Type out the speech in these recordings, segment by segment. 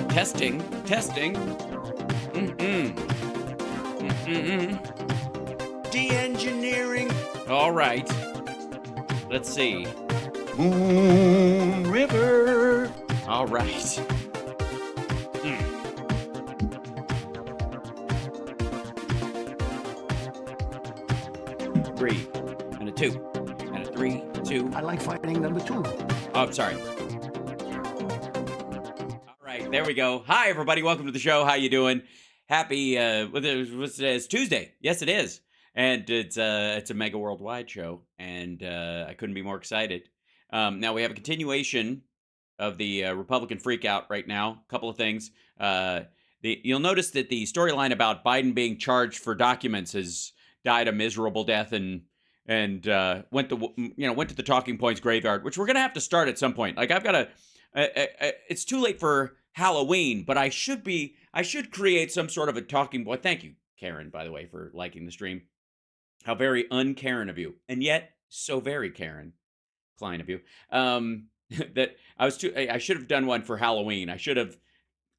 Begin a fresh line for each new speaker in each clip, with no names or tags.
Testing, testing.
De-engineering.
All right. Let's see.
Moon River.
All right. 3 and a 2 and a 3, 2.
I like fighting number 2.
Oh, I'm sorry. All right, there we go. Hi, everybody. Welcome to the show. How you doing? Happy, it's Tuesday. Yes, it is. And it's a Megaworldwide show, and I couldn't be more excited. Now, we have a continuation of the Republican freakout right now. A couple of things. You'll notice that the storyline about Biden being charged for documents has died a miserable death and went to the talking points graveyard, which we're gonna have to start at some point. Like I've got to. It's too late for Halloween, but I should create some sort of a talking point. Thank you, Karen, by the way, for liking the stream. How very un-Karen of you, and yet so very Karen Klein of you. That I should have done one for Halloween.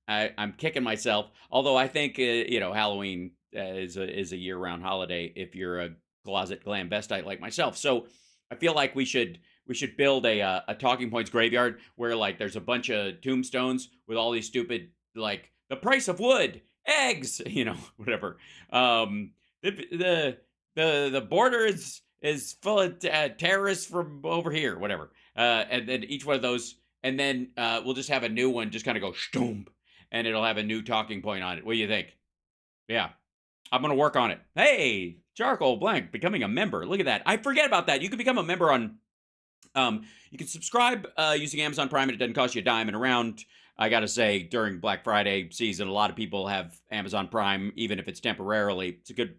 I'm kicking myself. Although I think Halloween is a year-round holiday if you're a closet glam-vestite like myself. So I feel like we should build a talking points graveyard where like there's a bunch of tombstones with all these stupid like the price of wood, eggs, whatever. The border is full of terrorists from over here, whatever. And then each one of those, and then we'll just have a new one just kind of go shtoom, and it'll have a new talking point on it. What do you think? Yeah, I'm going to work on it. Hey, Charcoal Blank, becoming a member. Look at that. I forget about that. You can become a member on, you can subscribe using Amazon Prime, and it doesn't cost you a dime. And around, I got to say, during Black Friday season, a lot of people have Amazon Prime, even if it's temporarily. It's a good,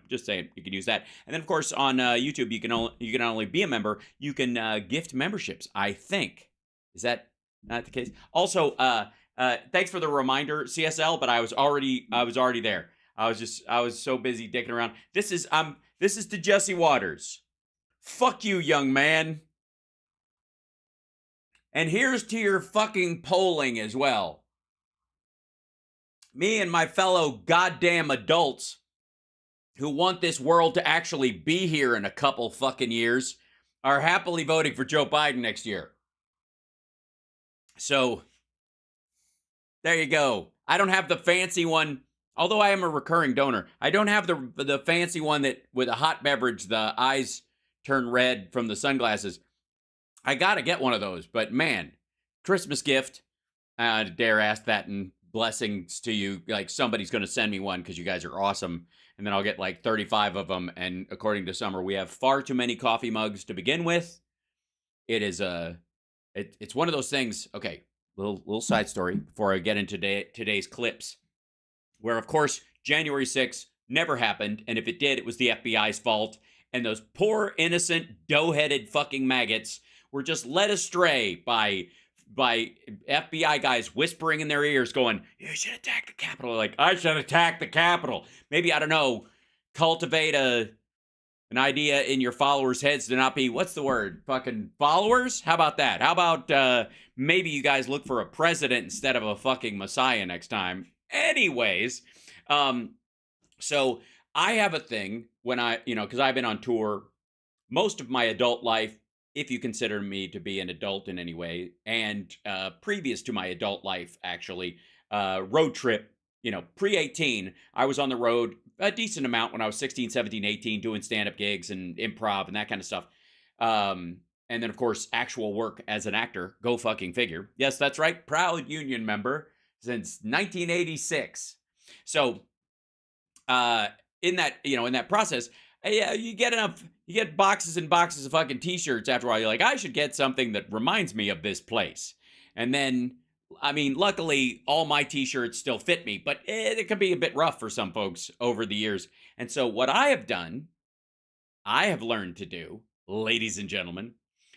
just saying, you can use that. And then, of course, on YouTube, you can not only be a member, you can gift memberships, I think. Is that not the case? Also, thanks for the reminder, CSL, but I was already there. I was so busy dicking around. This is to Jesse Waters. Fuck you, young man. And here's to your fucking polling as well. Me and my fellow goddamn adults who want this world to actually be here in a couple fucking years are happily voting for Joe Biden next year. So, there you go. I don't have the fancy one, although I am a recurring donor. I don't have the fancy one that with a hot beverage, the eyes turn red from the sunglasses. I gotta get one of those, but man, Christmas gift. Dare ask that, and blessings to you. Like somebody's gonna send me one because you guys are awesome, and then I'll get like 35 of them. And according to Summer, we have far too many coffee mugs to begin with. It is it's one of those things. Okay, little side story before I get into today's clips, where of course January 6th never happened, and if it did, it was the FBI's fault, and those poor innocent dough-headed fucking maggots were just led astray by FBI guys whispering in their ears going, you should attack the Capitol. Like, I should attack the Capitol. Maybe, I don't know, cultivate an idea in your followers' heads to not be, what's the word, fucking followers? How about that? How about maybe you guys look for a president instead of a fucking messiah next time? Anyways, so I have a thing when because I've been on tour most of my adult life, if you consider me to be an adult in any way, and previous to my adult life, actually, road trip, pre-18, I was on the road a decent amount when I was 16, 17, 18, doing stand-up gigs and improv and that kind of stuff. And then, of course, actual work as an actor. Go fucking figure. Yes, that's right. Proud union member since 1986. So, in that process, you get boxes and boxes of fucking t-shirts after a while. You're like, I should get something that reminds me of this place. And then, luckily, all my t-shirts still fit me, but it can be a bit rough for some folks over the years. And so what I have learned to do, ladies and gentlemen,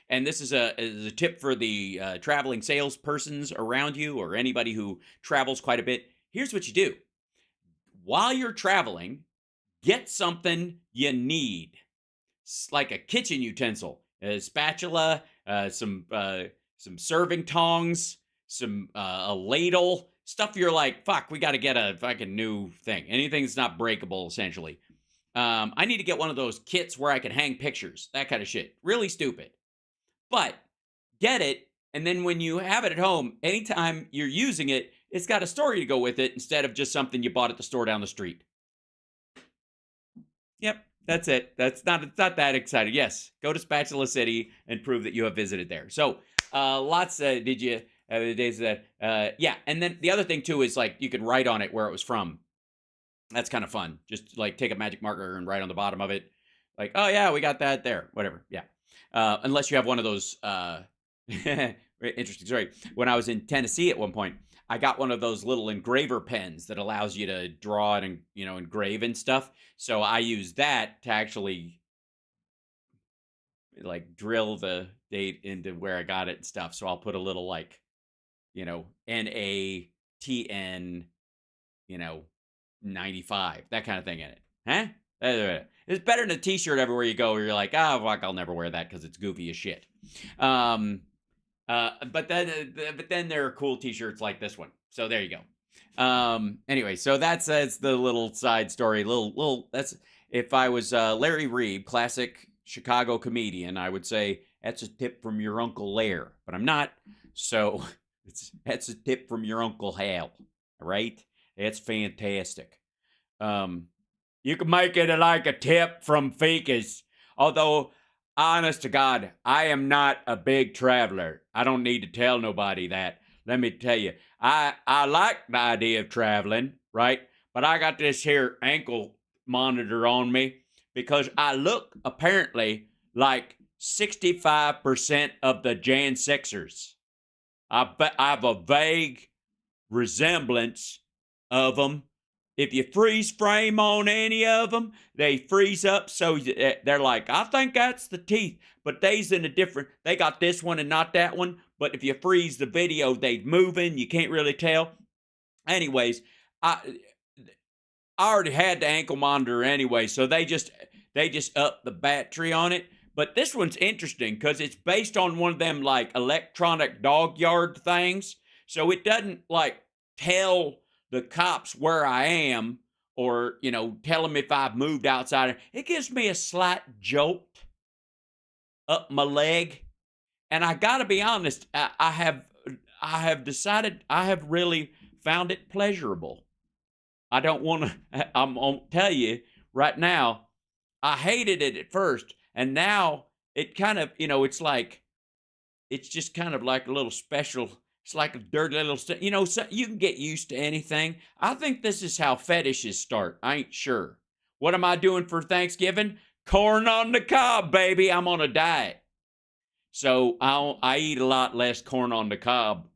and this is a tip for the traveling salespersons around you or anybody who travels quite a bit. Here's what you do. While you're traveling, get something you need, like a kitchen utensil, a spatula, some serving tongs, a ladle, stuff you're like, fuck, we got to get a fucking new thing. Anything that's not breakable, essentially. I need to get one of those kits where I can hang pictures, that kind of shit. Really stupid. But get it, and then when you have it at home, anytime you're using it, it's got a story to go with it instead of just something you bought at the store down the street. Yep, that's it. It's not that exciting. Yes, go to Spatula City and prove that you have visited there. So, lots. Did you? Days that. Yeah, and then the other thing too is like you can write on it where it was from. That's kind of fun. Just like take a magic marker and write on the bottom of it, like, oh yeah, we got that there. Whatever. Yeah. Unless you have one of those. Interesting story. When I was in Tennessee at one point, I got one of those little engraver pens that allows you to draw and engrave and stuff. So I use that to actually like drill the date into where I got it and stuff. So I'll put a little like, NATN, 95, that kind of thing in it. Huh? It's better than a t-shirt everywhere you go where you're like, fuck, I'll never wear that because it's goofy as shit. But then there are cool t-shirts like this one. So there you go. Anyway, so that's the little side story. That's, if I was Larry Reeb, classic Chicago comedian, I would say that's a tip from your Uncle Lair, but I'm not. So that's a tip from your Uncle Hal, right? It's fantastic. You can make it like a tip from Ficus, although, honest to God, I am not a big traveler. I don't need to tell nobody that. Let me tell you, I like the idea of traveling, right? But I got this here ankle monitor on me because I look apparently like 65% of the Jan Sixers. I have a vague resemblance of them. If you freeze frame on any of them, they freeze up. So they're like, I think that's the teeth, but they's in a different, they got this one and not that one. But if you freeze the video, they moving. You can't really tell. Anyways, I already had the ankle monitor anyway. So they just upped the battery on it. But this one's interesting because it's based on one of them like electronic dog yard things. So it doesn't like tell the cops where I am or, tell them if I've moved outside. It gives me a slight jolt up my leg. And I got to be honest, I have decided I have really found it pleasurable. I don't want to, I'm going to tell you right now, I hated it at first. And now it kind of, it's just kind of like a little special. It's like a dirty little, so you can get used to anything. I think this is how fetishes start. I ain't sure. What am I doing for Thanksgiving? Corn on the cob, baby. I'm on a diet. So I eat a lot less corn on the cob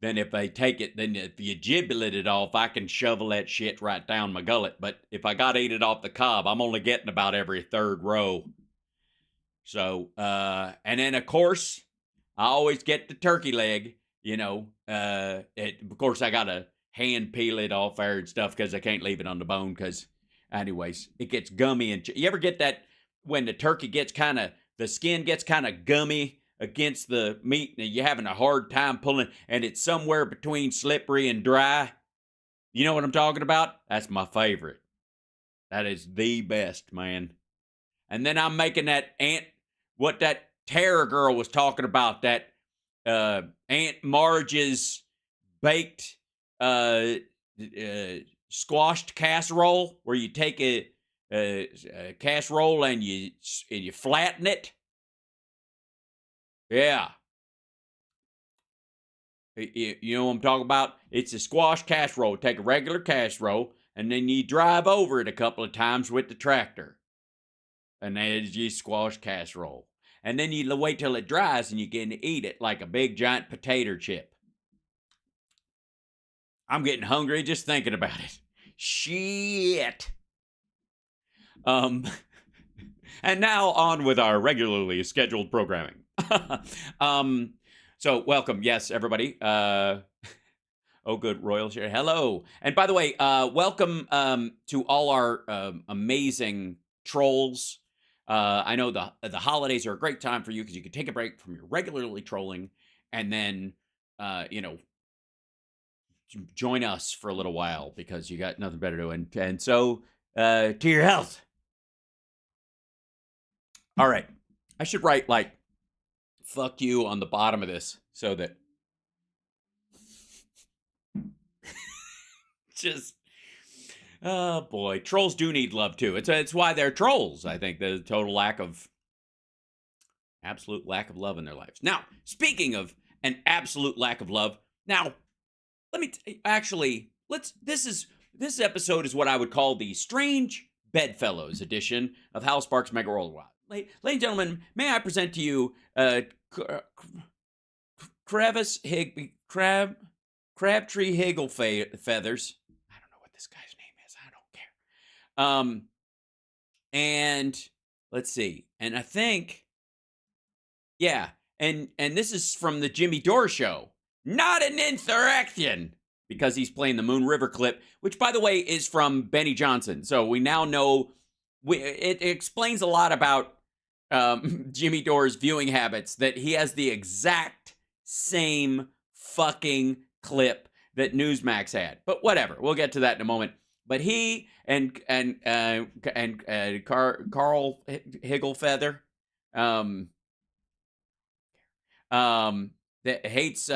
than if they take it. Then if you giblet it off, I can shovel that shit right down my gullet. But if I got to eat it off the cob, I'm only getting about every third row. So, and then of course, I always get the turkey leg, of course I got to hand peel it off there and stuff because I can't leave it on the bone because anyways, it gets gummy. And you ever get that when the turkey gets the skin gets kind of gummy against the meat and you're having a hard time pulling and it's somewhere between slippery and dry? You know what I'm talking about? That's my favorite. That is the best, man. And then I'm making that what that Tara girl was talking about, that Aunt Marge's baked squashed casserole, where you take a casserole and you flatten it. Yeah. You know what I'm talking about? It's a squash casserole. Take a regular casserole, and then you drive over it a couple of times with the tractor. And there's your squash casserole. And then you wait till it dries and you can eat it like a big giant potato chip. I'm getting hungry just thinking about it. Shit. And now on with our regularly scheduled programming. So welcome, yes, everybody. Oh, good, Royal Share. Hello. And by the way, welcome to all our amazing trolls. I know the holidays are a great time for you because you can take a break from your regularly trolling and then, join us for a little while because you got nothing better to do. And so, to your health. All right. I should write, like, fuck you on the bottom of this so that just, oh boy, trolls do need love too. It's why they're trolls. I think the total absolute lack of love in their lives. Now, speaking of an absolute lack of love, now let me this episode is what I would call the strange bedfellows edition of Hal Sparks' Mega Worldwide. Ladies and gentlemen, may I present to you Crabtree Higgle Feathers. I don't know what this guy's name is. I don't care. And let's see. And I think, yeah. And this is from the Jimmy Dore show. Not an insurrection, because he's playing the Moon River clip, which, by the way, is from Benny Johnson. So we now know it explains a lot about Jimmy Dore's viewing habits, that he has the exact same fucking clip that Newsmax had. But whatever, we'll get to that in a moment. But he and Carl Higglefeather, that hates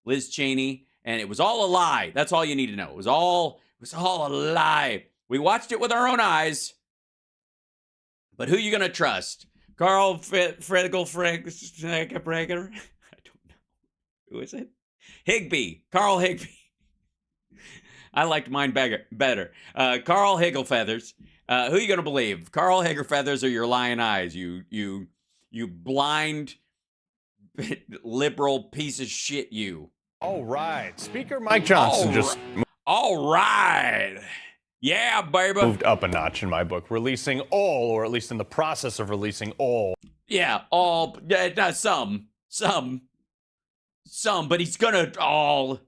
Liz Cheney, and it was all a lie. That's all you need to know. It was all a lie. We watched it with our own eyes. But who you gonna trust? Carl Higglefeather? I don't know. Who is it? Higby. Carl Higby. I liked mine better. Carl Higglefeathers. Who you gonna believe? Carl Higglefeathers or your lying eyes? You blind liberal piece of shit, you.
All right. Speaker Mike Johnson
All right. Yeah, baby.
moved up a notch in my book, releasing all, or at least in the process of releasing all.
Yeah, all. Some, but he's gonna all.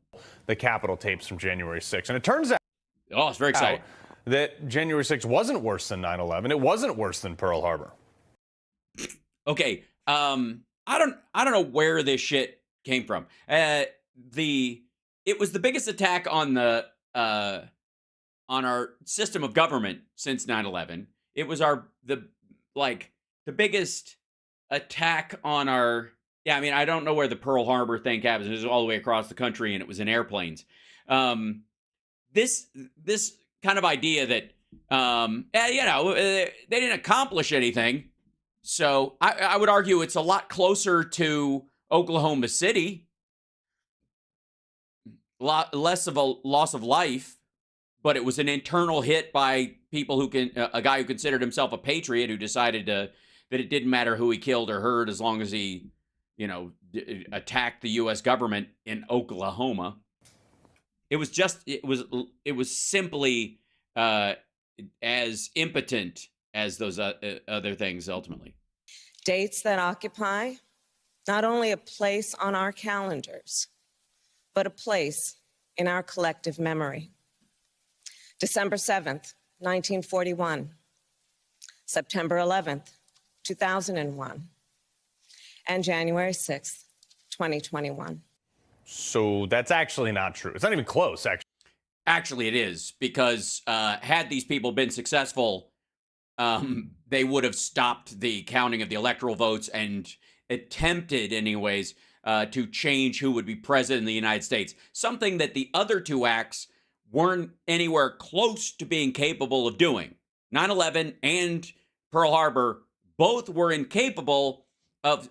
The Capitol tapes from January 6th. And it turns out
Oh, it's very exciting.
that January 6th wasn't worse than 9/11. It wasn't worse than Pearl Harbor.
Okay. I don't know where this shit came from. It was the biggest attack on our system of government since 9/11. It was the biggest attack on our. Yeah, I mean, I don't know where the Pearl Harbor thing happens. It was all the way across the country, and it was in airplanes. This kind of idea that they didn't accomplish anything. So I would argue it's a lot closer to Oklahoma City. A lot less of a loss of life, but it was an internal hit by people a guy who considered himself a patriot, who decided that it didn't matter who he killed or hurt as long as he, attacked the U.S. government in Oklahoma. It was simply as impotent as those other things ultimately.
Dates that occupy not only a place on our calendars, but a place in our collective memory. December 7th, 1941, September 11th, 2001, and January 6th, 2021.
So that's actually not true. It's not even close, actually.
Actually, it is, because had these people been successful, they would have stopped the counting of the electoral votes and attempted, anyways, to change who would be president in the United States. Something that the other two acts weren't anywhere close to being capable of doing. 9/11 and Pearl Harbor both were incapable of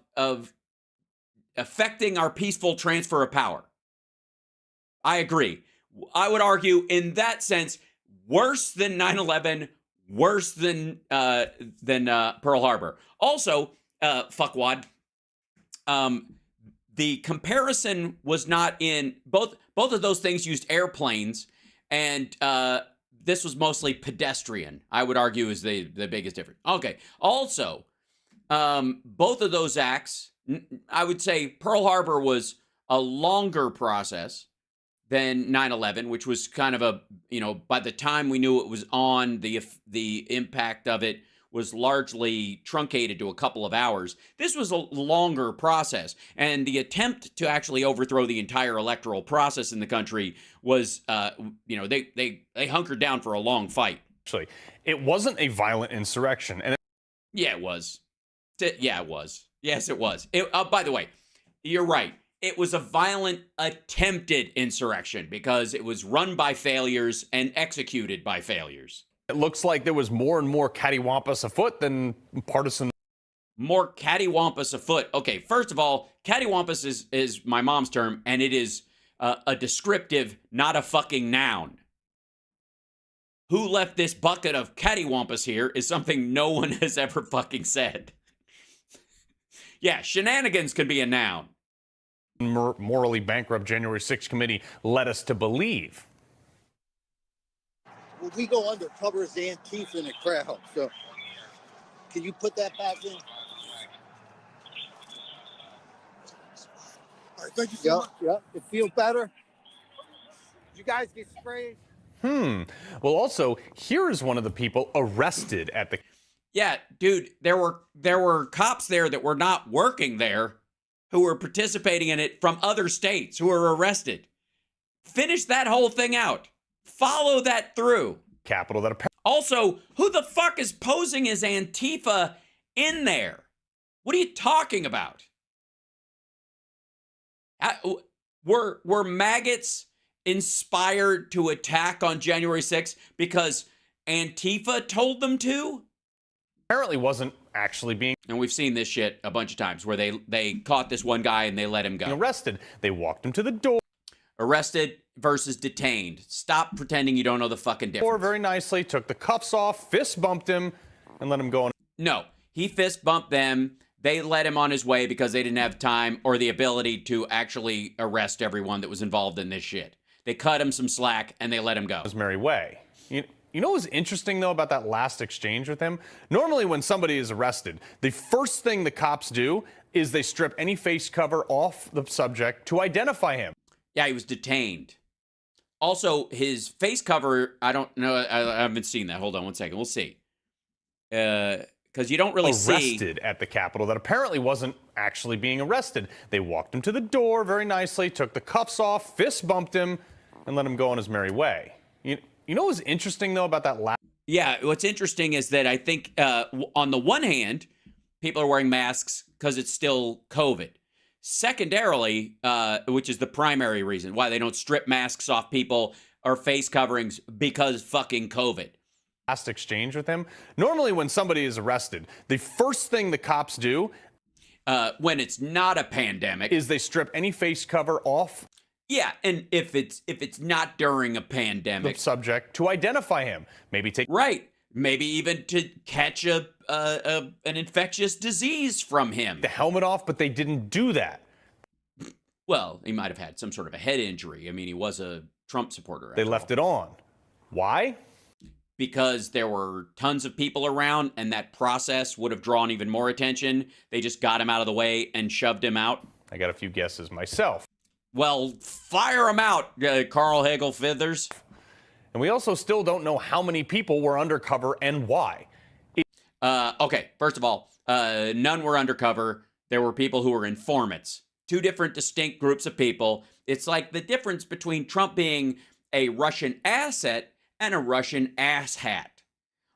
affecting our peaceful transfer of power. I agree. I would argue, in that sense, worse than 9/11, worse than Pearl Harbor. Also, fuckwad, the comparison was not in both of those things used airplanes, and this was mostly pedestrian. I would argue is the biggest difference. Okay. Also, both of those acts, I would say Pearl Harbor was a longer process than 9/11, which was kind of by the time we knew it was on, the impact of it was largely truncated to a couple of hours. This was a longer process, and the attempt to actually overthrow the entire electoral process in the country was, they hunkered down for a long fight.
Actually, it wasn't a violent insurrection, and
Yeah, it was. Yeah, it was. Yes, it was. By the way, you're right. It was a violent attempted insurrection because it was run by failures and executed by failures.
it looks like there was more and more cattywampus afoot than partisan.
More cattywampus afoot. Okay, first of all, cattywampus is my mom's term, and it is a descriptive, not a fucking noun. Who left this bucket of cattywampus here is something no one has ever fucking said. Yeah, shenanigans can be a noun.
Morally bankrupt January 6th committee led us to believe.
Well, we go undercover as Antifa in a crowd, so can you put that back in? All right, thank you so much. Yep. It feels better. Did you guys get sprayed?
Well, also, here is one of the people arrested at the.
Yeah, dude, there were cops there that were not working there who were participating in it from other states who were arrested. Finish that whole thing out. Follow that through.
Capitol that apparently.
Also, who the fuck is posing as Antifa in there? What are you talking about? Were maggots inspired to attack on January 6th because Antifa told them to?
Apparently wasn't actually being
And we've seen this shit a bunch of times where they caught this one guy and they let him go.
arrested. They walked him to the door
Arrested versus detained. Stop pretending you don't know the fucking difference.
very nicely, took the cuffs off, fist bumped him, and let him go.
No, he fist bumped them. They let him on his way because they didn't have time or the ability to actually arrest everyone that was involved in this shit. They cut him some slack and they let him go.
His merry way. You know what's interesting, though, about that last exchange with him? Normally, when somebody is arrested, the first thing the cops do is they strip any face cover off the subject to identify him.
Yeah, he was detained. Also, his face cover, I don't know. I haven't seen that. Hold on one second. We'll see. Because you don't really
Arrested at the Capitol that apparently wasn't actually being arrested. They walked him to the door very nicely, took the cuffs off, fist bumped him, and let him go on his merry way. You know what's interesting, though, about that last.
Yeah, what's interesting is that I think on the one hand, people are wearing masks because it's still COVID. Secondarily, which is the primary reason why they don't strip masks off people or face coverings because fucking COVID.
Last exchange with him. Normally, when somebody is arrested, the first thing the cops do
when it's not a pandemic
is they strip any face cover off
yeah, and if it's not during a
the
pandemic,
subject to identify him. Maybe take
right, maybe even to catch an infectious disease from him.
the helmet off, but they didn't do that.
Well, he might have had some sort of a head injury. I mean, he was a Trump supporter.
They left it on. Why?
Because there were tons of people around and that process would have drawn even more attention. They just got him out of the way and shoved him out.
I got a few guesses myself.
Well, fire him out, Carl Hagel Fithers.
And we also still don't know how many people were undercover and why.
Okay, first of all, none were undercover. There were people who were informants. Two different distinct groups of people. It's like the difference between Trump being a Russian asset and a Russian asshat,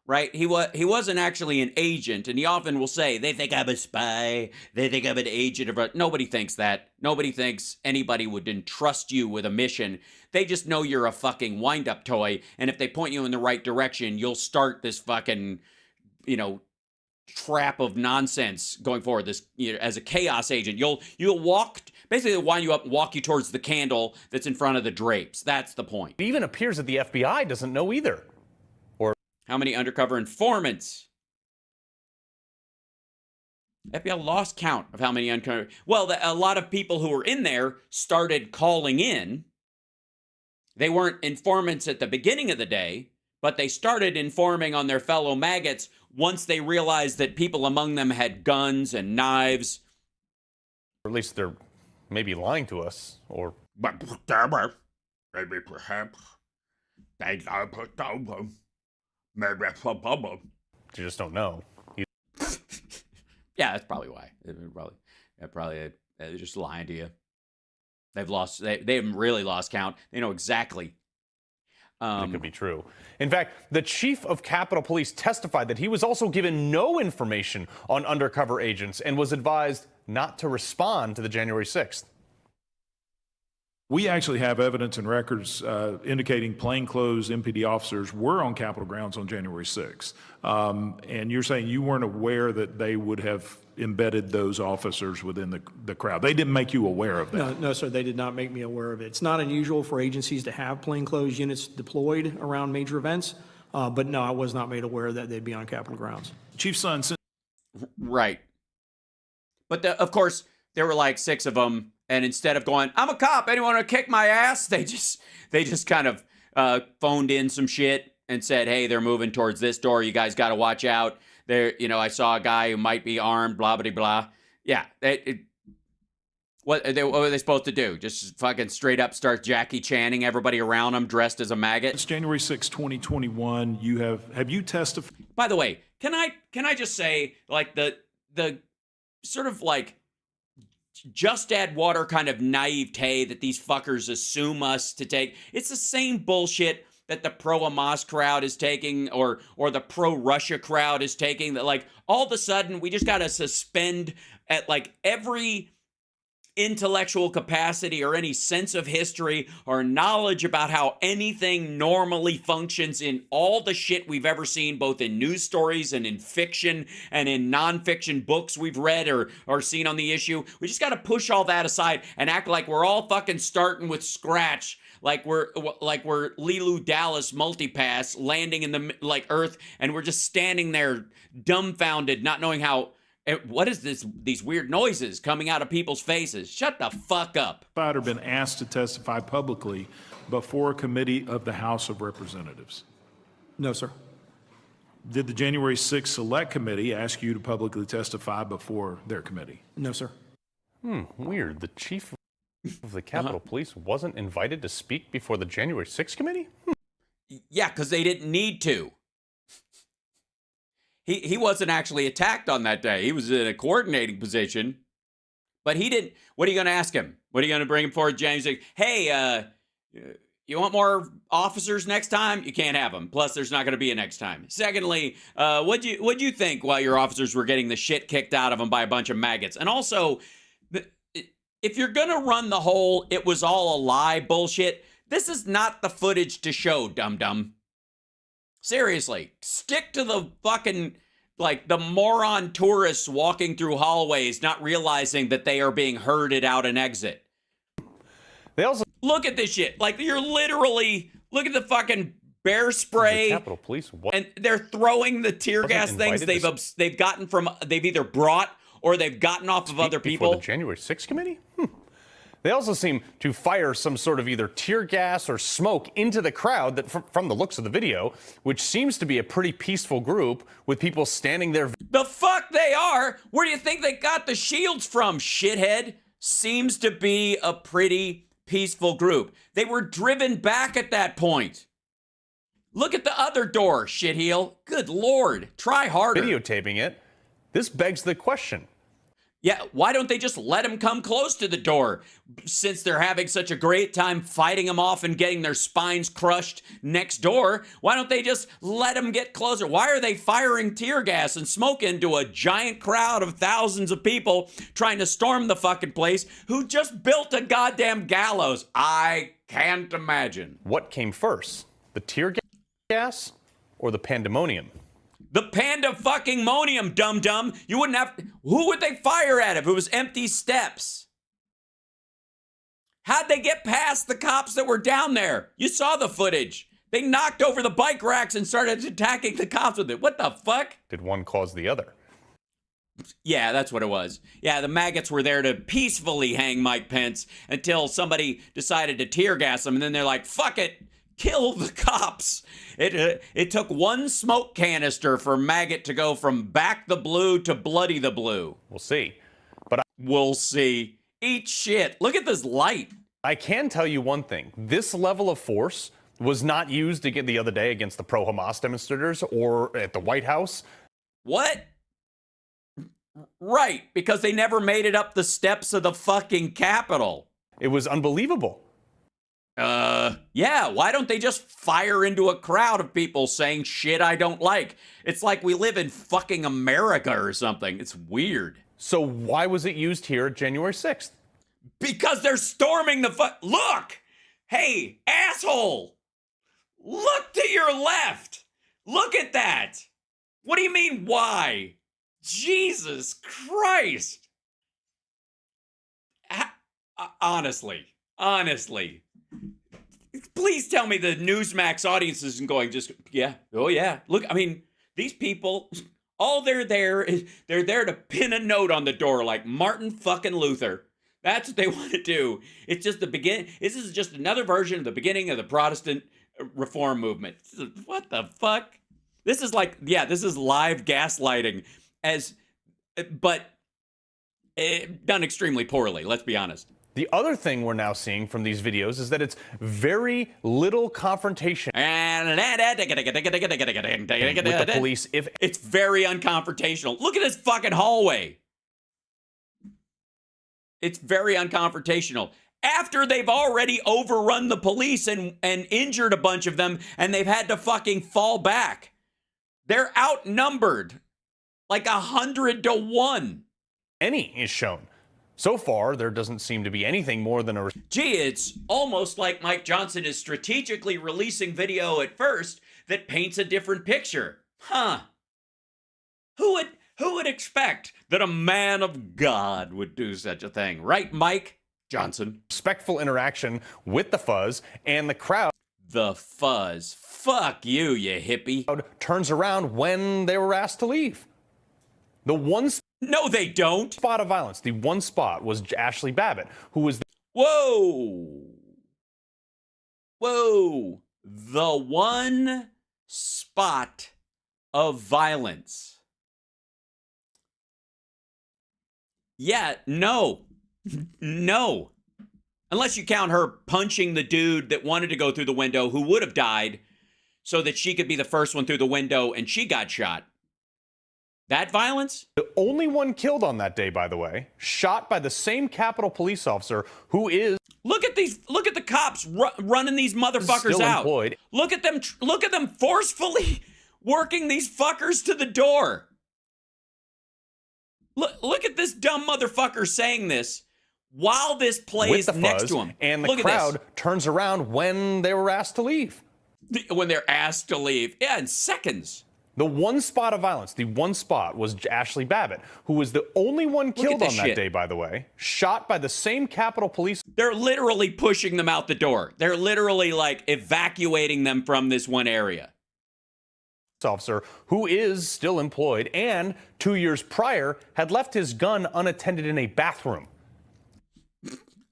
right? He wasn't actually an agent, and he often will say, they think I'm a spy, they think I'm an agent. Nobody thinks that. Nobody thinks anybody would entrust you with a mission. They just know you're a fucking wind-up toy, and if they point you in the right direction, you'll start this fucking, trap of nonsense going forward. This, as a chaos agent, you'll walk, basically they'll wind you up and walk you towards the candle that's in front of the drapes. That's the point.
It even appears that the FBI doesn't know either.
How many undercover informants? FBI lost count of how many undercover. Well, a lot of people who were in there started calling in. They weren't informants at the beginning of the day, but they started informing on their fellow maggots once they realized that people among them had guns and knives.
Or at least they're maybe lying to us. Or
Maybe perhaps they are put over. Maybe
You just don't know.
Yeah, that's probably why. They're just lying to you. They've lost. They haven't really lost count. They know exactly.
It could be true. In fact, the chief of Capitol Police testified that he was also given no information on undercover agents and was advised not to respond to the January 6th.
We actually have evidence and records indicating plainclothes MPD officers were on Capitol grounds on January 6th. And you're saying you weren't aware that they would have embedded those officers within the crowd. They didn't make you aware of that?
No, sir, they did not make me aware of it. It's not unusual for agencies to have plainclothes units deployed around major events, but no, I was not made aware that they'd be on Capitol grounds.
Chief Son,
Right. But of course, there were like 6 of them. And instead of going, I'm a cop, anyone want to kick my ass? They just kind of phoned in some shit and said, hey, they're moving towards this door. You guys got to watch out. There, I saw a guy who might be armed, blah, blah, blah. Yeah. What were they supposed to do? Just fucking straight up start Jackie Channing everybody around them dressed as a maggot?
It's January 6, 2021. Have you testified?
By the way, can I just say, like, the sort of like just add water kind of naivete that these fuckers assume us to take. It's the same bullshit that the pro-Hamas crowd is taking or the pro-Russia crowd is taking, that like all of a sudden we just got to suspend at like every intellectual capacity or any sense of history or knowledge about how anything normally functions in all the shit we've ever seen, both in news stories and in fiction and in nonfiction books we've read or seen on the issue. We just got to push all that aside and act like we're all fucking starting with scratch, like we're Lilu Dallas multipass landing in the like Earth, and we're just standing there dumbfounded, not knowing how. What is this? These weird noises coming out of people's faces. Shut the fuck up.
Or been asked to testify publicly before a committee of the House of Representatives?
No, sir.
Did the January 6th Select Committee ask you to publicly testify before their committee?
No, sir.
Weird. The chief of the Capitol Police wasn't invited to speak before the January 6th committee?
Yeah, because they didn't need to. He wasn't actually attacked on that day. He was in a coordinating position, but he didn't. What are you going to ask him? What are you going to bring him forward, James? Hey, you want more officers next time? You can't have them. Plus, there's not going to be a next time. Secondly, what'd you think while your officers were getting the shit kicked out of them by a bunch of maggots? And also, if you're going to run the whole "it was all a lie" bullshit, this is not the footage to show, dum-dum. Seriously, stick to the fucking, like, the moron tourists walking through hallways not realizing that they are being herded out an exit.
They also
Look at this shit. Like, you're literally, look at the fucking bear spray.
The Capitol Police
And they're throwing the tear gas things they've gotten from, they've either brought or they've gotten off of other people.
Before the January 6th committee? They also seem to fire some sort of either tear gas or smoke into the crowd that, from the looks of the video, which seems to be a pretty peaceful group with people standing there.
The fuck they are? Where do you think they got the shields from, shithead? Seems to be a pretty peaceful group. They were driven back at that point. Look at the other door, shitheel. Good Lord. Try harder.
Videotaping it. This begs the question.
Yeah, why don't they just let them come close to the door? Since they're having such a great time fighting them off and getting their spines crushed next door, why don't they just let them get closer? Why are they firing tear gas and smoke into a giant crowd of thousands of people trying to storm the fucking place who just built a goddamn gallows? I can't imagine.
What came first? The tear gas or the pandemonium?
The panda-fucking-monium, dum-dum. You wouldn't have... Who would they fire at if it was empty steps? How'd they get past the cops that were down there? You saw the footage. They knocked over the bike racks and started attacking the cops with it. What the fuck?
Did one cause the other?
Yeah, that's what it was. Yeah, the maggots were there to peacefully hang Mike Pence until somebody decided to tear gas them, and then they're like, fuck it. Kill the cops. It took one smoke canister for maggot to go from back the blue to bloody the blue.
We'll see.
We'll see. Eat shit. Look at this light.
I can tell you one thing. This level of force was not used the other day against the pro-Hamas demonstrators or at the White House.
What? Right, because they never made it up the steps of the fucking Capitol.
It was unbelievable.
Yeah, why don't they just fire into a crowd of people saying shit I don't like? It's like we live in fucking America or something. It's weird.
So why was it used here at January 6th?
Because they're storming the Look! Hey, asshole! Look to your left! Look at that! What do you mean, why? Jesus Christ! Honestly. Please tell me the Newsmax audience isn't going just, yeah, oh yeah. Look, I mean, these people, all they're there to pin a note on the door like Martin fucking Luther. That's what they want to do. It's just the beginning. This is just another version of the beginning of the Protestant reform movement. What the fuck? This is like, yeah, this is live gaslighting but done extremely poorly, let's be honest.
The other thing we're now seeing from these videos is that it's very little confrontation with the police. If
it's very unconfrontational. Look at this fucking hallway. It's very unconfrontational. After they've already overrun the police and injured a bunch of them, and they've had to fucking fall back. They're outnumbered like 100-1.
any is shown. So far, there doesn't seem to be anything more than a...
Gee, it's almost like Mike Johnson is strategically releasing video at first that paints a different picture. Huh. Who would expect that a man of God would do such a thing? Right, Mike Johnson?
respectful interaction with the fuzz, and the crowd
The fuzz. Fuck you, you hippie.
turns around when they were asked to leave. The one
No, they don't.
spot of violence, the one spot was Ashley Babbitt, who was
Whoa. Whoa. The one spot of violence. Yeah, no. No. Unless you count her punching the dude that wanted to go through the window who would have died so that she could be the first one through the window and she got shot. That violence?
the only one killed on that day, by the way, shot by the same Capitol police officer who is
Look at the cops running these motherfuckers
still
out.
employed.
Look at them forcefully working these fuckers to the door. Look at this dumb motherfucker saying this while this
with
plays
the
next
fuzz,
to him.
and the
Look
crowd
at
turns around when they were asked to leave.
this. When they're asked to leave. Yeah, in seconds.
The one spot of violence, the one spot was Ashley Babbitt, who was the only one killed on
this
that
shit.
day, by the way, shot by the same Capitol police
They're literally pushing them out the door. They're literally like evacuating them from this one area.
officer, who is still employed and 2 years prior had left his gun unattended in a bathroom.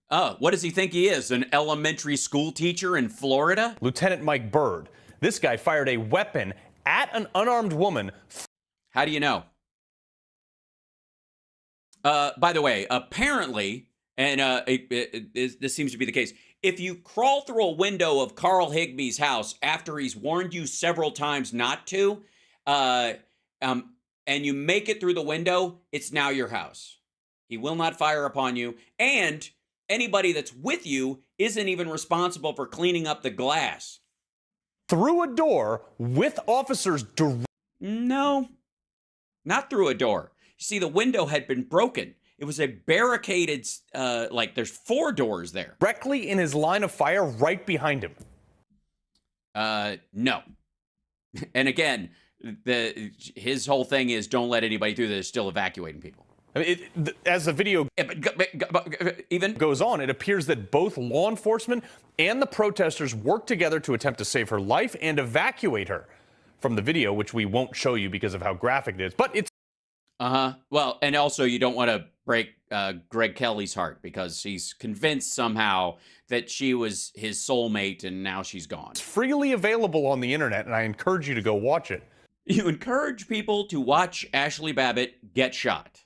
What does he think he is? An elementary school teacher in Florida?
Lieutenant Mike Bird. This guy fired a weapon at an unarmed woman.
How do you know? By the way, apparently, and this seems to be the case, if you crawl through a window of Carl Higby's house after he's warned you several times not to, and you make it through the window, it's now your house. He will not fire upon you, and anybody that's with you isn't even responsible for cleaning up the glass.
Through a door with officers
No, not through a door. You see, the window had been broken. It was a barricaded, like there's 4 doors there.
directly in his line of fire right behind him.
No. And again, his whole thing is don't let anybody through. They're still evacuating people.
I mean, as the video
Yeah, but even
goes on, it appears that both law enforcement and the protesters worked together to attempt to save her life and evacuate her. From the video, which we won't show you because of how graphic it is, but it's
Well, and also you don't want to break Greg Kelly's heart because he's convinced somehow that she was his soulmate and now she's gone.
freely available on the internet, and I encourage you to go watch it.
You encourage people to watch Ashley Babbitt get shot.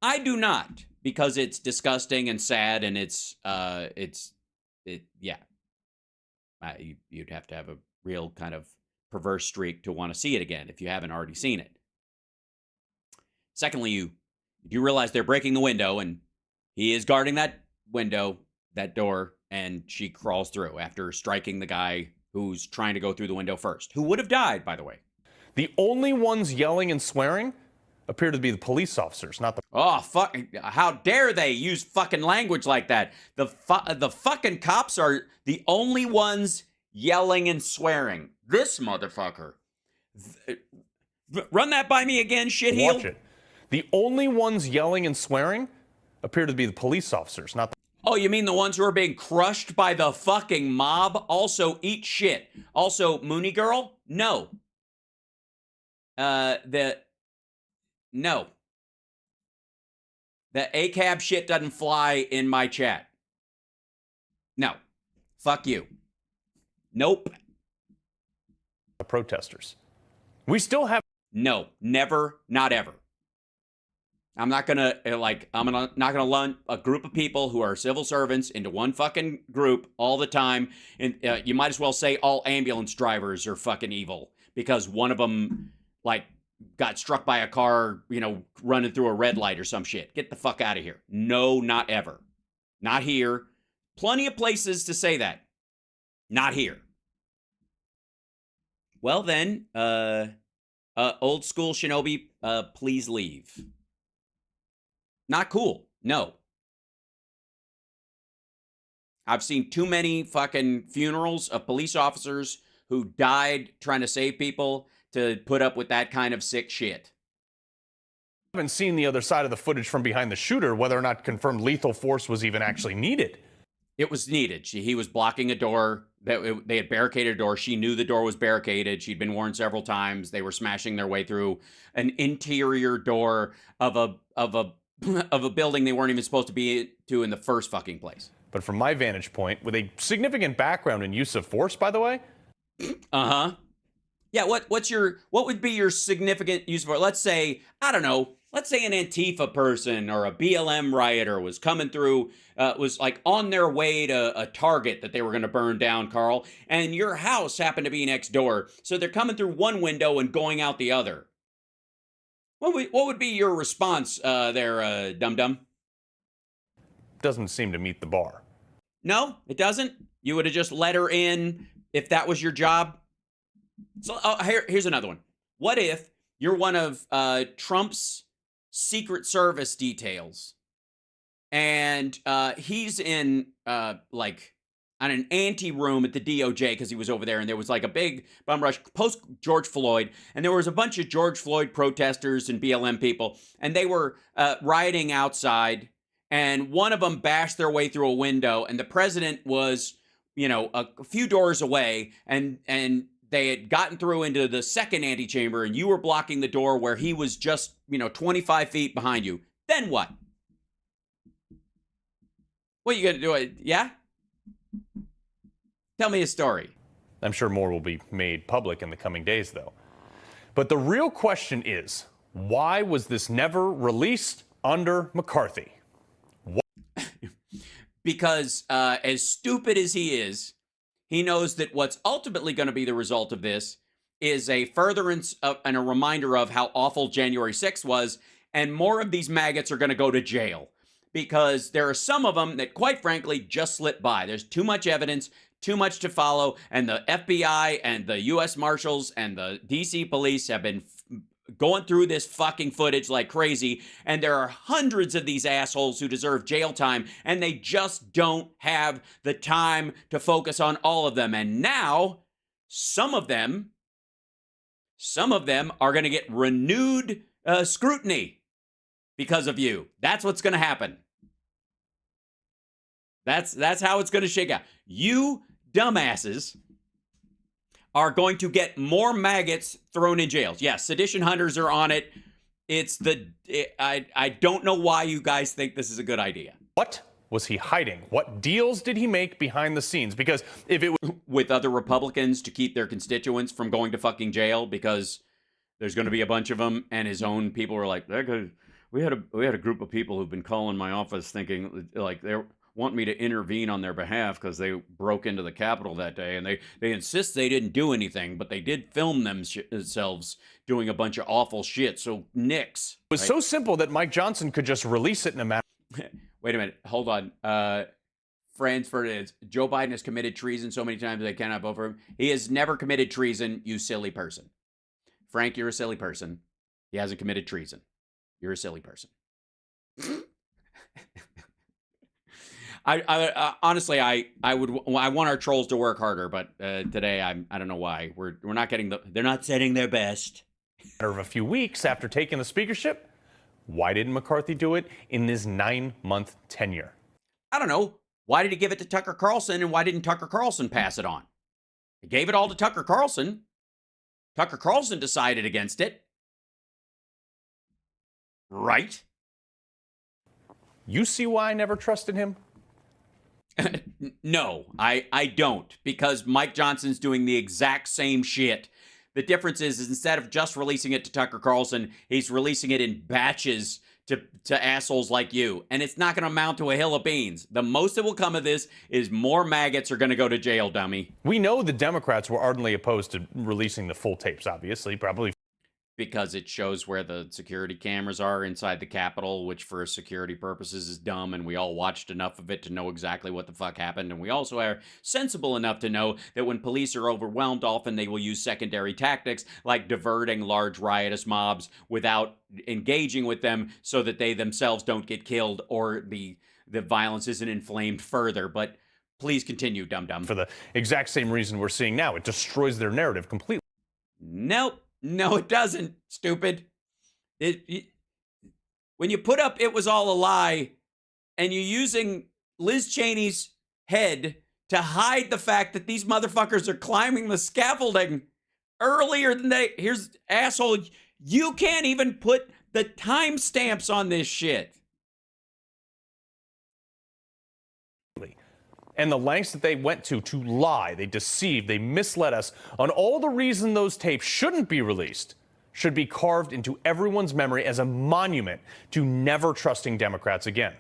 I do not, because it's disgusting and sad, and you'd have to have a real kind of perverse streak to want to see it again if you haven't already seen it. Secondly, you realize they're breaking the window, and he is guarding that window, that door, and she crawls through after striking the guy who's trying to go through the window first, who would have died, by the way.
The only ones yelling and swearing appear to be the police officers, not the...
Oh, fuck. How dare they use fucking language like that? The fucking cops are the only ones yelling and swearing. This motherfucker. Run that by me again, shitheel.
Watch it. The only ones yelling and swearing appear to be the police officers, not the...
Oh, you mean the ones who are being crushed by the fucking mob? Also, eat shit. Also, Mooney Girl? No. No. The ACAB shit doesn't fly in my chat. No. Fuck you. Nope.
the protesters. We still have...
No, never, not ever. I'm not gonna not gonna lump a group of people who are civil servants into one fucking group all the time. And you might as well say all ambulance drivers are fucking evil because one of them got struck by a car, running through a red light or some shit. Get the fuck out of here. No, not ever. Not here. Plenty of places to say that. Not here. Well then, old school Shinobi, please leave. Not cool. No. I've seen too many fucking funerals of police officers who died trying to save people to put up with that kind of sick shit.
I haven't seen the other side of the footage from behind the shooter, whether or not confirmed lethal force was even actually needed.
It was needed. He was blocking a door. They had barricaded a door. She knew the door was barricaded. She'd been warned several times. They were smashing their way through an interior door of a building they weren't even supposed to be to in the first fucking place.
But from my vantage point, with a significant background in use of force, by the way.
Uh-huh. Yeah, what would be your significant use of force? Let's say, I don't know, let's say an Antifa person or a BLM rioter was coming through, was on their way to a Target that they were going to burn down, Carl, and your house happened to be next door. So they're coming through one window and going out the other. What would be your response there, dum-dum?
Doesn't seem to meet the bar.
No, it doesn't? You would have just let her in if that was your job? So here's another one. What if you're one of Trump's Secret Service details and he's in on an ante room at the DOJ because he was over there and there was a big bum rush post George Floyd and there was a bunch of George Floyd protesters and BLM people and they were rioting outside and one of them bashed their way through a window and the president was a few doors away and they had gotten through into the second antechamber and you were blocking the door where he was just 25 feet behind you. Then what? What are you gonna do? Yeah? Tell me a story.
I'm sure more will be made public in the coming days, though. But the real question is, why was this never released under McCarthy?
Because as stupid as he is, he knows that what's ultimately going to be the result of this is a furtherance of, and a reminder of how awful January 6th was, and more of these maggots are going to go to jail. Because there are some of them that, quite frankly, just slip by. There's too much evidence, too much to follow, and the FBI and the U.S. Marshals and the D.C. police have been going through this fucking footage like crazy, and there are hundreds of these assholes who deserve jail time, and they just don't have the time to focus on all of them. And now, some of them are going to get renewed scrutiny because of you. That's what's going to happen. That's how it's going to shake out. You dumbasses are going to get more maggots thrown in jails. Yes, sedition hunters are on it. I don't know why you guys think this is a good idea.
What was he hiding? What deals did he make behind the scenes? Because if it was
with other Republicans to keep their constituents from going to fucking jail because there's going to be a bunch of them, and his own people were like, we had a group of people who've been calling my office thinking want me to intervene on their behalf because they broke into the Capitol that day, and they insist they didn't do anything, but they did film themselves doing a bunch of awful shit. So nix.
It was so simple that Mike Johnson could just release it in a matter.
Wait a minute. Hold on. Fransford is Joe Biden has committed treason so many times they cannot vote for him. He has never committed treason, you silly person. Frank, you're a silly person. He hasn't committed treason. You're a silly person. I honestly, I want our trolls to work harder, but today I don't know why we're not getting they're not setting their best.
Of a few weeks after taking the speakership, why didn't McCarthy do it in this 9-month tenure?
I don't know. Why did he give it to Tucker Carlson, and why didn't Tucker Carlson pass it on? He gave it all to Tucker Carlson. Tucker Carlson decided against it. Right?
You see why I never trusted him?
No, I don't, because Mike Johnson's doing the exact same shit. The difference is instead of just releasing it to Tucker Carlson, he's releasing it in batches to assholes like you. And it's not going to amount to a hill of beans. The most that will come of this is more maggots are going to go to jail, dummy.
We know the Democrats were ardently opposed to releasing the full tapes, obviously, probably.
Because it shows where the security cameras are inside the Capitol, which for security purposes is dumb, and we all watched enough of it to know exactly what the fuck happened, and we also are sensible enough to know that when police are overwhelmed, often they will use secondary tactics like diverting large riotous mobs without engaging with them so that they themselves don't get killed or the violence isn't inflamed further. But please continue, dum-dum.
For the exact same reason we're seeing now. It destroys their narrative completely.
Nope. No, it doesn't, stupid. When you put up "it was all a lie" and you're using Liz Cheney's head to hide the fact that these motherfuckers are climbing the scaffolding earlier than here's asshole, you can't even put the timestamps on this shit.
And the lengths that they went to lie, they deceived, they misled us on all the reason those tapes shouldn't be released, should be carved into everyone's memory as a monument to never trusting Democrats again.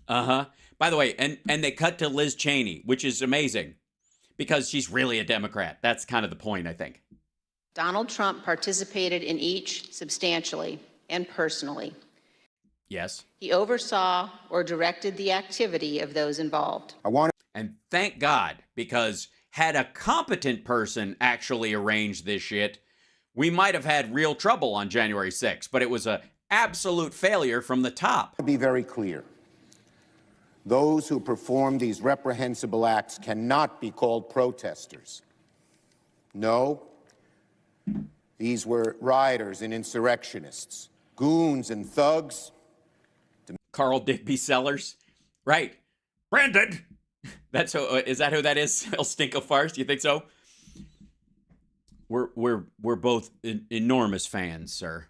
Uh-huh. By the way, and they cut to Liz Cheney, which is amazing because she's really a Democrat. That's kind of the point, I think.
Donald Trump participated in each substantially and personally.
Yes.
He oversaw or directed the activity of those involved.
And thank God, because had a competent person actually arranged this shit, we might have had real trouble on January 6th, but it was an absolute failure from the top.
To be very clear, those who perform these reprehensible acts cannot be called protesters. No, these were rioters and insurrectionists, goons and thugs.
Carl Digby Sellers, right? Brandon. That's who. Is that who that is? El Stinko Farce. Do you think so? We're both enormous fans, sir.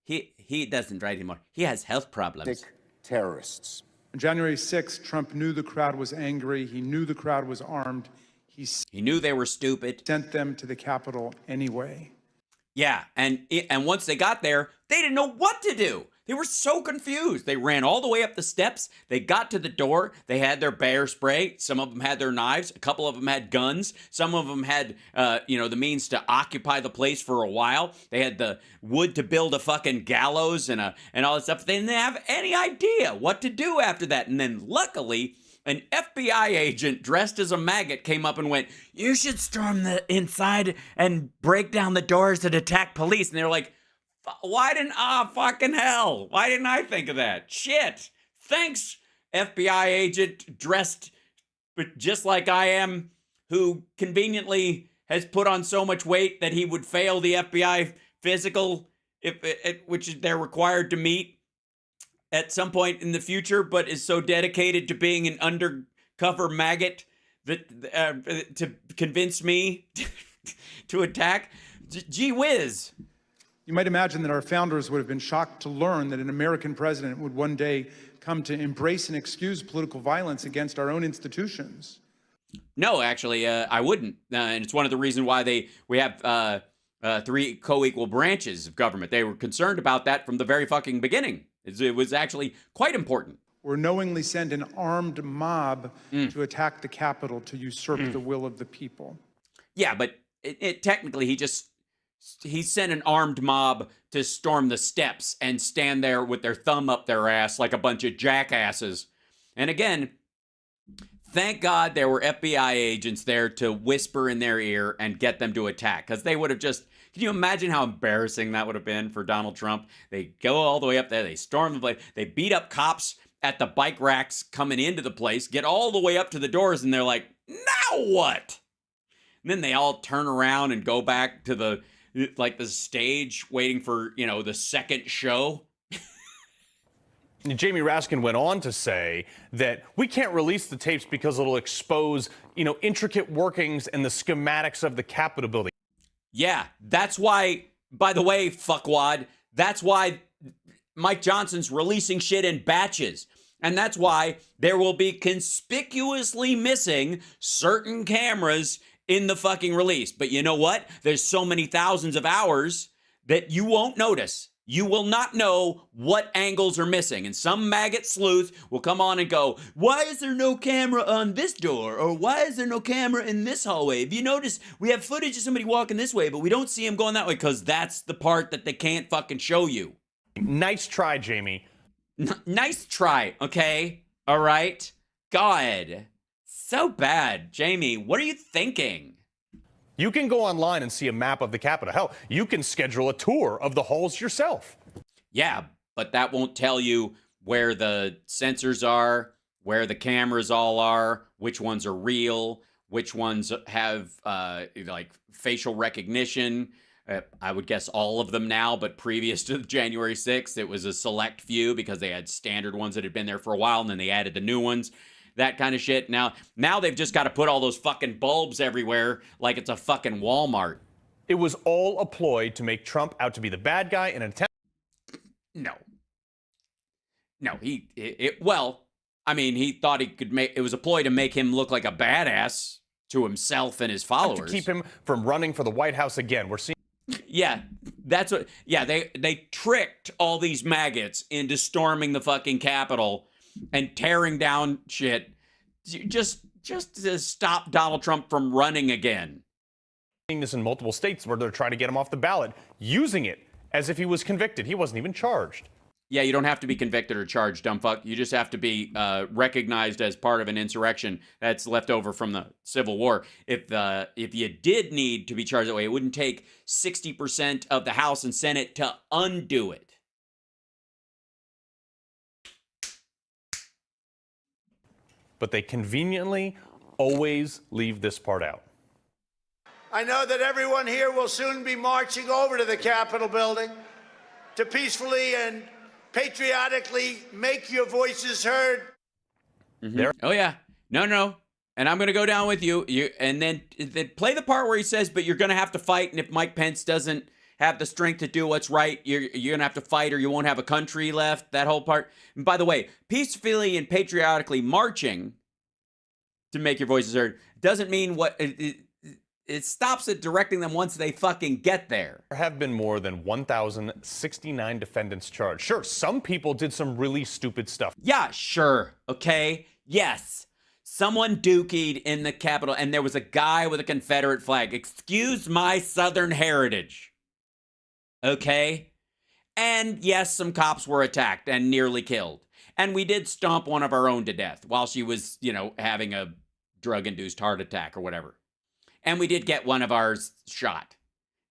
He doesn't write anymore. He has health problems.
Terrorists.
On January 6th, Trump knew the crowd was angry. He knew the crowd was armed. He
knew they were stupid.
Sent them to the Capitol anyway.
Yeah, and once they got there, they didn't know what to do. They were so confused. They ran all the way up the steps. They got to the door. They had their bear spray. Some of them had their knives. A couple of them had guns. Some of them had, the means to occupy the place for a while. They had the wood to build a fucking gallows and all that stuff. They didn't have any idea what to do after that. And then luckily, an FBI agent dressed as a maggot came up and went, "You should storm the inside and break down the doors and attack police." And they were like, fucking hell. Why didn't I think of that? Shit. Thanks, FBI agent dressed just like I am, who conveniently has put on so much weight that he would fail the FBI physical, which they're required to meet at some point in the future, but is so dedicated to being an undercover maggot that to convince me to attack. Gee whiz.
You might imagine that our founders would have been shocked to learn that an American president would one day come to embrace and excuse political violence against our own institutions.
No, actually, I wouldn't. And it's one of the reasons why we have 3 co-equal branches of government. They were concerned about that from the very fucking beginning. It was actually quite important.
or knowingly send an armed mob to attack the Capitol to usurp the will of the people.
Yeah, but technically he sent an armed mob to storm the steps and stand there with their thumb up their ass like a bunch of jackasses. And again, thank God there were FBI agents there to whisper in their ear and get them to attack, because they would have just... Can you imagine how embarrassing that would have been for Donald Trump? They go all the way up there, they storm the place, they beat up cops at the bike racks coming into the place, get all the way up to the doors, and they're like, now what? And then they all turn around and go back to the stage waiting for, the second show.
Jamie Raskin went on to say that we can't release the tapes because it'll expose, intricate workings and the schematics of the Capitol building.
Yeah, that's why, by the way, fuckwad, that's why Mike Johnson's releasing shit in batches. And that's why there will be conspicuously missing certain cameras in the fucking release. But you know what? There's so many thousands of hours that you won't notice. You will not know what angles are missing. And some maggot sleuth will come on and go, why is there no camera on this door? Or why is there no camera in this hallway? If you notice, we have footage of somebody walking this way, but we don't see him going that way, because that's the part that they can't fucking show you.
Nice try, Jamie.
Nice try, okay? All right? God. So bad. Jamie, what are you thinking?
You can go online and see a map of the Capitol. Hell, you can schedule a tour of the halls yourself.
Yeah, but that won't tell you where the sensors are, where the cameras all are, which ones are real, which ones have facial recognition. I would guess all of them now, but previous to January 6th, it was a select few because they had standard ones that had been there for a while, and then they added the new ones. That kind of shit. Now they've just got to put all those fucking bulbs everywhere like it's a fucking Walmart.
It was all a ploy to make Trump out to be the bad guy in an attempt.
No, he thought he could make, it was a ploy to make him look like a badass to himself and his followers.
To keep him from running for the White House again. We're seeing.
Yeah, that's what, yeah, they tricked all these maggots into storming the fucking Capitol and tearing down shit just to stop Donald Trump from running again.
Seeing this in multiple states where they're trying to get him off the ballot, using it as if he was convicted. He wasn't even charged.
Yeah, you don't have to be convicted or charged, dumb fuck. You just have to be recognized as part of an insurrection that's left over from the Civil War. If you did need to be charged that way, it wouldn't take 60% of the House and Senate to undo it.
But they conveniently always leave this part out.
I know that everyone here will soon be marching over to the Capitol building to peacefully and patriotically make your voices heard.
Mm-hmm. Oh, yeah. No. And I'm going to go down with you. And then play the part where he says, but you're going to have to fight. And if Mike Pence doesn't have the strength to do what's right, you're going to have to fight or you won't have a country left. That whole part. And by the way, peacefully and patriotically marching to make your voices heard doesn't mean what... It stops at directing them once they fucking get there.
There have been more than 1,069 defendants charged. Sure, some people did some really stupid stuff.
Yeah, sure. Okay. Yes. Someone dookied in the Capitol and there was a guy with a Confederate flag. Excuse my Southern heritage. Okay. And yes, some cops were attacked and nearly killed. And we did stomp one of our own to death while she was, having a drug-induced heart attack or whatever. And we did get one of ours shot.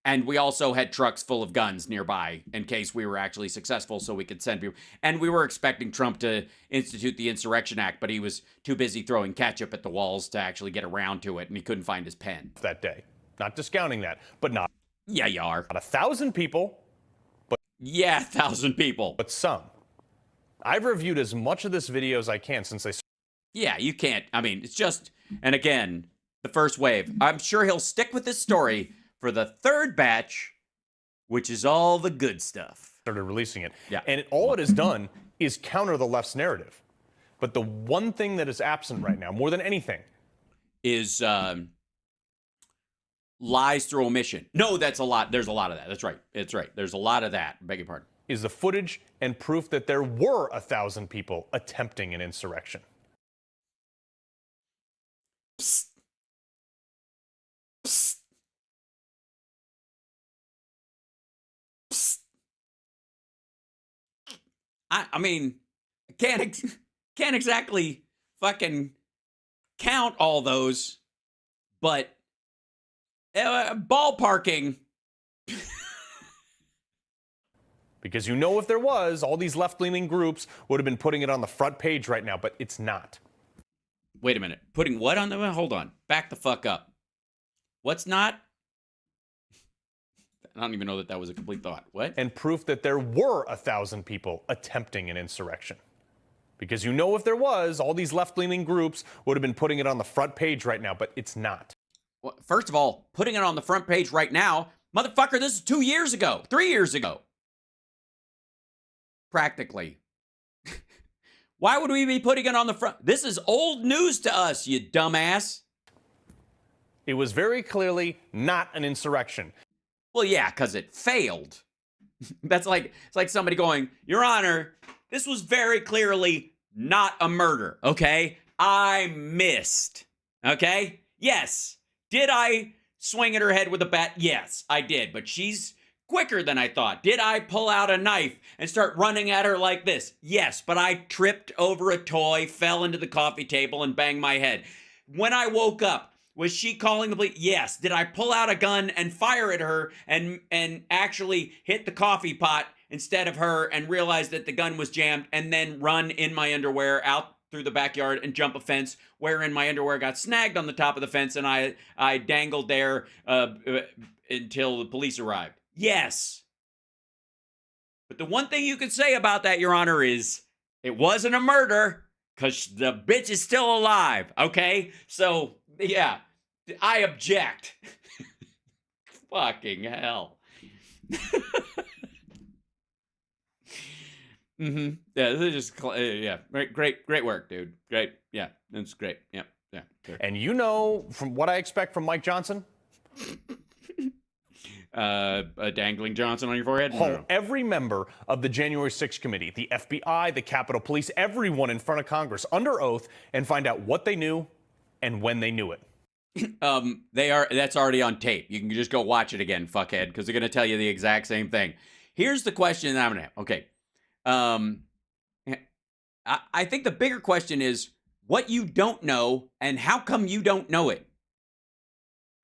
And we also had trucks full of guns nearby in case we were actually successful so we could send people. And we were expecting Trump to institute the Insurrection Act, but he was too busy throwing ketchup at the walls to actually get around to it, and he couldn't find his pen.
That day. Not discounting that, but not.
Yeah, you are.
Not 1,000 people, but...
Yeah, 1,000 people.
But some. I've reviewed as much of this video as I can since they...
Yeah, you can't. I mean, it's just... And again... The first wave. I'm sure he'll stick with this story for the third batch, which is all the good stuff.
Started releasing it.
Yeah.
And all it has done is counter the left's narrative. But the one thing that is absent right now, more than anything,
is lies through omission. No, that's a lot. There's a lot of that. That's right. It's right. There's a lot of that. Beg your pardon.
is the footage and proof that there were 1,000 people attempting an insurrection.
Psst. Psst. Psst. I mean, can't exactly fucking count all those, but ballparking.
Because you know if there was, all these left-leaning groups would have been putting it on the front page right now, but it's not.
Wait a minute. Putting what on the... Hold on. Back the fuck up. What's not? I don't even know that was a complete thought. What?
And proof that there were 1,000 people attempting an insurrection. Because you know if there was, all these left-leaning groups would have been putting it on the front page right now, but it's not.
Well, first of all, putting it on the front page right now, motherfucker, this is 2 years ago, 3 years ago. Practically. Why would we be putting it on the front? This is old news to us, you dumbass.
It was very clearly not an insurrection.
Well, yeah, because it failed. It's like somebody going, Your Honor, this was very clearly not a murder, okay? I missed, okay? Yes. Did I swing at her head with a bat? Yes, I did, but she's quicker than I thought. Did I pull out a knife and start running at her like this? Yes, but I tripped over a toy, fell into the coffee table, and banged my head. When I woke up, was she calling the police? Yes. Did I pull out a gun and fire at her and actually hit the coffee pot instead of her and realize that the gun was jammed and then run in my underwear out through the backyard and jump a fence wherein my underwear got snagged on the top of the fence and I dangled there until the police arrived? Yes. But the one thing you could say about that, Your Honor, is it wasn't a murder because the bitch is still alive, okay? So, yeah, I object. Fucking hell. Yeah, this is just, yeah, great work, dude. Great, yeah, that's great. Yeah. Sure.
And you know, from what I expect from Mike Johnson?
A dangling Johnson on your forehead?
No. Every member of the January 6th committee, the FBI, the Capitol Police, everyone in front of Congress under oath and find out what they knew and when they knew it.
That's already on tape. You can just go watch it again, fuckhead, because they're going to tell you the exact same thing. Here's the question that I'm going to have. Okay. I think the bigger question is what you don't know and how come you don't know it.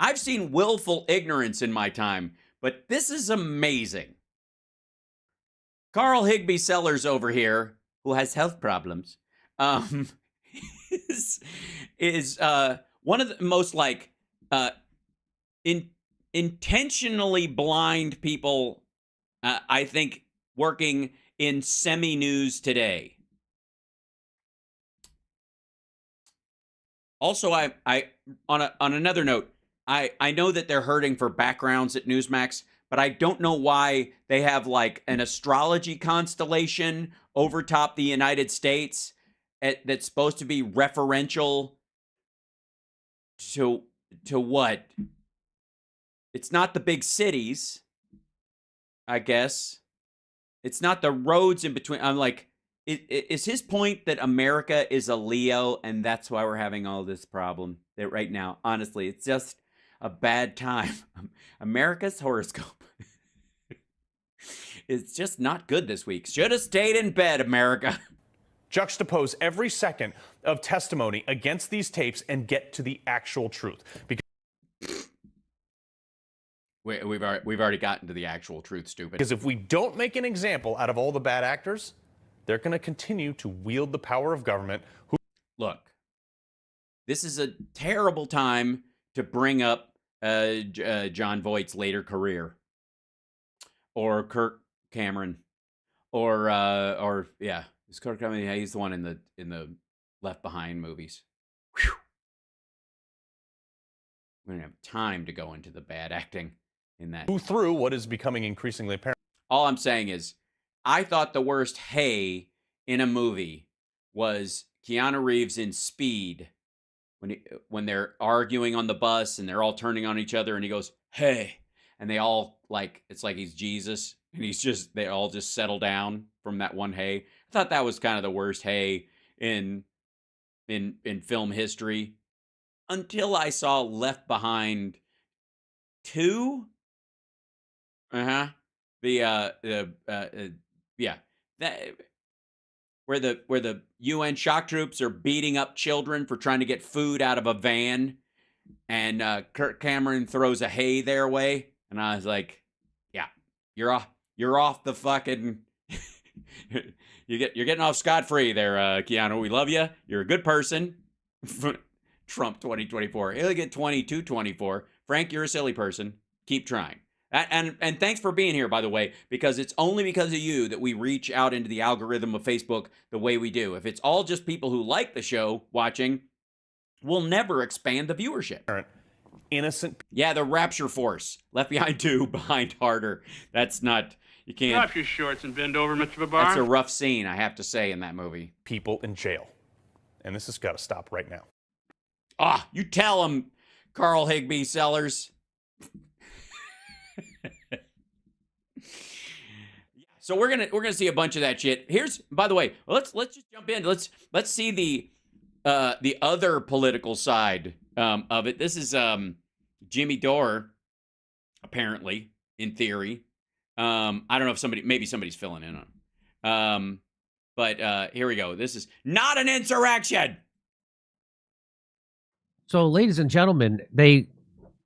I've seen willful ignorance in my time, but this is amazing. Carl Higbee Sellers over here, who has health problems, is one of the most intentionally blind people, I think, working in semi-news today. Also, I on another note, I know that they're hurting for backgrounds at Newsmax, but I don't know why they have like an astrology constellation over top the United States that's supposed to be referential to what? It's not the big cities, I guess. It's not the roads in between. I'm like, is his point that America is a Leo and that's why we're having all this problem that right now? Honestly, it's just a bad time. America's horoscope. It's just not good this week. Should have stayed in bed, America.
Juxtapose every second of testimony against these tapes and get to the actual truth. Because
we've already gotten to the actual truth, stupid.
Because if we don't make an example out of all the bad actors, they're going to continue to wield the power of government.
Look, this is a terrible time to bring up John Voight's later career, or Kirk Cameron, or yeah, it's Kirk Cameron. Yeah, he's the one in the Left Behind movies. Whew. We don't have time to go into the bad acting in that.
Through what is becoming increasingly apparent.
All I'm saying is, I thought the worst hey in a movie was Keanu Reeves in Speed. When they're arguing on the bus and they're all turning on each other and he goes, hey, and they all it's like he's Jesus and they all just settle down from that one hay. I thought that was kind of the worst hay in film history until I saw Left Behind 2. Yeah, that where the UN shock troops are beating up children for trying to get food out of a van, and Kirk Cameron throws a hay their way, and I was like, yeah, you're off the fucking you're getting off scot-free there, Keanu. We love you. You're a good person. Trump 2024. He'll get 22-24. Frank, you're a silly person. Keep trying. And thanks for being here, by the way, because it's only because of you that we reach out into the algorithm of Facebook the way we do. If it's all just people who like the show watching, we'll never expand the viewership.
Innocent.
Yeah, the Rapture Force. Left Behind 2, Behind Harder. That's not, you can't.
Drop your shorts and bend over, Mr. Babar.
That's a rough scene, I have to say, in that movie.
People in jail. And this has got to stop right now.
Ah, you tell them, Carl Higbee Sellers. So we're gonna see a bunch of that shit. By the way, let's just jump in. Let's see the other political side of it. This is Jimmy Dore, apparently, in theory. I don't know if maybe somebody's filling in on him. But here we go. This is not an insurrection.
So, ladies and gentlemen, they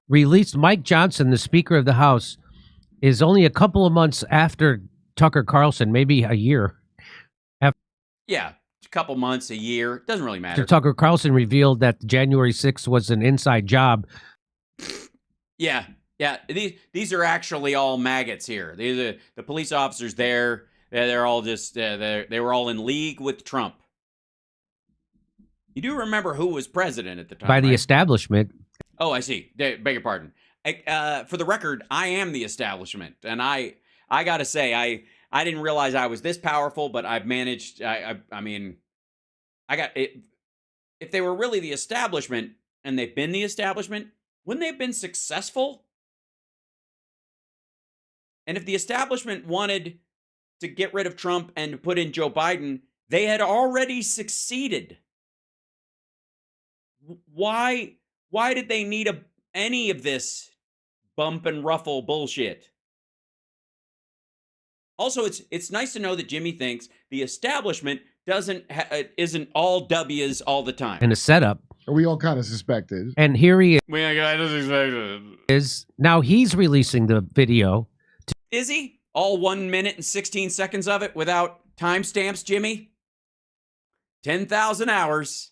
released Mike Johnson, the Speaker of the House, is only a couple of months after Tucker Carlson, maybe a year.
Yeah, a couple months, a year. Doesn't really matter.
After Tucker Carlson revealed that January 6th was an inside job.
Yeah. These are actually all maggots here. The police officers there. They're all just they were all in league with Trump. You do remember who was president at the time?
By the establishment.
Oh, I see. Beg your pardon. For the record, I am the establishment, and I got to say, I didn't realize I was this powerful, but I've managed. I mean, I got it. If they were really the establishment, and they've been the establishment, wouldn't they have been successful? And if the establishment wanted to get rid of Trump and to put in Joe Biden, they had already succeeded. Why did they need any of this bump and ruffle bullshit? Also, it's nice to know that Jimmy thinks the establishment isn't all W's all the time.
And a setup.
We all kind of suspected.
And here he
I just expected.
is. Now he's releasing the video.
Is he? All 1 minute and 16 seconds of it without timestamps, Jimmy? 10,000 hours.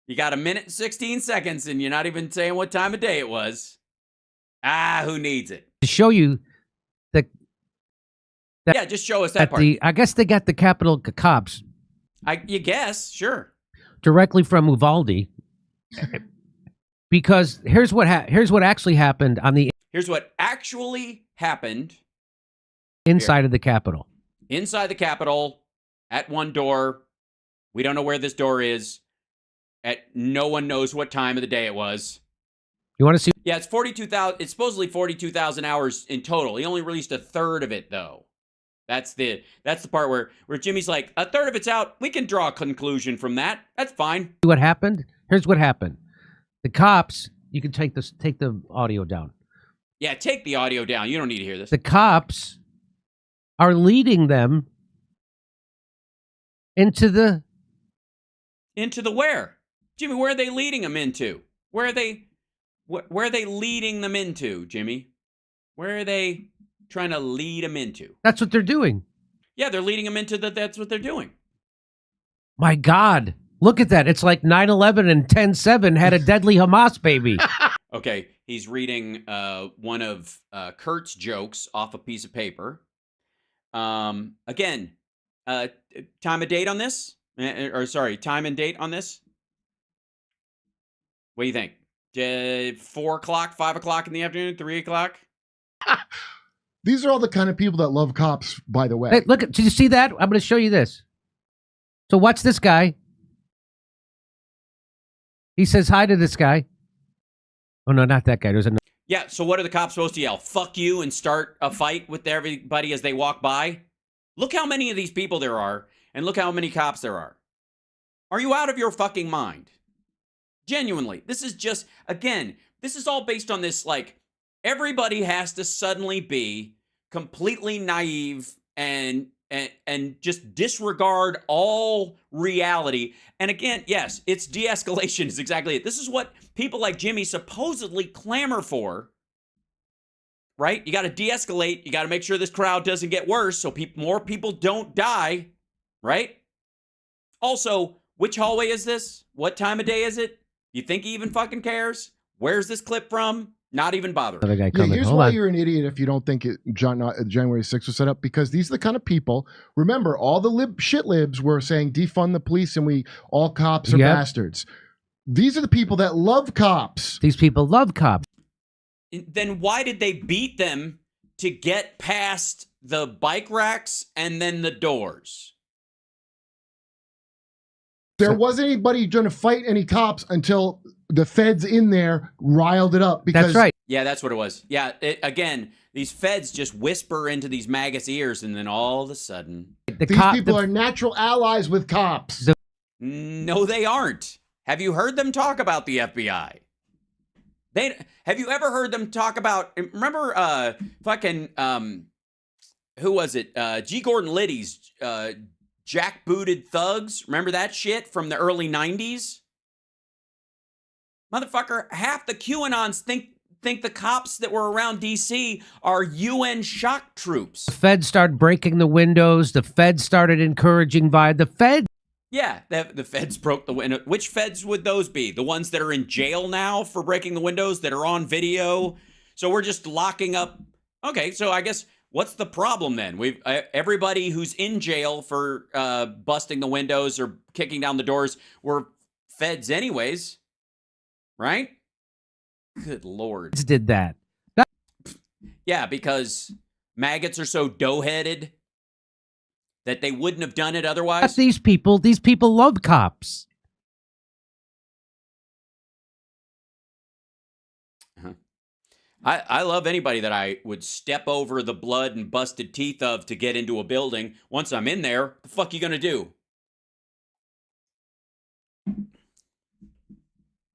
You got 1 minute and 16 seconds, and you're not even saying what time of day it was. Who needs it?
To show you
yeah, just show us that part.
I guess they got the Capitol cops.
You guess, sure.
Directly from Uvalde. Because here's what actually happened on the.
Here's what actually happened.
Inside of the Capitol.
Inside the Capitol, at one door. We don't know where this door is. No one knows what time of the day it was.
You want to see?
Yeah, it's 42,000. It's supposedly 42,000 hours in total. He only released a third of it, though. That's the part where Jimmy's like, a third of it's out. We can draw a conclusion from that. That's fine.
What happened? Here's what happened. The cops. You can take the audio down.
Yeah, take the audio down. You don't need to hear this.
The cops are leading them into the
where? Jimmy, where are they leading them into? Where are they leading them into, Jimmy? Where are they trying to lead them into?
That's what they're doing.
Yeah, they're leading them into that's what they're doing.
My God. Look at that. It's like 9/11 and 10/7 had a deadly Hamas baby.
Okay, he's reading one of Kurt's jokes off a piece of paper. Again, time and date on this? Time and date on this? What do you think? 4 o'clock, 5 o'clock in the afternoon, 3 o'clock?
These are all the kind of people that love cops, by the way.
Hey, look, did you see that? I'm going to show you this. So watch this guy. He says hi to this guy. Oh, no, not that guy. There's another.
Yeah, so what are the cops supposed to yell? Fuck you and start a fight with everybody as they walk by? Look how many of these people there are, and look how many cops there are. Are you out of your fucking mind? Genuinely. This is just, again, this is all based on this, like, everybody has to suddenly be completely naive and just disregard all reality. And again, yes, it's de-escalation is exactly it. This is what people like Jimmy supposedly clamor for, right? You got to de-escalate. You got to make sure this crowd doesn't get worse so more people don't die, right? Also, which hallway is this? What time of day is it? You think he even fucking cares? Where's this clip from? Not even bothering.
Another guy
Yeah,
coming.
here's
Hold
why
on.
you're an idiot if you don't think January 6th was set up, because these are the kind of people. Remember, all the shit libs were saying defund the police and all cops are
Yep.
bastards. These are the people that love cops.
These people love cops.
Then why did they beat them to get past the bike racks and then the doors?
There wasn't anybody going to fight any cops until the feds in there riled it up. Because
That's right.
Yeah, that's what it was. Yeah, again, these feds just whisper into these maggots' ears, and then all of a sudden...
these people are natural allies with cops.
No, they aren't. Have you heard them talk about the FBI? Have you ever heard them talk about... Remember who was it? G. Gordon Liddy's jackbooted thugs? Remember that shit from the early 90s? Motherfucker, half the QAnons think the cops that were around DC are UN shock troops.
The feds started breaking the windows. The feds started encouraging the feds.
Yeah, the feds broke the window. Which feds would those be? The ones that are in jail now for breaking the windows that are on video? So we're just locking up. Okay, so I guess what's the problem then? We've everybody who's in jail for busting the windows or kicking down the doors were feds anyways, right? Good Lord.
Did that.
Yeah, because maggots are so dough-headed that they wouldn't have done it otherwise.
Not these people. These people love cops.
I love anybody that I would step over the blood and busted teeth of to get into a building. Once I'm in there, what the fuck you gonna do?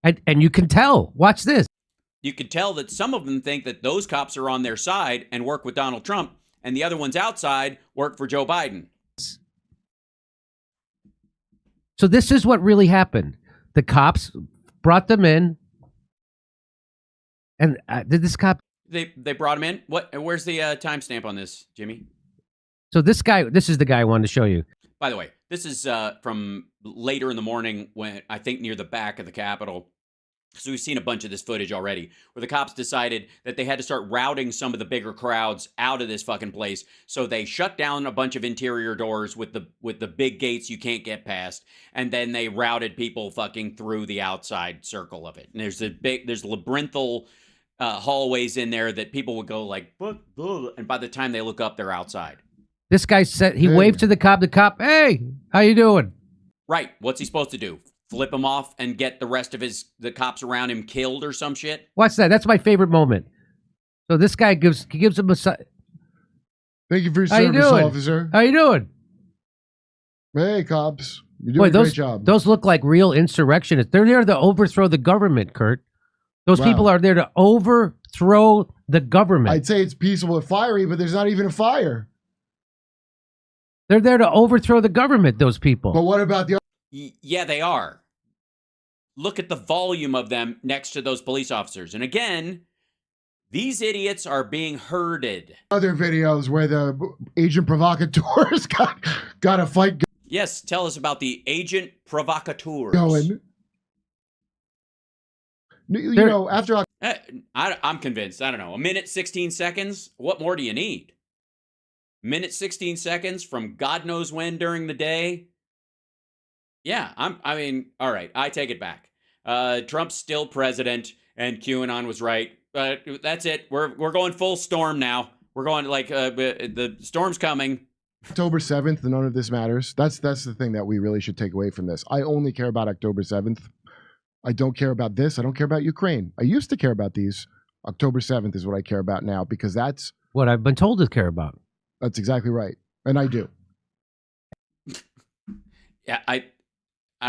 And you can tell. Watch this.
You could tell that some of them think that those cops are on their side and work with Donald Trump, and the other ones outside work for Joe Biden.
So this is what really happened. The cops brought them in. And did this cop...
They brought him in? What? Where's the timestamp on this, Jimmy?
So this is the guy I wanted to show you.
By the way, this is from later in the morning when I think near the back of the Capitol. So we've seen a bunch of this footage already where the cops decided that they had to start routing some of the bigger crowds out of this fucking place. So they shut down a bunch of interior doors with the big gates you can't get past. And then they routed people fucking through the outside circle of it. And there's labyrinthal hallways in there that people would go like, and by the time they look up, they're outside.
This guy said, he waved to the cop. The cop, hey, how you doing?
Right. What's he supposed to do? Flip him off and get the rest of the cops around him killed or some shit?
Watch that. That's my favorite moment. So this guy gives him a...
Thank you for your
How you
service,
doing?
officer.
How you doing?
Hey, cops. You're doing a great job.
Those look like real insurrectionists. They're there to overthrow the government, Kurt. Those
Wow.
people are there to overthrow the government.
I'd say it's peaceful and fiery, but there's not even a fire.
They're there to overthrow the government, those people.
But what about the...
Yeah, they are. Look at the volume of them next to those police officers. And again, these idiots are being herded.
other videos where the agent provocateurs got a fight
Yes, tell us about the agent provocateurs.
going. You know, after
I'm convinced. I don't know. A minute, 16 seconds? What more do you need? Minute, 16 seconds from God knows when during the day? Yeah, I mean, all right, I take it back. Trump's still president, and QAnon was right. But that's it. We're going full storm now. We're going like the storm's coming.
October 7th, none of this matters. That's the thing that we really should take away from this. I only care about October 7th. I don't care about this. I don't care about Ukraine. I used to care about these. October 7th is what I care about now, because that's
what I've been told to care about.
That's exactly right. And I do.
Yeah, I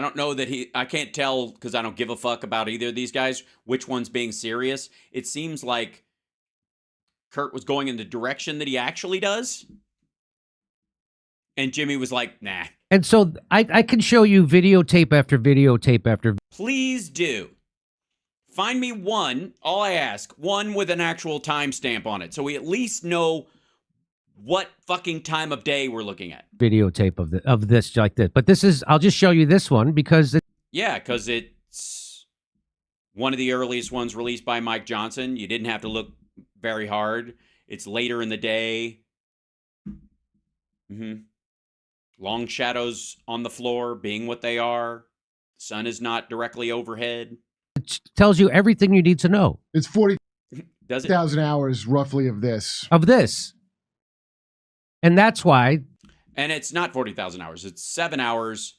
don't know that I can't tell, because I don't give a fuck about either of these guys, which one's being serious. It seems like Kurt was going in the direction that he actually does. And Jimmy was like, nah.
And so I can show you videotape after videotape after.
Please do. Find me one, all I ask, one with an actual timestamp on it, so we at least know what fucking time of day we're looking at.
Videotape of this like this. But this is, I'll just show you this one because
yeah, because it's one of the earliest ones released by Mike Johnson. You didn't have to look very hard. It's later in the day. Long shadows on the floor being what they are. The sun is not directly overhead.
It tells you everything you need to know.
It's 40,000 hours roughly of this.
And that's why.
And it's not 40,000 hours. It's 7 hours,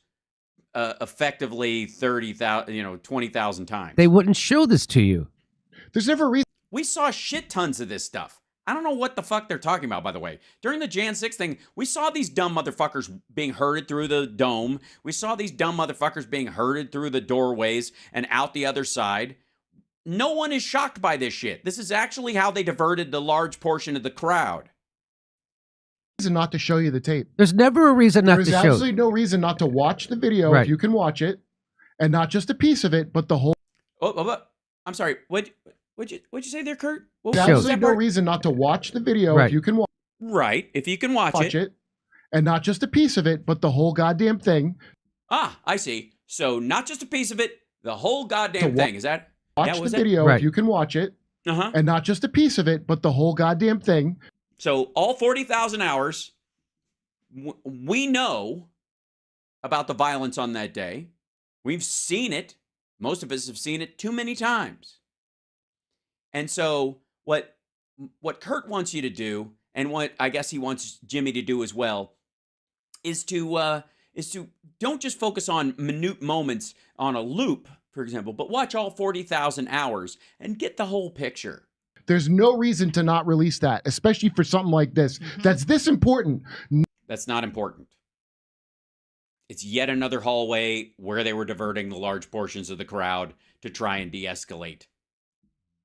effectively 30,000, 20,000 times.
They wouldn't show this to you.
There's never a reason.
We saw shit tons of this stuff. I don't know what the fuck they're talking about, by the way. During the Jan 6 thing, we saw these dumb motherfuckers being herded through the dome. We saw these dumb motherfuckers being herded through the doorways and out the other side. No one is shocked by this shit. This is actually how they diverted the large portion of the crowd.
Reason not to show you the tape.
There's never a reason not to show.
There's absolutely no reason not to watch the video if you can watch it, and not just a piece of it, but the whole.
I'm sorry. What'd you say there, Kurt?
There's absolutely no reason not to watch the video if you can watch.
Right, if you can watch it,
and not just a piece of it, but the whole goddamn thing.
Ah, I see. So not just a piece of it, the whole goddamn thing. Is that?
Watch the video if you can watch it, and not just a piece of it, but the whole goddamn thing.
So all 40,000 hours, we know about the violence on that day. We've seen it. Most of us have seen it too many times. And so what Kurt wants you to do, and what I guess he wants Jimmy to do as well, is to don't just focus on minute moments on a loop, for example, but watch all 40,000 hours and get the whole picture.
There's no reason to not release that, especially for something like this. That's this important.
That's not important. It's yet another hallway where they were diverting the large portions of the crowd to try and de-escalate.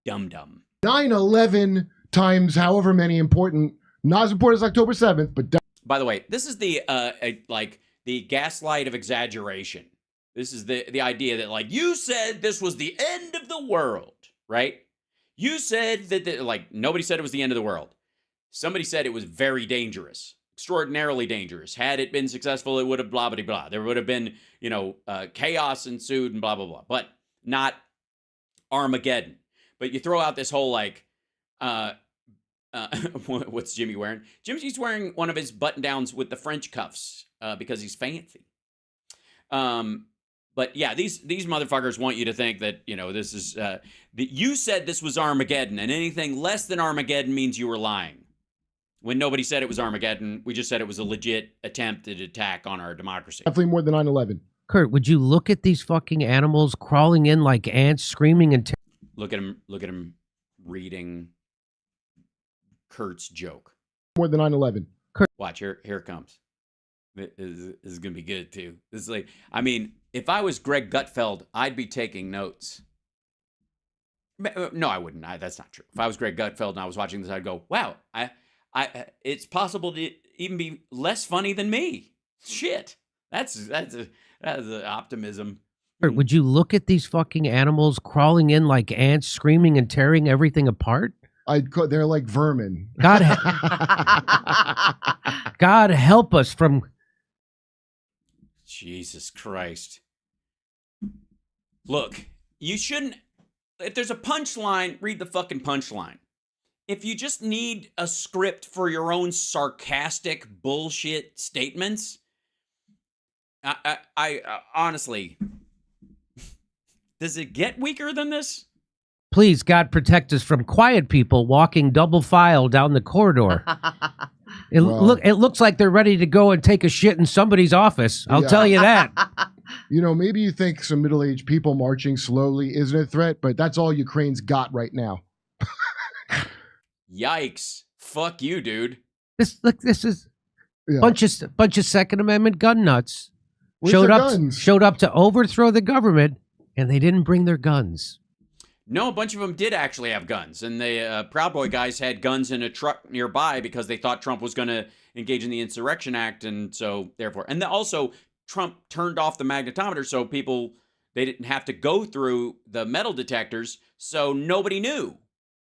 Dum-dum.
9/11 times however many important, not as important as October 7th, but...
By the way, this is the the gaslight of exaggeration. This is the idea that, like, you said this was the end of the world, right? You said that, nobody said it was the end of the world. Somebody said it was very dangerous, extraordinarily dangerous. Had it been successful, it would have blah, blah, blah. There would have been, chaos ensued and blah, blah, blah. But not Armageddon. But you throw out this whole, what's Jimmy wearing? Jimmy's wearing one of his button-downs with the French cuffs because he's fancy. But yeah, these motherfuckers want you to think that, this is, that you said this was Armageddon, and anything less than Armageddon means you were lying. When nobody said it was Armageddon, we just said it was a legit attempted attack on our democracy.
Definitely more than 9/11.
Kurt, would you look at these fucking animals crawling in like ants, screaming and...
Look at him reading Kurt's joke.
More than 9/11.
Kurt.
Watch, here it comes. This is going to be good, too. This is if I was Greg Gutfeld, I'd be taking notes. No, I wouldn't. That's not true. If I was Greg Gutfeld and I was watching this, I'd go, wow, it's possible to even be less funny than me. Shit. That's optimism.
Kurt, would you look at these fucking animals crawling in like ants, screaming and tearing everything apart?
They're like vermin.
God help us from...
Jesus Christ. Look, you shouldn't... If there's a punchline, read the fucking punchline. If you just need a script for your own sarcastic bullshit statements, I honestly... Does it get weaker than this?
Please, God, protect us from quiet people walking double file down the corridor. It looks like they're ready to go and take a shit in somebody's office. I'll tell you that.
Maybe you think some middle-aged people marching slowly isn't a threat, but that's all Ukraine's got right now.
Yikes. Fuck you, dude.
This is
Yeah.
bunch of Second Amendment gun nuts
Where's
showed
their
up
guns?
showed up to overthrow the government, and they didn't bring their guns.
No, a bunch of them did actually have guns, and the Proud Boy guys had guns in a truck nearby because they thought Trump was going to engage in the Insurrection Act, and so therefore, and also Trump turned off the magnetometer so they didn't have to go through the metal detectors, so nobody knew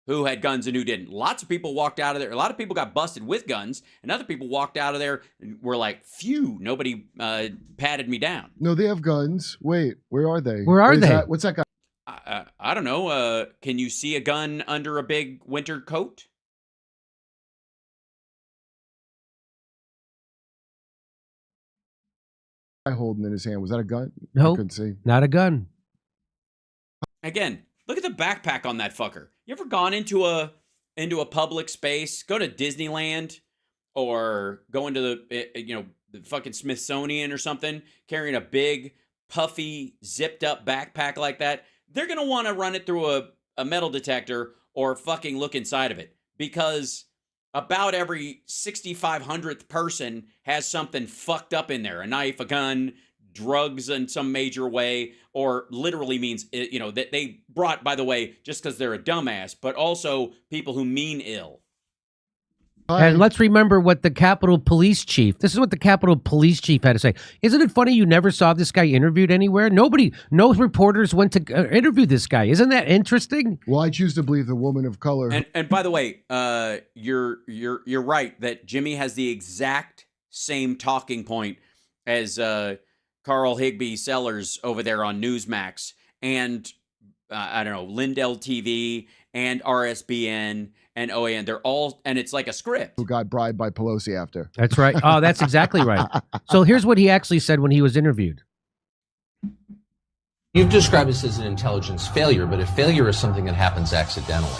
who had guns and who didn't. Lots of people walked out of there. A lot of people got busted with guns, and other people walked out of there and were like, phew, nobody patted me down.
No, they have guns. Wait, where are they?
Where are
What is
they?
that? What's that guy?
I don't know. Can you see a gun under a big winter coat?
Holding in his hand? Was that a gun? I
Nope,
couldn't see.
not a gun.
Again, look at the backpack on that fucker. You ever gone into a public space, go to Disneyland, or go into the fucking Smithsonian or something, carrying a big, puffy, zipped up backpack like that? They're gonna want to run it through a metal detector or fucking look inside of it, because about every 6,500th person has something fucked up in there. A knife, a gun, drugs in some major way, or literally means, that they brought, by the way, just because they're a dumbass, but also people who mean ill.
And let's remember what the Capitol Police Chief, this is what the Capitol Police Chief had to say. Isn't it funny you never saw this guy interviewed anywhere? No reporters went to interview this guy. Isn't that interesting?
Well, I choose to believe the woman of color.
And by the way, you're right that Jimmy has the exact same talking point as Carl Higbee Sellers over there on Newsmax, and I don't know, Lindell TV and RSBN and OAN. They're all, and it's like a script.
Who got bribed by Pelosi after?
That's right. Oh, that's exactly right. So here's what he actually said when he was interviewed.
You've described this as an intelligence failure, but if failure is something that happens accidentally.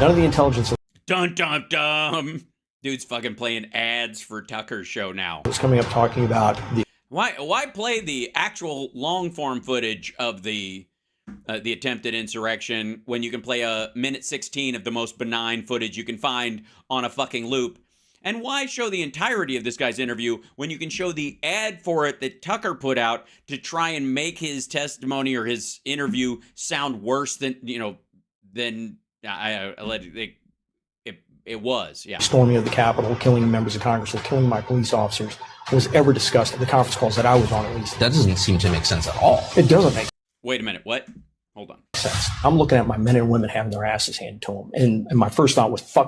None of the intelligence
Dun dun dun. Dude's fucking playing ads for Tucker's show now.
was coming up talking about the
Why play the actual long form footage of the attempted insurrection when you can play a minute 16 of the most benign footage you can find on a fucking loop? And why show the entirety of this guy's interview when you can show the ad for it that Tucker put out to try and make his testimony or his interview sound worse than it was? Yeah.
storming of the Capitol, killing members of Congress, or killing my police officers was ever discussed at the conference calls that I was on, at least.
That doesn't seem to make sense at all.
It doesn't make
Wait a minute. What? Hold on.
sense. I'm looking at my men and women having their asses handed to them. And my first thought was, fuck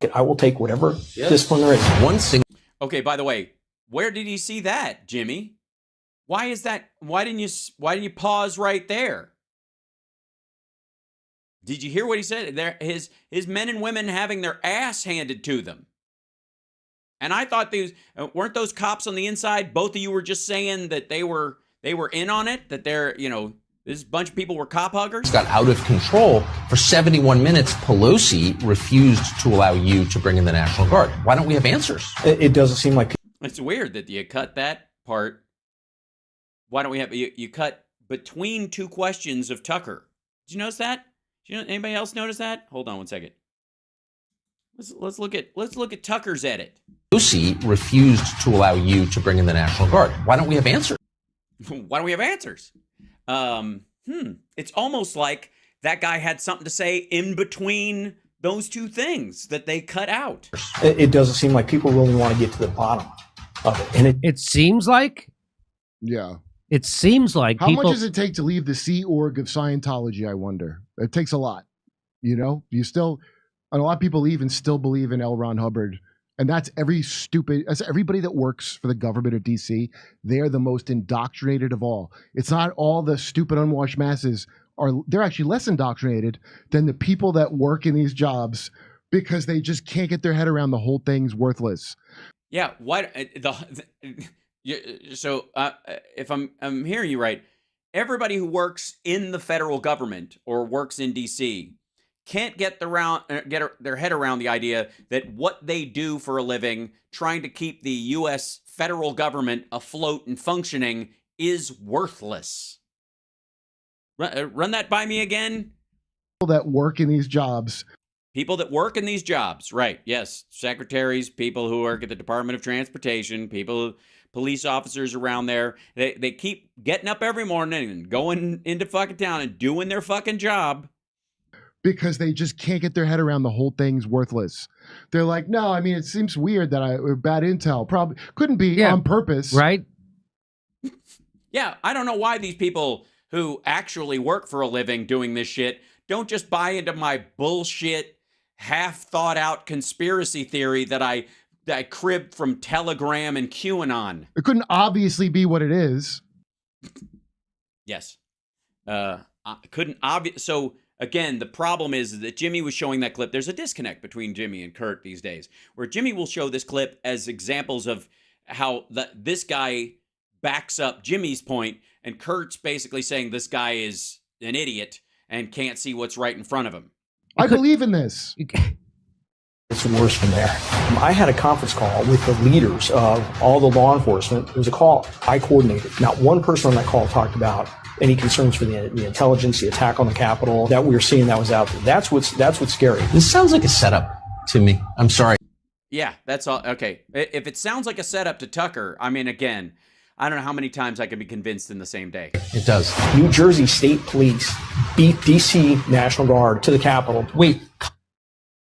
it. I will take whatever discipline there is.
One single.
Okay, by the way, where did he see that, Jimmy? Why is that? Why didn't you pause right there? Did you hear what he said? His men and women having their ass handed to them. And I thought weren't those cops on the inside? Both of you were just saying that they were in on it, that this bunch of people were cop huggers.
Got out of control. For 71 minutes, Pelosi refused to allow you to bring in the National Guard. Why don't we have answers?
It doesn't seem like
It's weird that you cut that part. Why don't we have you cut between two questions of Tucker? Did you notice that? Anybody else notice that? Hold on one second. Let's look at Tucker's edit.
Pelosi refused to allow you to bring in the National Guard. Why don't we have answers?
Why don't we have answers? It's almost like that guy had something to say in between those two things that they cut out.
it doesn't seem like people really want to get to the bottom of it. And
It seems like.
Yeah.
It seems like
How
people.
much does it take to leave the Sea Org of Scientology, I wonder? It takes a lot. And a lot of people leave and still believe in L. Ron Hubbard. And that's everybody that works for the government of DC. They're the most indoctrinated of all. It's not all the stupid unwashed masses they're actually less indoctrinated than the people that work in these jobs because they just can't get their head around the whole thing's worthless.
Yeah. So if I'm hearing you right, everybody who works in the federal government or works in DC can't get their head around the idea that what they do for a living, trying to keep the U.S. federal government afloat and functioning, is worthless. Run that by me again.
People that work in these jobs
people that work in these jobs, right? Yes, secretaries, people who work at the Department of Transportation, people, police officers around there. They keep getting up every morning and going into fucking town and doing their fucking job.
Because they just can't get their head around the whole thing's worthless. They're like, no, I mean, it seems weird that bad intel probably couldn't be on purpose.
Right?
Yeah, I don't know why these people who actually work for a living doing this shit don't just buy into my bullshit, half thought out conspiracy theory that I cribbed from Telegram and QAnon.
It couldn't obviously be what it is.
Yes. Couldn't obvious. So again, the problem is that Jimmy was showing that clip. There's a disconnect between Jimmy and Kurt these days, where Jimmy will show this clip as examples of how this guy backs up Jimmy's point, and Kurt's basically saying this guy is an idiot and can't see what's right in front of him.
I believe in this.
It's worse from there. I had a conference call with the leaders of all the law enforcement. It was a call I coordinated. Not one person on that call talked about any concerns for the intelligence, the attack on the Capitol that we were seeing that was out there. That's what's scary.
This sounds like a setup to me. I'm sorry.
Yeah, that's all. Okay. If it sounds like a setup to Tucker, I mean, again, I don't know how many times I can be convinced in the same day.
It does.
New Jersey State Police beat DC National Guard to the Capitol.
Wait.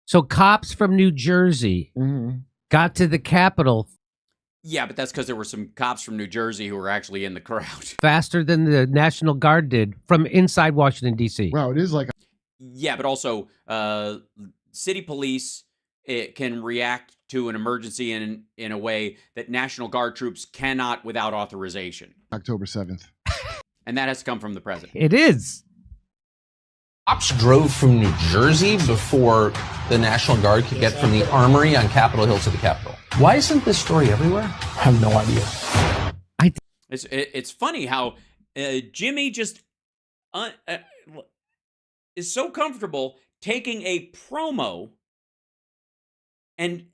So cops from New Jersey got to the Capitol
Yeah, but that's because there were some cops from New Jersey who were actually in the crowd.
faster than the National Guard did from inside Washington, D.C.
Wow, it is like...
Yeah, but also city police can react to an emergency in a way that National Guard troops cannot without authorization.
October 7th.
And that has to come from the president.
It is.
Cops drove from New Jersey before the National Guard could get from the Armory on Capitol Hill to the Capitol. Why isn't this story everywhere?
I have no idea.
It's funny how Jimmy just is so comfortable taking a promo and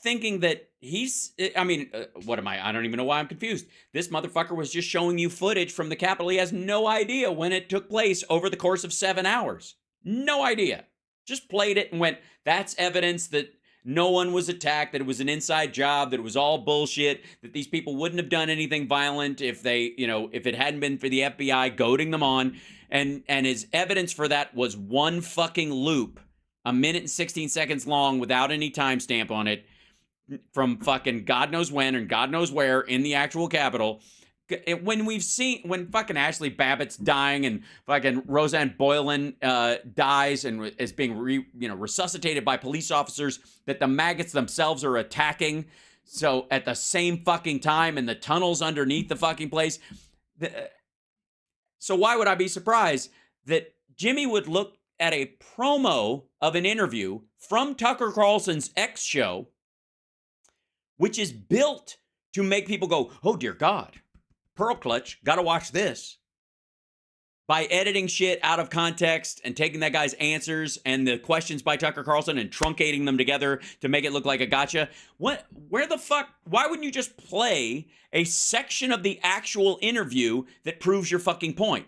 thinking that he's, I mean, what am I don't even know why I'm confused. This motherfucker was just showing you footage from the Capitol. He has no idea when it took place over the course of 7 hours. No idea. Just played it and went, that's evidence that no one was attacked, that it was an inside job, that it was all bullshit, that these people wouldn't have done anything violent if they, if it hadn't been for the FBI goading them on. And his evidence for that was one fucking loop, 1 minute and 16 seconds long without any timestamp on it, from fucking God knows when and God knows where in the actual Capitol. When fucking Ashley Babbitt's dying and fucking Roseanne Boylan dies and is being resuscitated by police officers that the maggots themselves are attacking, so at the same fucking time in the tunnels underneath the fucking place. So why would I be surprised that Jimmy would look at a promo of an interview from Tucker Carlson's X show, which is built to make people go, oh dear God, Pearl Clutch, gotta watch this, by editing shit out of context and taking that guy's answers and the questions by Tucker Carlson and truncating them together to make it look like a gotcha. Why wouldn't you just play a section of the actual interview that proves your fucking point?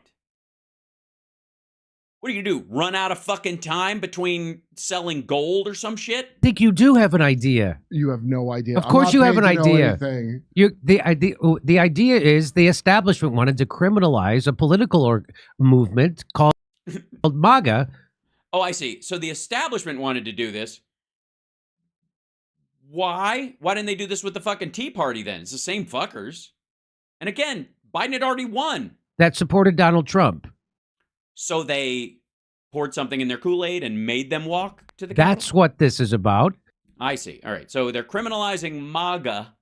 What are you gonna do? Run out of fucking time between selling gold or some shit?
I think you do have an idea.
You have no idea.
Of course you have an idea. The idea is the establishment wanted to criminalize a political movement called MAGA.
Oh, I see. So the establishment wanted to do this. Why? Why didn't they do this with the fucking Tea Party then? It's the same fuckers. And again, Biden had already won.
That supported Donald Trump.
So they poured something in their Kool-Aid and made them walk to the Capitol?
That's what this is about.
I see. All right. So they're criminalizing MAGA,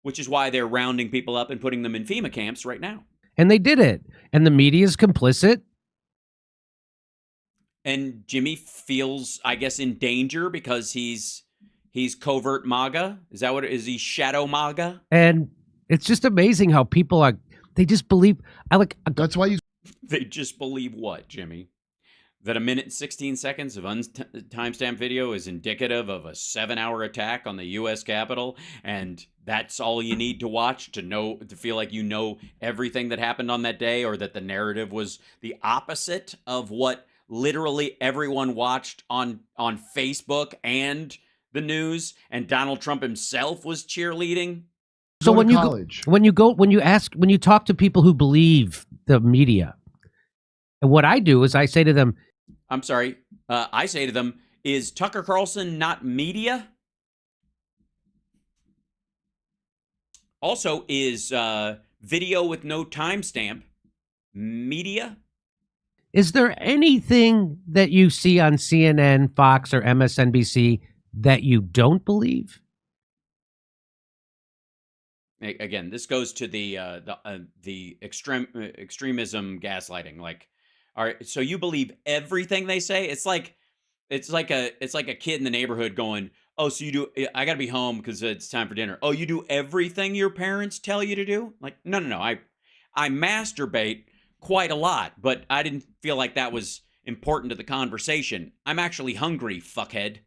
which is why they're rounding people up and putting them in FEMA camps right now.
And they did it. And the media is complicit.
And Jimmy feels, I guess, in danger because he's covert MAGA. Is that what it is? He shadow MAGA?
And it's just amazing how people they just believe.
That's why you.
They just believe what, Jimmy? That 1 minute and 16 seconds of timestamp video is indicative of a 7-hour attack on the U.S. Capitol, and that's all you need to watch to feel like you know everything that happened on that day, or that the narrative was the opposite of what literally everyone watched on Facebook and the news, and Donald Trump himself was cheerleading.
So when
college.
you talk to people who believe the media, and what I do is I say to them,
I'm sorry, I say to them, is Tucker Carlson not media? Also, is video with no timestamp media?
is there anything that you see on CNN, Fox, or MSNBC that you don't believe?
Again, this goes to the extremism gaslighting. Like, all right, so you believe everything they say? It's like a kid in the neighborhood going, "Oh, so you do? I got to be home because it's time for dinner." Oh, you do everything your parents tell you to do? Like, no. I masturbate quite a lot, but I didn't feel like that was important to the conversation. I'm actually hungry, fuckhead.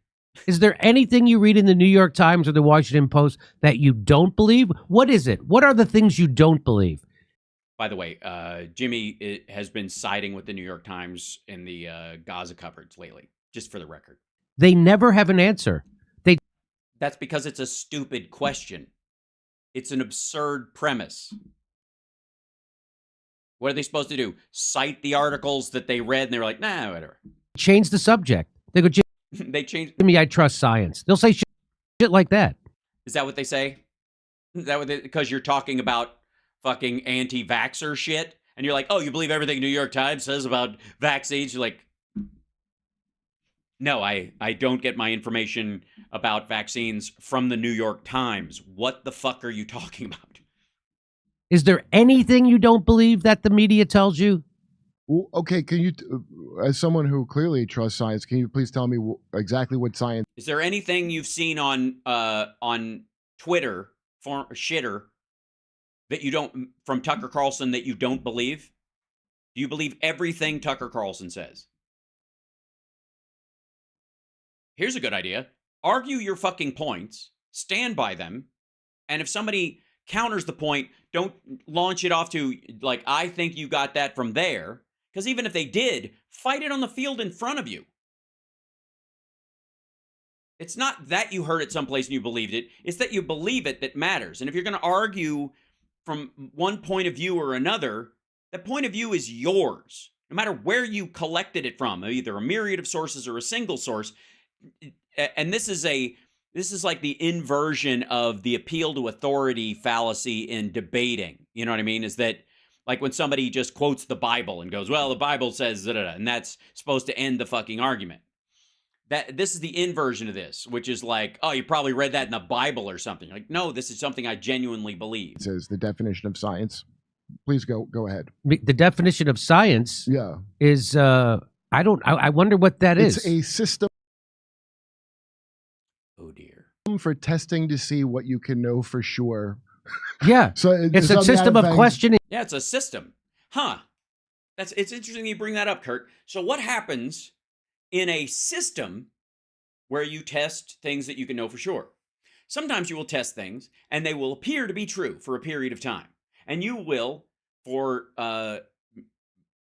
Is there anything you read in the New York Times or the Washington Post that you don't believe? What is it? What are the things you don't believe?
By the way, Jimmy has been siding with the New York Times in the Gaza coverage lately, just for the record.
They never have an answer.
That's because it's a stupid question. It's an absurd premise. What are they supposed to do? Cite the articles that they read and they were like, nah, whatever.
Change the subject. They go,
They change.
to me, I trust science. They'll say shit like that.
Is that what they say? Is that what because you're talking about fucking anti-vaxxer shit? And you're like, oh, you believe everything New York Times says about vaccines? You're like, no, I don't get my information about vaccines from the New York Times. What the fuck are you talking about?
Is there anything you don't believe that the media tells you?
Well, okay, can you, as someone who clearly trusts science, can you please tell me exactly what science?
Is there anything you've seen on Twitter for shitter that you don't from Tucker Carlson that you don't believe? Do you believe everything Tucker Carlson says? Here's a good idea. Argue your fucking points, stand by them, and if somebody counters the point, don't launch it off to, like, I think you got that from there. Because even if they did, fight it on the field in front of you. It's not that you heard it someplace and you believed it. It's that you believe it that matters. And if you're going to argue from one point of view or another, that point of view is yours. No matter where you collected it from, either a myriad of sources or a single source. And this is like the inversion of the appeal to authority fallacy in debating. You know what I mean? Is that like when somebody just quotes the Bible and goes, well, the Bible says da, da, da, and that's supposed to end the fucking argument. This is the inversion of this, which is like, oh, you probably read that in the Bible or something. Like, no, this is something I genuinely believe.
It says the definition of science. Please go ahead.
The definition of science is, I wonder what that is.
It's a system.
Oh, dear.
For testing to see what you can know for sure.
Yeah.
So
it's a system of questioning.
Yeah, it's a system. Huh. It's interesting you bring that up, Kurt. So what happens in a system where you test things that you can know for sure? Sometimes you will test things and they will appear to be true for a period of time. And you will, for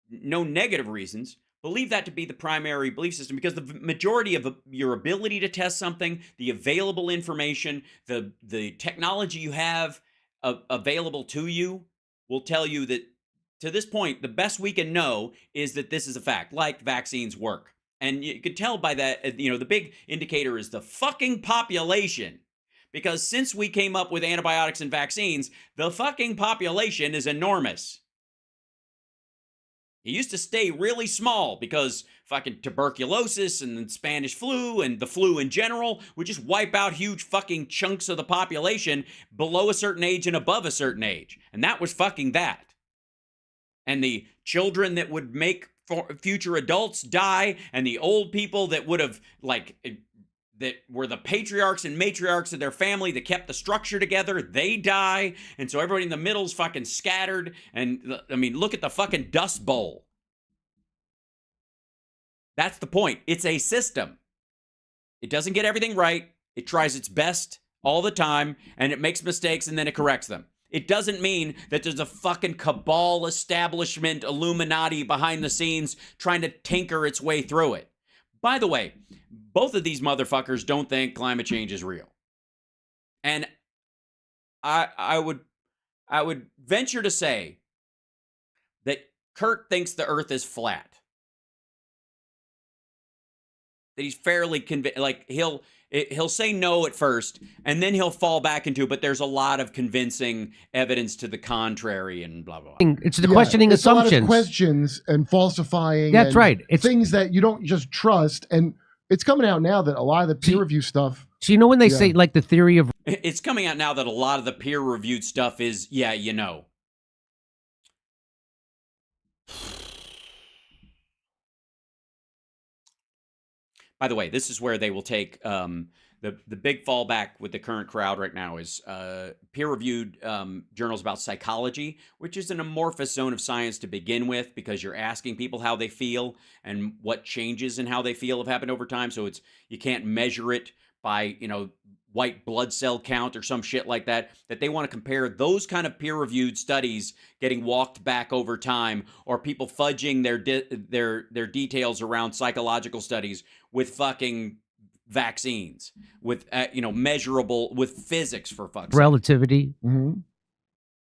no negative reasons, believe that to be the primary belief system because the majority of your ability to test something, the available information, the technology you have available to you will tell you that to this point, the best we can know is that this is a fact, like vaccines work. And you could tell by that, the big indicator is the fucking population. Because since we came up with antibiotics and vaccines, the fucking population is enormous. It used to stay really small because fucking tuberculosis and the Spanish flu and the flu in general would just wipe out huge fucking chunks of the population below a certain age and above a certain age. And that was fucking that. And the children that would make future adults die, and the old people that would have, that were the patriarchs and matriarchs of their family that kept the structure together, they die. And so everybody in the middle's fucking scattered. And I mean, look at the fucking Dust Bowl. That's the point. It's a system. It doesn't get everything right. It tries its best all the time, and it makes mistakes, and then it corrects them. It doesn't mean that there's a fucking cabal establishment Illuminati behind the scenes trying to tinker its way through it. By the way, both of these motherfuckers don't think climate change is real. And I would venture to say that Kurt thinks the earth is flat. That he's fairly convinced, like he'll say no at first, and then he'll fall back into, but there's a lot of convincing evidence to the contrary and blah, blah, blah.
It's the questioning
it's
assumptions.
A lot of questions and falsifying.
That's
and
right. It's
things that you don't just trust. And it's coming out now that a lot of the peer review stuff.
So you know when they say like the theory of...
It's coming out now that a lot of the peer-reviewed stuff is, yeah, you know. By the way, this is where they will take the big fallback with the current crowd right now is peer-reviewed journals about psychology, which is an amorphous zone of science to begin with because you're asking people how they feel and what changes in how they feel have happened over time. So you can't measure it by, white blood cell count or some shit like that, that they want to compare those kind of peer-reviewed studies getting walked back over time or people fudging their details around psychological studies with fucking vaccines, with, measurable, with physics for fuck's sake.
Relativity.
Mm-hmm.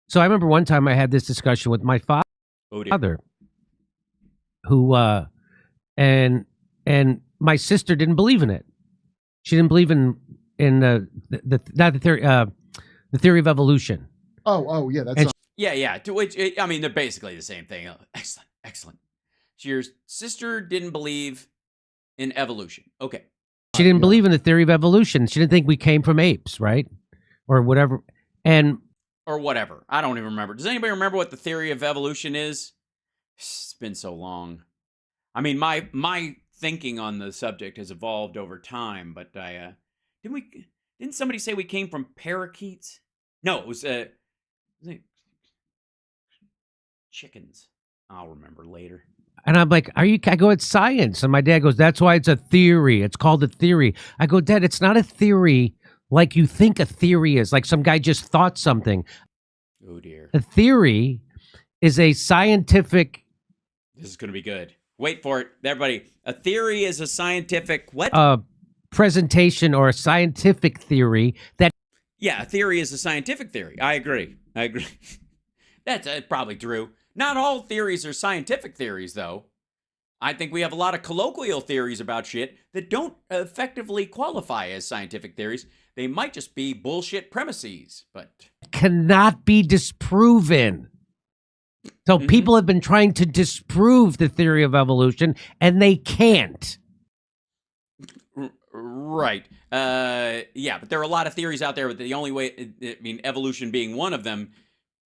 So I remember one time I had this discussion with my father, who, and my sister didn't believe in it. She didn't believe in not the theory, the theory of evolution.
Oh, yeah, that's
Yeah. To which they're basically the same thing. Excellent. So your sister didn't believe in evolution. Okay.
She didn't believe in the theory of evolution. She didn't think we came from apes, right, or whatever,
or whatever. I don't even remember. Does anybody remember what the theory of evolution is? It's been so long. I mean, my thinking on the subject has evolved over time, but didn't somebody say we came from parakeets? No, it was chickens. I'll remember later.
And I'm like, I go, it's science. And my dad goes, that's why it's a theory. It's called a theory. I go, Dad, it's not a theory like you think a theory is, like some guy just thought something.
Oh, dear.
A theory is a scientific...
This is going to be good. Wait for it, everybody. A theory is a scientific what?
Presentation or a scientific theory that...
Yeah, a theory is a scientific theory. I agree. That's probably true. Not all theories are scientific theories, though. I think we have a lot of colloquial theories about shit that don't effectively qualify as scientific theories. They might just be bullshit premises, but...
cannot be disproven. So people have been trying to disprove the theory of evolution, and they can't.
Right. Yeah, but there are a lot of theories out there, but the only way... evolution being one of them...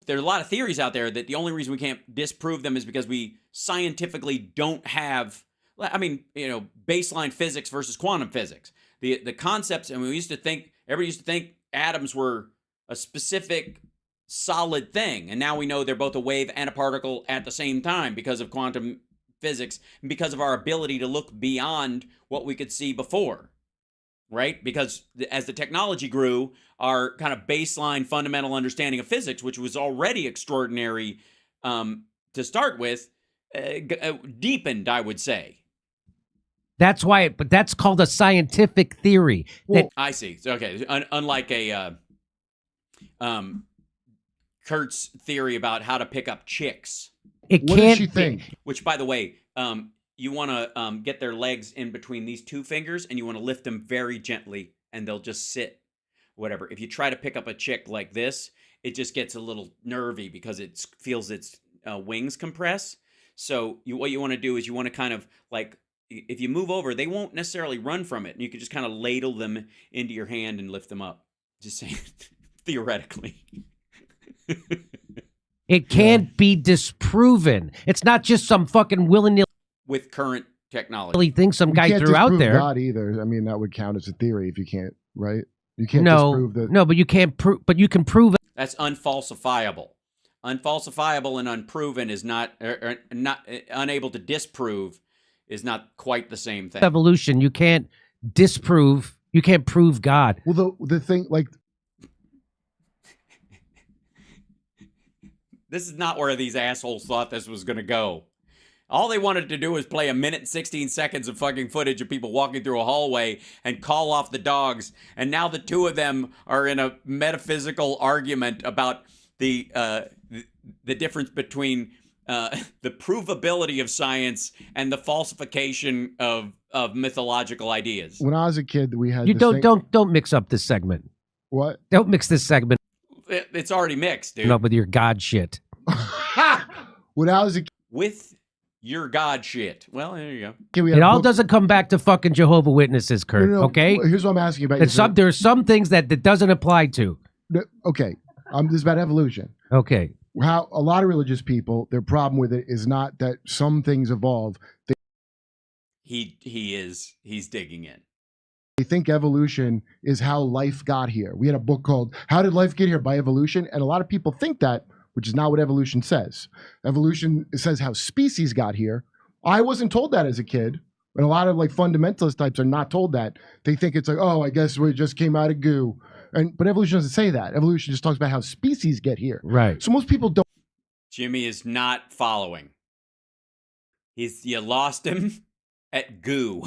There are a lot of theories out there that the only reason we can't disprove them is because we scientifically don't have, baseline physics versus quantum physics. The concepts, and everybody used to think atoms were a specific solid thing, and now we know they're both a wave and a particle at the same time because of quantum physics and because of our ability to look beyond what we could see before. Right? Because as the technology grew, our kind of baseline fundamental understanding of physics, which was already extraordinary to start with, deepened, I would say.
That's why, but that's called a scientific theory.
I see. Okay. Unlike Kurt's theory about how to pick up chicks.
What does she think?
Which, by the way, you want to get their legs in between these two fingers, and you want to lift them very gently, and they'll just sit, whatever. If you try to pick up a chick like this, it just gets a little nervy because it feels its wings compress. So what you want to do is you want to kind of, like, if you move over, they won't necessarily run from it. And you can just kind of ladle them into your hand and lift them up. Just saying, theoretically.
It can't be disproven. It's not just some fucking willy-nilly...
With current technology.
Thing some guy threw out there.
God either. I mean, that would count as a theory if you can't, right? You can't disprove that.
No, but you can't prove. But you can prove it.
That's unfalsifiable. Unfalsifiable and unproven is not unable to disprove is not quite the same thing.
Evolution. You can't disprove. You can't prove God.
Well, the thing, like,
This is not where these assholes thought this was going to go. All they wanted to do was play a minute and 16 seconds of fucking footage of people walking through a hallway and call off the dogs. And now the two of them are in a metaphysical argument about the difference between the provability of science and the falsification of mythological ideas.
When I was a kid, we had
You don't mix up this segment.
What?
Don't mix this segment
It's already mixed, dude.
up with your God shit.
When I was a kid,
With your God shit. Well, there you go.
we had
It
a
all
book-
doesn't come back to fucking Jehovah Witnesses, Kurt.
No, no,
Okay.
Here's what I'm asking about.
There's some things that doesn't apply to.
Okay. This is about evolution.
Okay.
How a lot of religious people, their problem with it is not that some things evolve.
He's digging in.
They think evolution is how life got here. We had a book called How Did Life Get Here by Evolution? And a lot of people think that, which is not what evolution says. Evolution says how species got here. I wasn't told that as a kid. And a lot of like fundamentalist types are not told that. They think it's like, oh, I guess we just came out of goo. But evolution doesn't say that. Evolution just talks about how species get here.
Right.
So most people don't.
Jimmy is not following. You lost him at goo.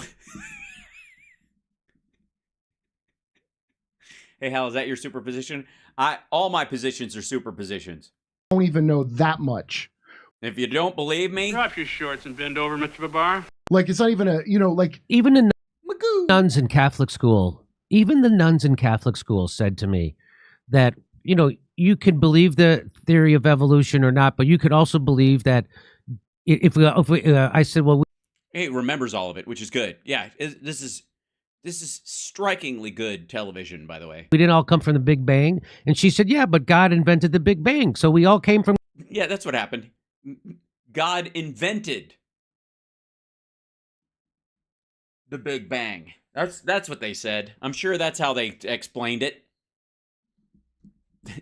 Hey, Hal, is that your superposition? All my positions are superpositions.
Don't even know that much.
If you don't believe me,
Drop your shorts and bend over, Mr. Babar.
Like it's not even a, like
Even the nuns in Catholic school, said to me that, you could believe the theory of evolution or not, but you could also believe that I said, well,
he remembers all of it, which is good. Yeah, this is strikingly good television, by the way.
we didn't all come from the Big Bang. And she said, yeah, but God invented the Big Bang. So we all came from.
Yeah, that's what happened. God invented the Big Bang. That's what they said. I'm sure that's how they explained it.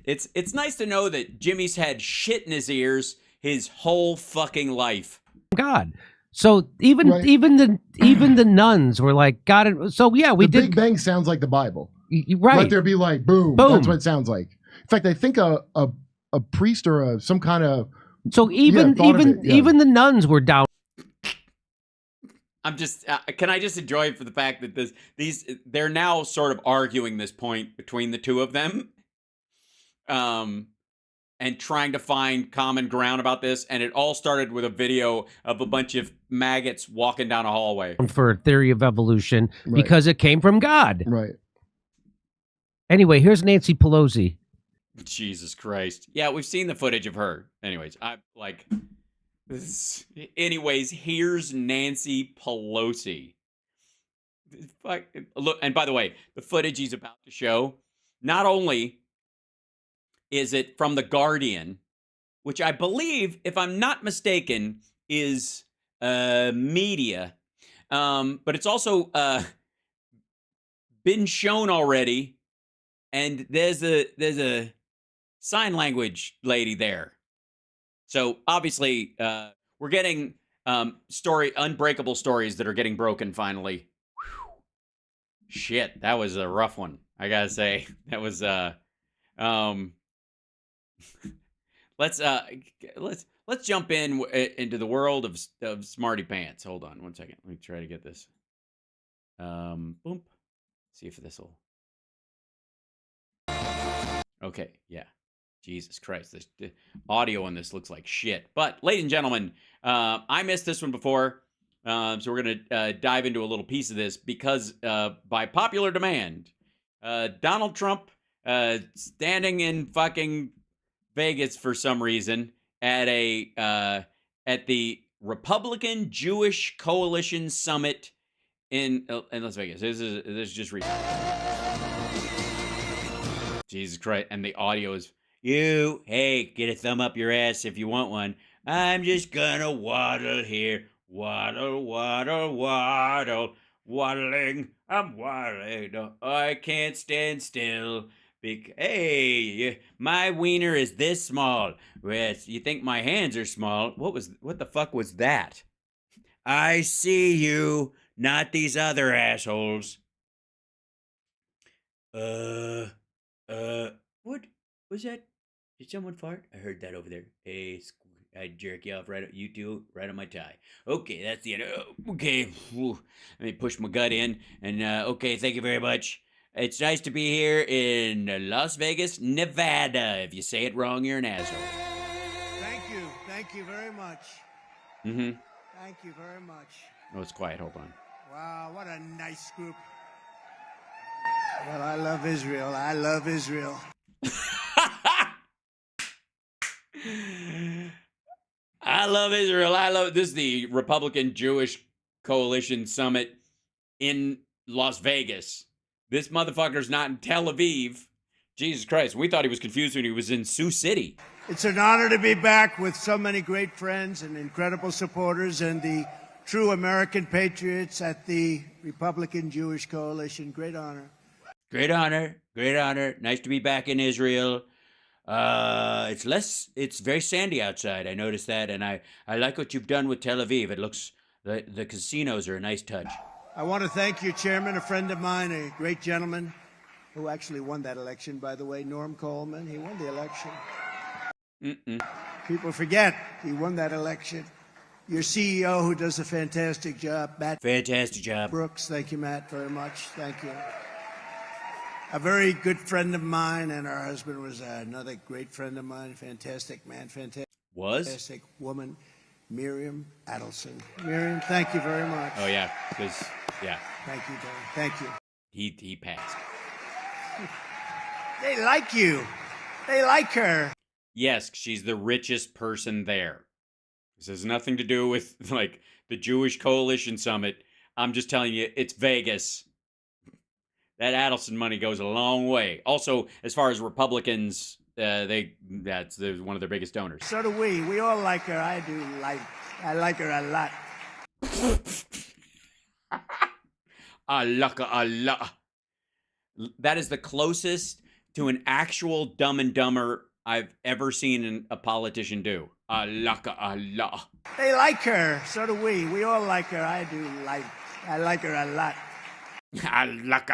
It's nice to know that Jimmy's had shit in his ears his whole fucking life.
God. So even the nuns were like, God. So yeah, we
the
did.
Big Bang sounds like the Bible.
Right.
Let there be light. Boom.
Boom.
That's what it sounds like. In fact, I think a priest or some kind of.
So even the nuns were down.
I'm just can I just enjoy it for the fact that they're now sort of arguing this point between the two of them, and trying to find common ground about this, and it all started with a video of a bunch of maggots walking down a hallway
For a theory of evolution because it came from God.
Right.
Anyway, here's Nancy Pelosi.
Jesus Christ. Yeah, we've seen the footage of her. Anyways, anyways, here's Nancy Pelosi. Look, and by the way, the footage he's about to show, not only is it from The Guardian, which I believe, if I'm not mistaken, is media, but it's also been shown already, and there's a sign language lady there. So obviously, we're getting unbreakable stories that are getting broken finally. Whew. Shit, that was a rough one. I gotta say, that was let's jump into the world of smarty pants. Hold on one second. Let me try to get this. Boom. See if this will. Okay, yeah. Jesus Christ, the audio on this looks like shit. But, ladies and gentlemen, I missed this one before, so we're going to dive into a little piece of this because, by popular demand, Donald Trump standing in fucking Vegas for some reason at the Republican Jewish Coalition Summit in Las Vegas. This is just recent. Jesus Christ, and the audio is. Hey, get a thumb up your ass if you want one. I'm just gonna waddle here. Waddle, waddle, waddle. Waddling, I'm waddling. I can't stand still. Hey, my wiener is this small. You think my hands are small? What the fuck was that? I see you, not these other assholes. What was that? Did someone fart? I heard that over there. Hey, I jerk you off you two, right on my tie. Okay, that's the end. Okay, whew. Let me push my gut in. And, okay, thank you very much. It's nice to be here in Las Vegas, Nevada. If you say it wrong, you're an asshole.
Thank you very much.
Mm-hmm.
Thank you very much.
Oh, it's quiet. Hold on.
Wow, what a nice group. Well, I love Israel. I love Israel.
I love Israel. This is the Republican Jewish Coalition Summit in Las Vegas. This motherfucker's not in Tel Aviv. Jesus Christ. We thought he was confused when he was in Sioux City.
It's an honor to be back with so many great friends and incredible supporters and the true American patriots at the Republican Jewish Coalition. Great honor.
Great honor. Great honor. Nice to be back in Israel. It's very sandy outside. I noticed that, and I like what you've done with Tel Aviv. It looks, the casinos are a nice touch.
I want to thank your chairman, a friend of mine, a great gentleman who actually won that election, by the way, Norm Coleman. He won the election. People forget he won that election. Your CEO, who does a fantastic job, Matt.
Fantastic job.
Brooks, thank you, Matt, very much. Thank you. A very good friend of mine, and her husband was another great friend of mine. Fantastic man, fantastic woman, Miriam Adelson. Miriam, thank you very much.
Oh, yeah, because, yeah.
Thank you, Don. Thank you.
He passed.
They like you. They like her.
Yes, she's the richest person there. This has nothing to do with, like, the Jewish Coalition Summit. I'm just telling you, it's Vegas. That Adelson money goes a long way. Also, as far as Republicans, that's one of their biggest donors.
So do we. We all like her. I like her a lot.
Allah. That is the closest to an actual Dumb and Dumber I've ever seen a politician do. Allah.
They like her. So do we. We all like her. I like her a lot.
Allah.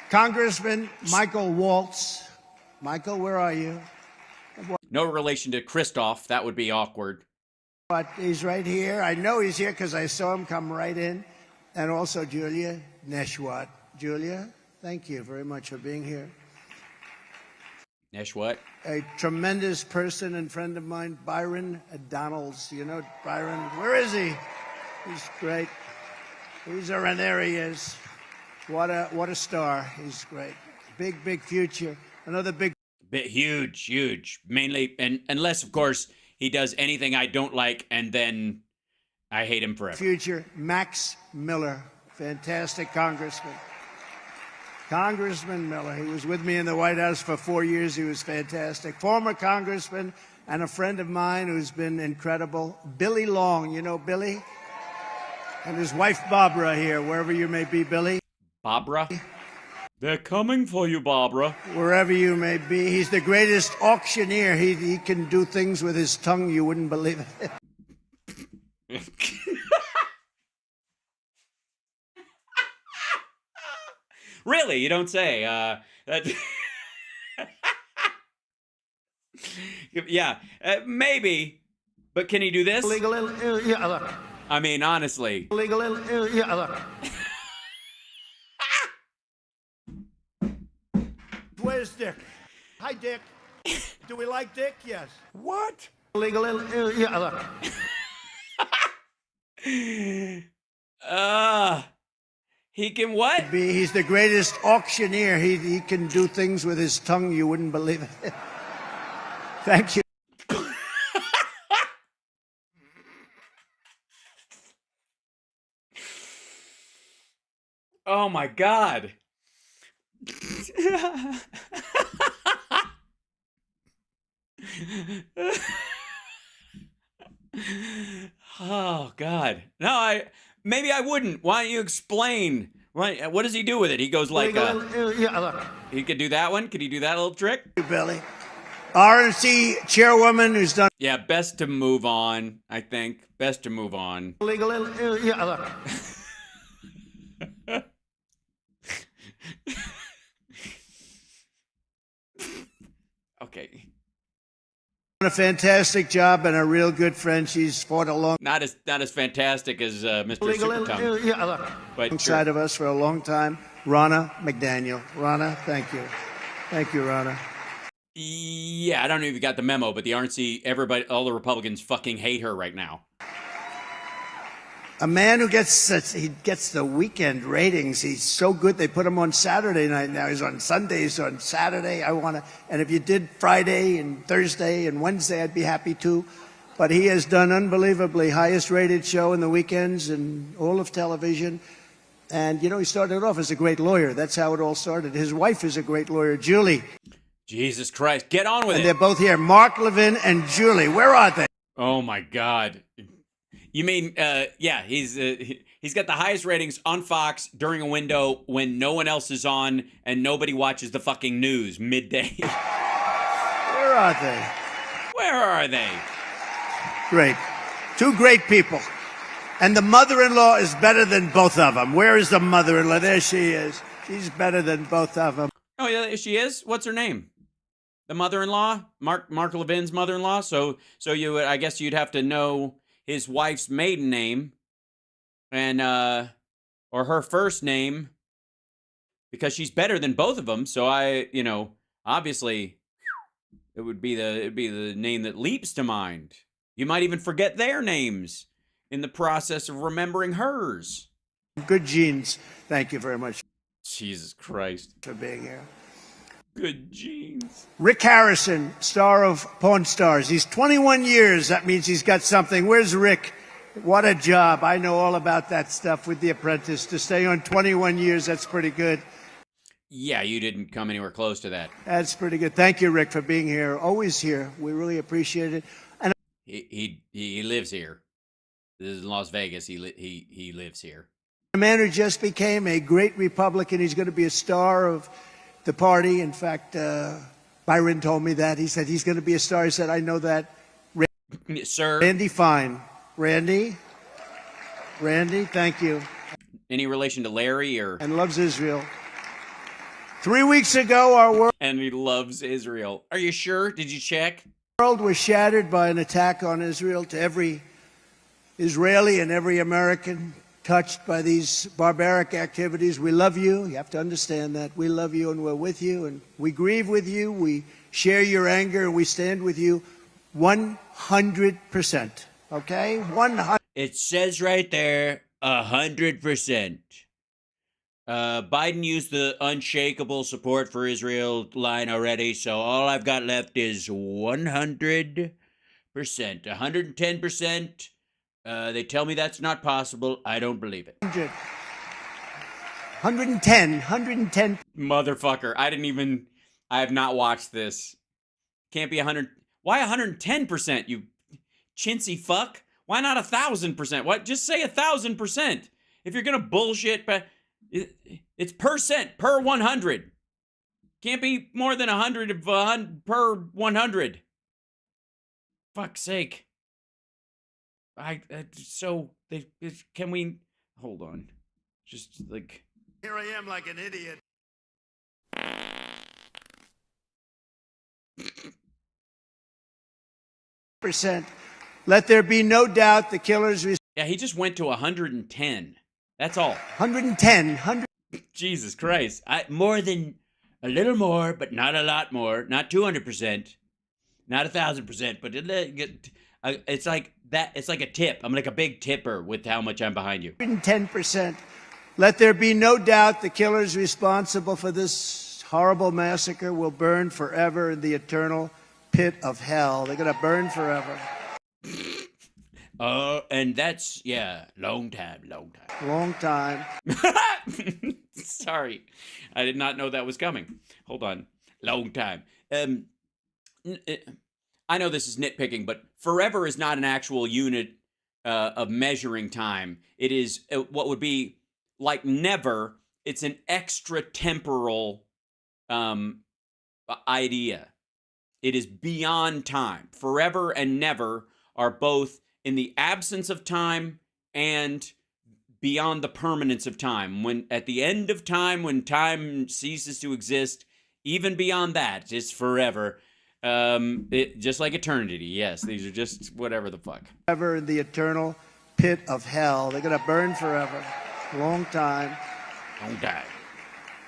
Congressman Michael Waltz. Michael, where are you?
No relation to Christoph. That would be awkward.
But he's right here. I know he's here because I saw him come right in. And also Julia Neshwat. Julia, thank you very much for being here.
Neshwat?
A tremendous person and friend of mine, Byron Donalds. You know Byron? Where is he? He's great. There he is. What a star. He's great. Big future. Another big.
Huge. Mainly, and unless, of course, he does anything I don't like, and then I hate him forever.
Future. Max Miller. Fantastic congressman. Congressman Miller. He was with me in the White House for 4 years. He was fantastic. Former congressman and a friend of mine who's been incredible. Billy Long. You know Billy? And his wife, Barbara, here, wherever you may be, Billy.
Barbara? They're coming for you, Barbara.
Wherever you may be. He's the greatest auctioneer. He can do things with his tongue you wouldn't believe it.
Really? You don't say. Yeah, maybe. But can he do this?
Yeah, look.
I mean, honestly.
Yeah, look. Where's Dick? Hi, Dick. Do we like Dick? Yes.
What?
Yeah, look.
He can what?
He's the greatest auctioneer. He can do things with his tongue you wouldn't believe it. Thank you.
Oh my God. Oh God. No, maybe I wouldn't. Why don't you explain? What does he do with it? He goes like,
yeah, look.
He could do that one. Could he do that little trick?
Billy. RNC chairwoman who's done.
Yeah, best to move on, I think. Best to move on.
Yeah, look.
Okay.
A fantastic job and a real good friend. She's fought a long
Not as fantastic as Mr. Supertongue.
yeah, look,
But
alongside
sure.
of us for a long time. Ronna McDaniel. Ronna, thank you. Thank you, Ronna.
Yeah, I don't know if you got the memo, but the RNC, everybody, all the Republicans fucking hate her right now.
A man who gets the weekend ratings. He's so good. They put him on Saturday night now. He's on Sundays, on Saturday. And if you did Friday and Thursday and Wednesday, I'd be happy too. But he has done unbelievably highest rated show in the weekends and all of television. And, you know, he started off as a great lawyer. That's how it all started. His wife is a great lawyer, Julie.
Jesus Christ. Get on with
And
it.
they're both here. Mark Levin and Julie. Where are they?
Oh, my God. You mean, yeah, he's got the highest ratings on Fox during a window when no one else is on and nobody watches the fucking news midday.
Where are they?
Where are they?
Great. Two great people. And the mother-in-law is better than both of them. Where is the mother-in-law? There she is. She's better than both of them.
Oh, yeah, she is? What's her name? The mother-in-law? Mark Levin's mother-in-law? So you, I guess you'd have to know his wife's maiden name and or her first name because she's better than both of them. So obviously it'd be the name that leaps to mind. You might even forget their names in the process of remembering hers.
Good genes. Thank you very much.
Jesus Christ.
For being here.
Good genes.
Rick Harrison, star of Pawn Stars. He's 21 years. That means he's got something. Where's Rick? What a job. I know all about that stuff with The Apprentice. To stay on 21 years, that's pretty good.
Yeah, you didn't come anywhere close to that.
That's pretty good. Thank you, Rick, for being here. Always here. We really appreciate it. And
He lives here. This is in Las Vegas. He lives here.
a man who just became a great Republican. He's going to be a star of the party. In fact, Byron told me that. He said he's going to be a star. He said, I know that.
Sir.
Randy Fine. Randy, thank you.
Any relation to Larry or?
And loves Israel. 3 weeks ago, our world.
And he loves Israel. Are you sure? Did you check?
World was shattered by an attack on Israel. To every Israeli and every American touched by these barbaric activities, we love you. You have to understand that. We love you and we're with you and we grieve with you. We share your anger and we stand with you 100%. Okay? 100%.
It says right there, 100%. Biden used the unshakable support for Israel line already, so all I've got left is 100%. 110%. They tell me that's not possible. I don't believe it.
110.
Motherfucker. I have not watched this. Can't be 100. Why 110%, you chintzy fuck? Why not 1,000%? What? Just say 1,000%. If you're going to bullshit, but it's percent per 100. Can't be more than 100 per 100. Fuck's sake. Can we hold on? Just like
Here I am like an idiot. Percent. Let there be no doubt the killers.
Yeah, he just went to 110. That's all.
110.
Jesus Christ. More than a little more, but not a lot more. Not 200%. Not 1,000%. But it's like that. It's like a tip. I'm like a big tipper with how much I'm behind you.
110%. Let there be no doubt the killers responsible for this horrible massacre will burn forever in the eternal pit of hell. They're going to burn forever.
And that's, long time.
Long time.
Sorry. I did not know that was coming. Hold on. Long time. I know this is nitpicking, but forever is not an actual unit of measuring time. It is what would be like never. It's an extra temporal idea. It is beyond time. Forever and never are both in the absence of time and beyond the permanence of time. When at the end of time, when time ceases to exist, even beyond that, it's forever. Just like eternity. Yes, these are just whatever the fuck.
Forever in the eternal pit of hell. They're going to burn forever. Long time.
Long time.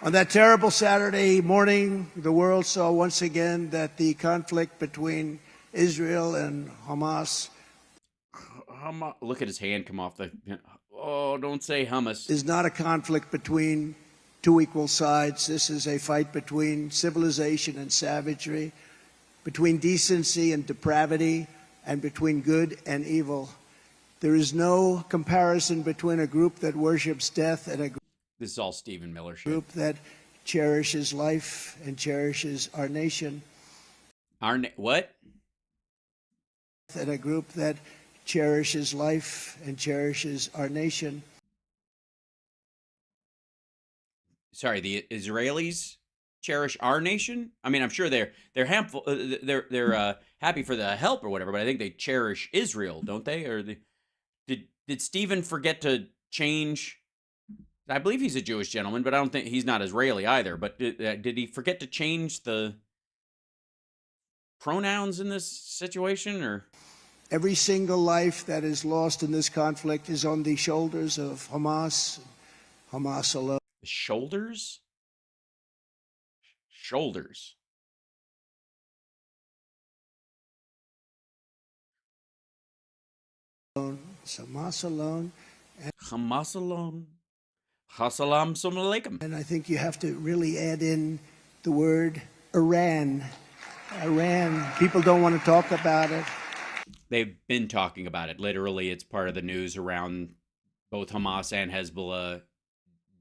On that terrible Saturday morning, the world saw once again that the conflict between Israel and Hamas
Look at his hand come off the... Oh, don't say hummus.
is not a conflict between two equal sides. This is a fight between civilization and savagery, between decency and depravity, and between good and evil. There is no comparison between a group that worships death and a
This is all Stephen Miller shit.
group that cherishes life and cherishes our nation.
What?
And a group that cherishes life and cherishes our nation.
Sorry, the Israelis cherish our nation. I mean, I'm sure they're happy for the help or whatever, but I think they cherish Israel, don't they? Or did Stephen forget to change? I believe he's a Jewish gentleman, but I don't think he's not Israeli either. But did he forget to change the pronouns in this situation, or?
Every single life that is lost in this conflict is on the shoulders of Hamas alone.
Shoulders? Shoulders.
It's Hamas alone.
Hamas alone. Hassalam alaikum.
And I think you have to really add in the word Iran. Iran. People don't want to talk about it.
They've been talking about it. Literally, it's part of the news around both Hamas and Hezbollah.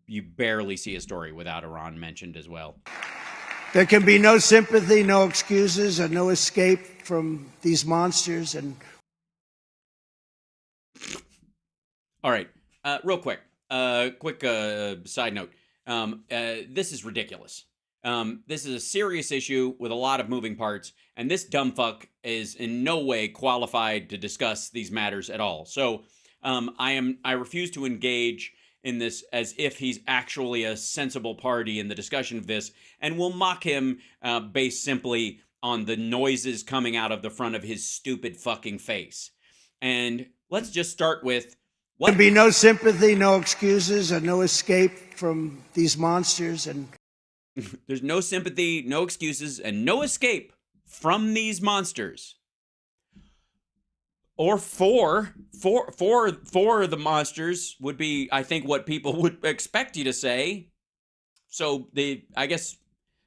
You barely see a story without Iran mentioned as well.
There can be no sympathy, no excuses, and no escape from these monsters. And
all right, real quick, quick side note. This is ridiculous. This is a serious issue with a lot of moving parts, and this dumb fuck is in no way qualified to discuss these matters at all. So I refuse to engage in this as if he's actually a sensible party in the discussion of this, and will mock him based simply on the noises coming out of the front of his stupid fucking face. And let's just start with
there can be no sympathy, no excuses, and no escape from these monsters. And
there's no sympathy, no excuses, and no escape from these monsters. Or for the monsters would be, I think, what people would expect you to say. So I guess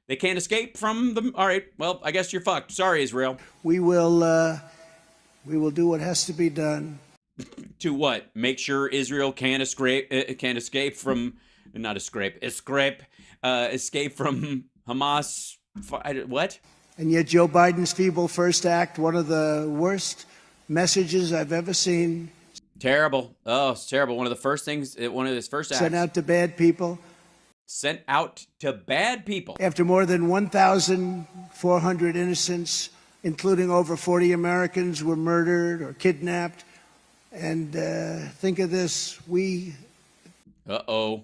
they can't escape from them. All right, well, I guess you're fucked. Sorry, Israel.
We will do what has to be done.
To what? Make sure Israel can't escape from Hamas. What?
And yet Joe Biden's feeble first act, one of the worst messages I've ever seen.
Terrible. Oh, it's terrible. One of his first acts.
Sent out to bad people.
Sent out to bad people.
After more than 1,400 innocents, including over 40 Americans, were murdered or kidnapped. And think of this,
Uh-oh.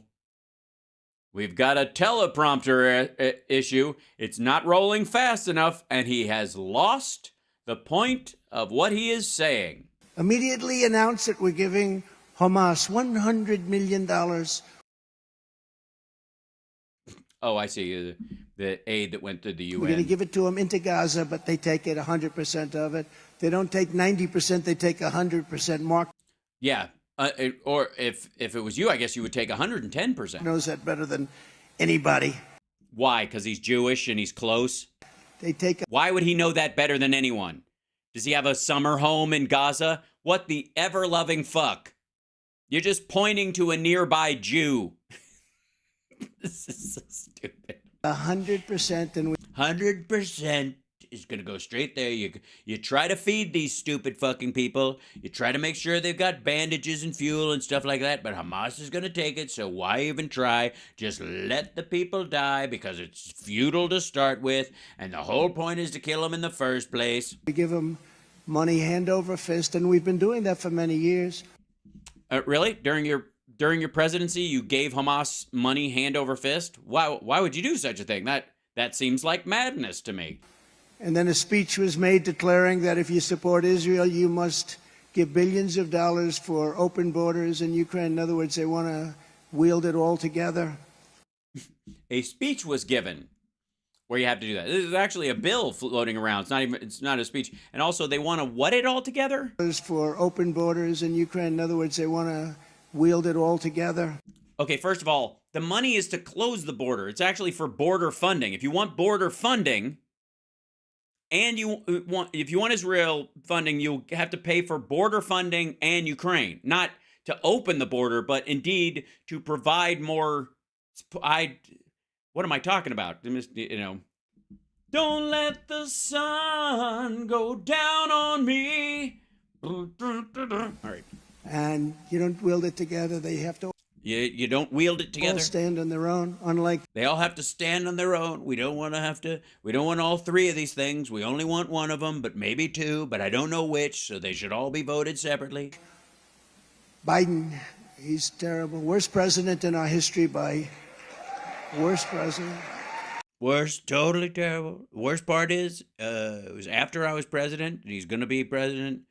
We've got a teleprompter issue. It's not rolling fast enough, and he has lost the point of what he is saying.
Immediately announced that we're giving Hamas $100 million.
Oh, I see. The aid that went to the UN.
We're going to give it to them into Gaza, but they take it 100% of it. They don't take 90%, they take 100%. Mark.
Yeah. Or if it was you, I guess you would take 110%.
Knows that better than anybody.
Why? Because he's Jewish and he's close?
Why
would he know that better than anyone? Does he have a summer home in Gaza? What the ever-loving fuck? You're just pointing to a nearby Jew. This is so stupid.
100%. And
100% is going to go straight there. You try to feed these stupid fucking people. You try to make sure they've got bandages and fuel and stuff like that, but Hamas is going to take it, so why even try? Just let the people die because it's futile to start with, and the whole point is to kill them in the first place.
We give them money hand over fist, and we've been doing that for many years.
Really? During your presidency, you gave Hamas money hand over fist? Why would you do such a thing? That seems like madness to me.
And then a speech was made declaring that if you support Israel, you must give billions of dollars for open borders in Ukraine. In other words, they want to wield it all together.
A speech was given where you have to do that. This is actually a bill floating around. It's not a speech. And also they want to what it all together?
For open borders in Ukraine. In other words, they want to wield it all together.
Okay, first of all, the money is to close the border. It's actually for border funding. If you want border funding, and if you want Israel funding, you have to pay for border funding and Ukraine, not to open the border, but indeed to provide more. What am I talking about? You know, don't let the sun go down on me. All right.
And you don't wield it together. They have to.
You don't wield it together.
All stand on their own, unlike.
They all have to stand on their own. We don't want all three of these things. We only want one of them, but maybe two, but I don't know which, so they should all be voted separately.
Biden, he's terrible. Worst president in our history by worst president.
Worst, totally terrible. Worst part is, it was after I was president, and he's going to be president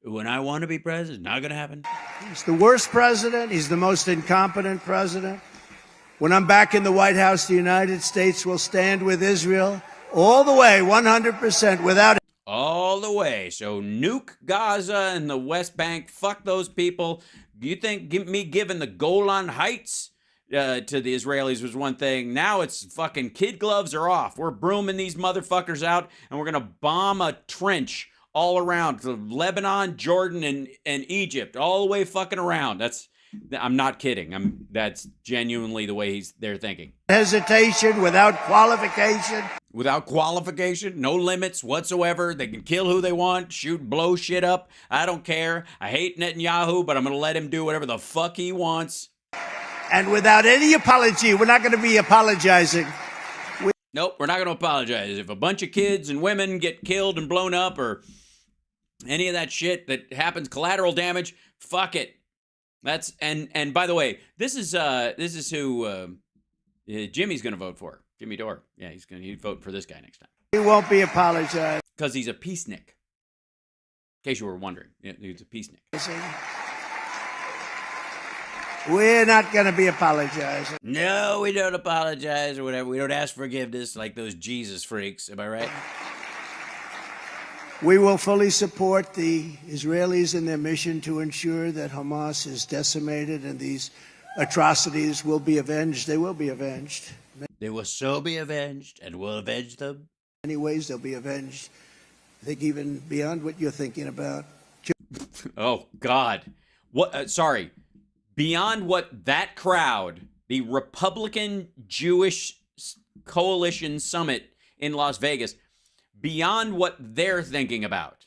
when I want to be president. Not going to happen.
He's the worst president. He's the most incompetent president. When I'm back in the White House, the United States will stand with Israel all the way, 100%, without.
All the way. So nuke Gaza and the West Bank. Fuck those people. Do you think me giving the Golan Heights to the Israelis was one thing? Now it's fucking kid gloves are off. We're brooming these motherfuckers out, and we're going to bomb a trench all around to Lebanon, Jordan, and Egypt, all the way fucking around. I'm not kidding. That's genuinely the way they're thinking.
Hesitation, without qualification.
Without qualification, no limits whatsoever. They can kill who they want, shoot, blow shit up. I don't care. I hate Netanyahu, but I'm going to let him do whatever the fuck he wants.
And without any apology, we're not going to be apologizing.
Nope, we're not going to apologize. If a bunch of kids and women get killed and blown up or any of that shit that happens, collateral damage, fuck it. That's and by the way, this is who Jimmy's going to vote for. Jimmy Dore. Yeah, he'd vote for this guy next time.
He won't be apologized.
Because he's a peacenik. In case you were wondering, he's a peacenik.
We're not going to be apologizing.
No, we don't apologize or whatever. We don't ask forgiveness like those Jesus freaks. Am I right?
We will fully support the Israelis in their mission to ensure that Hamas is decimated and these atrocities will be avenged. They will be avenged.
They will so be avenged, and we'll avenge them.
In many ways, they'll be avenged. I think even beyond what you're thinking about.
Oh, God. What? Sorry. Beyond what that crowd, the Republican Jewish Coalition Summit in Las Vegas, beyond what they're thinking about.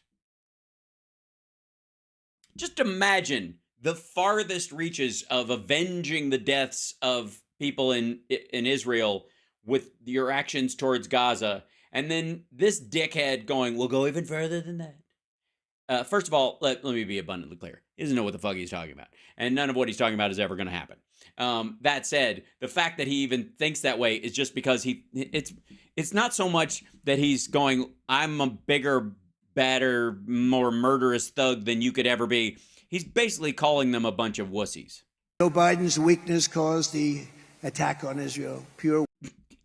Just imagine the farthest reaches of avenging the deaths of people in Israel with your actions towards Gaza, and then this dickhead going, we'll go even further than that. First of all, let me be abundantly clear. He doesn't know what the fuck he's talking about, and none of what he's talking about is ever going to happen. That said, the fact that he even thinks that way is just because it's not so much that he's going, I'm a bigger, badder, more murderous thug than you could ever be. He's basically calling them a bunch of wussies.
Joe Biden's weakness caused the attack on Israel. Pure.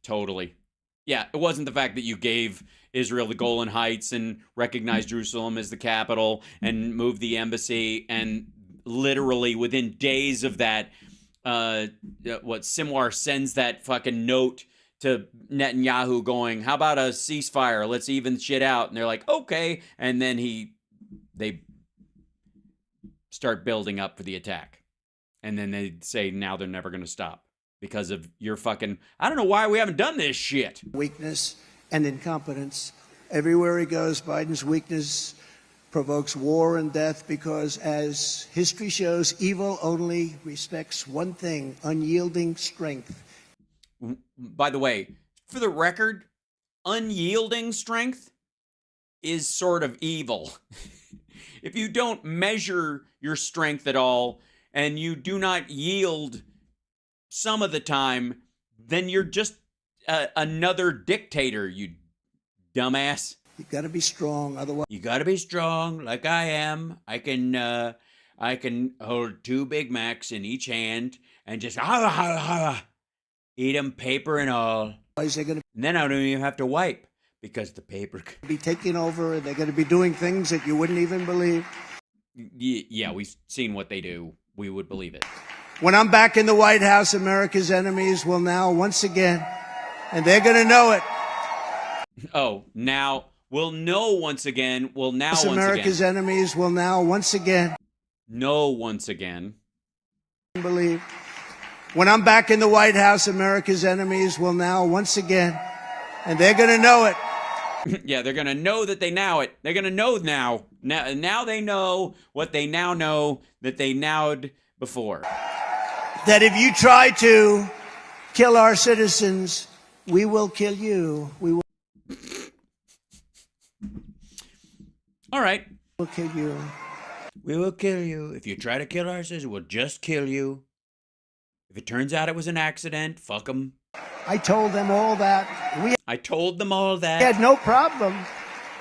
Totally. Yeah, it wasn't the fact that you gave Israel the Golan Heights and recognized Jerusalem as the capital and moved the embassy, and literally within days of that, Simwar sends that fucking note to Netanyahu going, how about a ceasefire? Let's even shit out. And they're like, okay. And then they start building up for the attack. And then they say now they're never going to stop because of your fucking, I don't know why we haven't done this shit.
Weakness and incompetence. Everywhere he goes, Biden's weakness provokes war and death because, as history shows, evil only respects one thing, unyielding strength.
By the way, for the record, unyielding strength is sort of evil. If you don't measure your strength at all and you do not yield some of the time, then you're just another dictator, you dumbass.
You got to be strong, otherwise.
You got to be strong, like I am. I can hold 2 Big Macs in each hand and just eat them, paper and all.
They're going to
And then I don't even have to wipe because the paper
be taking over. They're going to be doing things that you wouldn't even believe.
Yeah, we've seen what they do. We would believe it.
When I'm back in the White House, America's enemies will now once again, and they're going to know it.
Oh, now we'll know once again. We'll now once
America's
again.
enemies will now once again
Know once again.
believe. When I'm back in the White House, America's enemies will now once again, and they're going to know it.
Yeah, they're going to know that they now it. They're going to know now. Now they know what they now know that they nowed before.
That if you try to kill our citizens, we will kill you. We will
All right.
kill you.
We will kill you. If you try to kill our citizens, we'll just kill you. If it turns out it was an accident, fuck them.
I told them all that.
I told them all that.
We had no problem.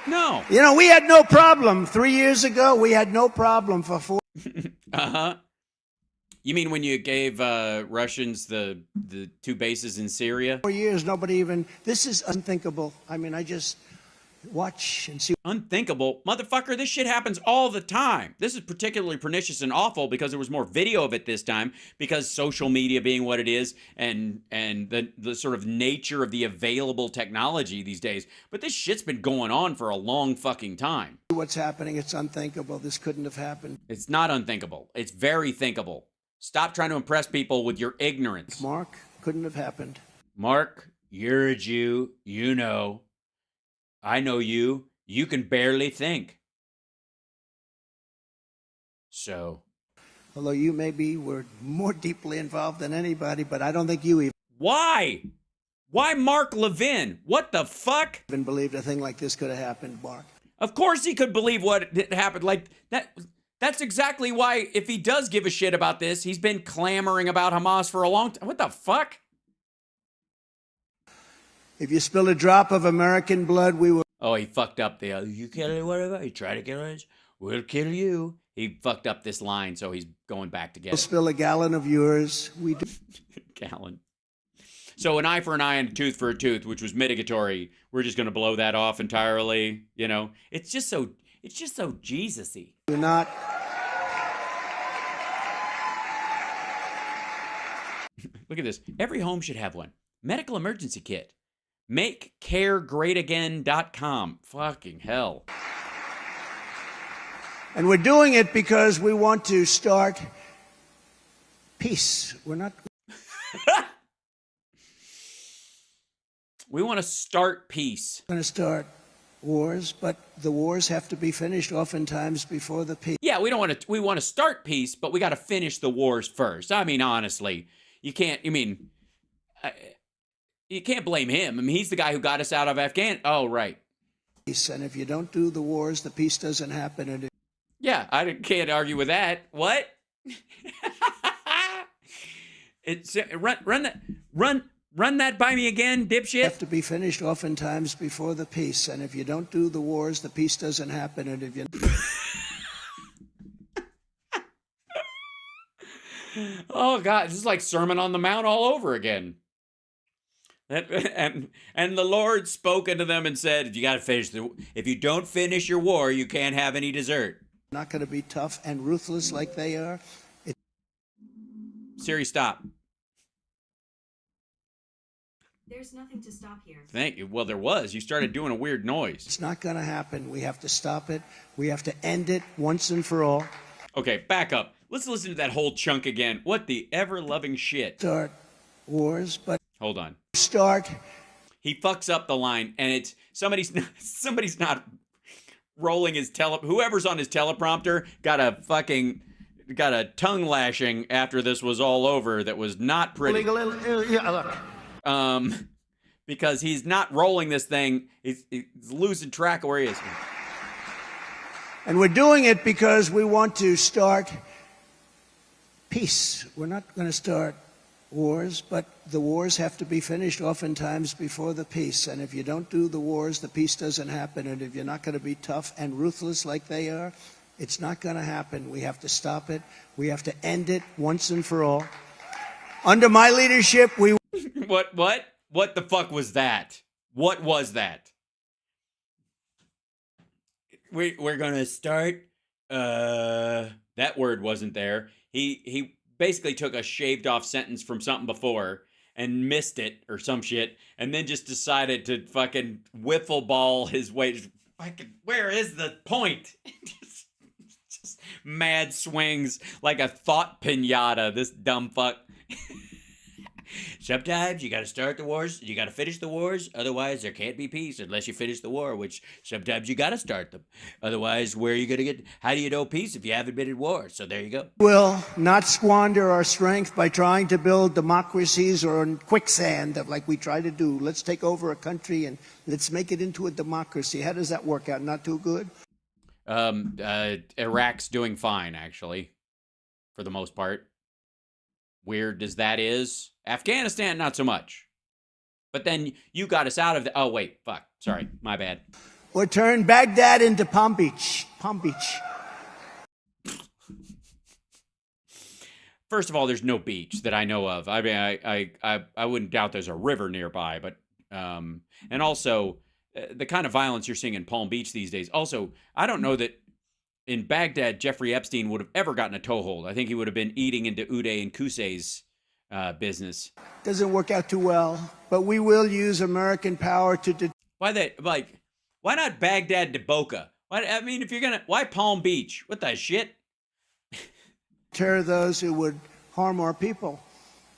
No.
You know, we had no problem. 3 years ago, we had no problem for 4.
Uh-huh. You mean when you gave Russians the 2 bases in Syria?
4 years, nobody even. This is unthinkable. I mean, I just watch and see.
Unthinkable? Motherfucker, this shit happens all the time. This is particularly pernicious and awful because there was more video of it this time because social media being what it is and the sort of nature of the available technology these days. But this shit's been going on for a long fucking time.
What's happening? It's unthinkable. This couldn't have happened.
It's not unthinkable. It's very thinkable. Stop trying to impress people with your ignorance.
Mark, couldn't have happened.
Mark, you're a Jew. You know. I know you. You can barely think. So.
Although you maybe were more deeply involved than anybody, but I don't think you even.
Why? Why Mark Levin? What the fuck?
Even believed a thing like this could have happened, Mark.
Of course he could believe what happened. Like that. That's exactly why, if he does give a shit about this, he's been clamoring about Hamas for a long time. What the fuck?
If you spill a drop of American blood, we will.
Oh, he fucked up the, you kill it, whatever. You try to kill us, we'll kill you. He fucked up this line, so he's going back to get it.
Spill a gallon of yours. We do.
Gallon. So an eye for an eye and a tooth for a tooth, which was mitigatory. We're just going to blow that off entirely. You know, it's just so Jesus-y.
Do not.
Look at this. Every home should have one. Medical emergency kit. MakeCareGreatAgain.com. Fucking hell.
And we're doing it because we want to start peace. We're not.
We want to start peace.
Going to start wars, but the wars have to be finished oftentimes before the peace.
Yeah, we want to start peace, but we got to finish the wars first. I mean, honestly, you can't blame him. I mean, he's the guy who got us out of Afghanistan. Oh, right.
And if you don't do the wars, the peace doesn't happen. And
yeah, I can't argue with that. What? It's run that by me again, dipshit.
have to be finished oftentimes before the peace. And if you don't do the wars, the peace doesn't happen. And if you
Oh God, this is like Sermon on the Mount all over again. And the Lord spoke unto them and said, "You got to finish if you don't finish your war, you can't have any dessert."
Not going to be tough and ruthless like they are.
Siri, stop.
There's nothing to stop here.
Thank you. Well, there was. You started doing a weird noise.
It's not going to happen. We have to stop it. We have to end it once and for all.
Okay, back up. Let's listen to that whole chunk again. What the ever-loving shit.
Start wars, but
hold on.
Start.
He fucks up the line, and it's somebody's not rolling his whoever's on his teleprompter got a tongue lashing after this was all over. That was not pretty. Because he's not rolling this thing. He's losing track of where he is.
And we're doing it because we want to start peace. We're not going to start wars, but the wars have to be finished oftentimes before the peace. And if you don't do the wars, the peace doesn't happen. And if you're not going to be tough and ruthless like they are, it's not going to happen. We have to stop it. We have to end it once and for all. Under my leadership, we...
What the fuck was that? What was that? We're going to start... that word wasn't there. He basically took a shaved off sentence from something before and missed it or some shit, and then just decided to fucking wiffle ball his way. Fucking, where is the point? just mad swings like a thought pinata, this dumb fuck. Sometimes you got to start the wars, you got to finish the wars, otherwise there can't be peace unless you finish the war, which sometimes you got to start them. Otherwise, where are you going to get, how do you know peace if you haven't been in war? So there you go.
Will not squander our strength by trying to build democracies or in quicksand like we try to do. Let's take over a country and let's make it into a democracy. How does that work out? Not too good?
Iraq's doing fine, actually, for the most part. Weird as that is. Afghanistan, not so much. But then you got us out of the... Oh, wait. Fuck. Sorry. My bad.
Or turn Baghdad into Palm Beach. Palm Beach.
First of all, there's no beach that I know of. I mean, I wouldn't doubt there's a river nearby. But and also, the kind of violence you're seeing in Palm Beach these days. Also, I don't know that in Baghdad, Jeffrey Epstein would have ever gotten a toehold. I think he would have been eating into Uday and Qusay's business.
Doesn't work out too well, but we will use American power to...
Why not Baghdad to Boca? I mean, if you're gonna... Why Palm Beach? What the shit?
Deter those who would harm our people.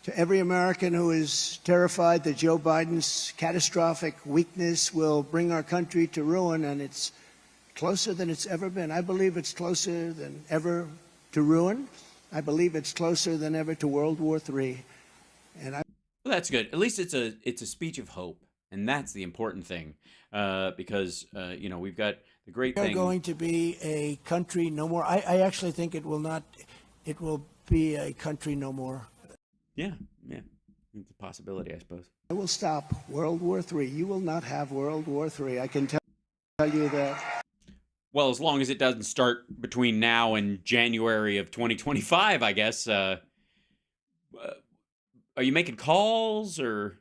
To every American who is terrified that Joe Biden's catastrophic weakness will bring our country to ruin, and it's closer than it's ever been. I believe it's closer than ever to ruin. I believe it's closer than ever to World War III. And
well, that's good. At least it's a speech of hope, and that's the important thing. Because you know, we've got the great thing.
We are going to be a country no more. I actually think it will not. It will be a country no more.
Yeah. It's a possibility, I suppose.
I will stop World War III. You will not have World War III. I can tell you that.
Well, as long as it doesn't start between now and January of 2025, I guess. Are you making calls or?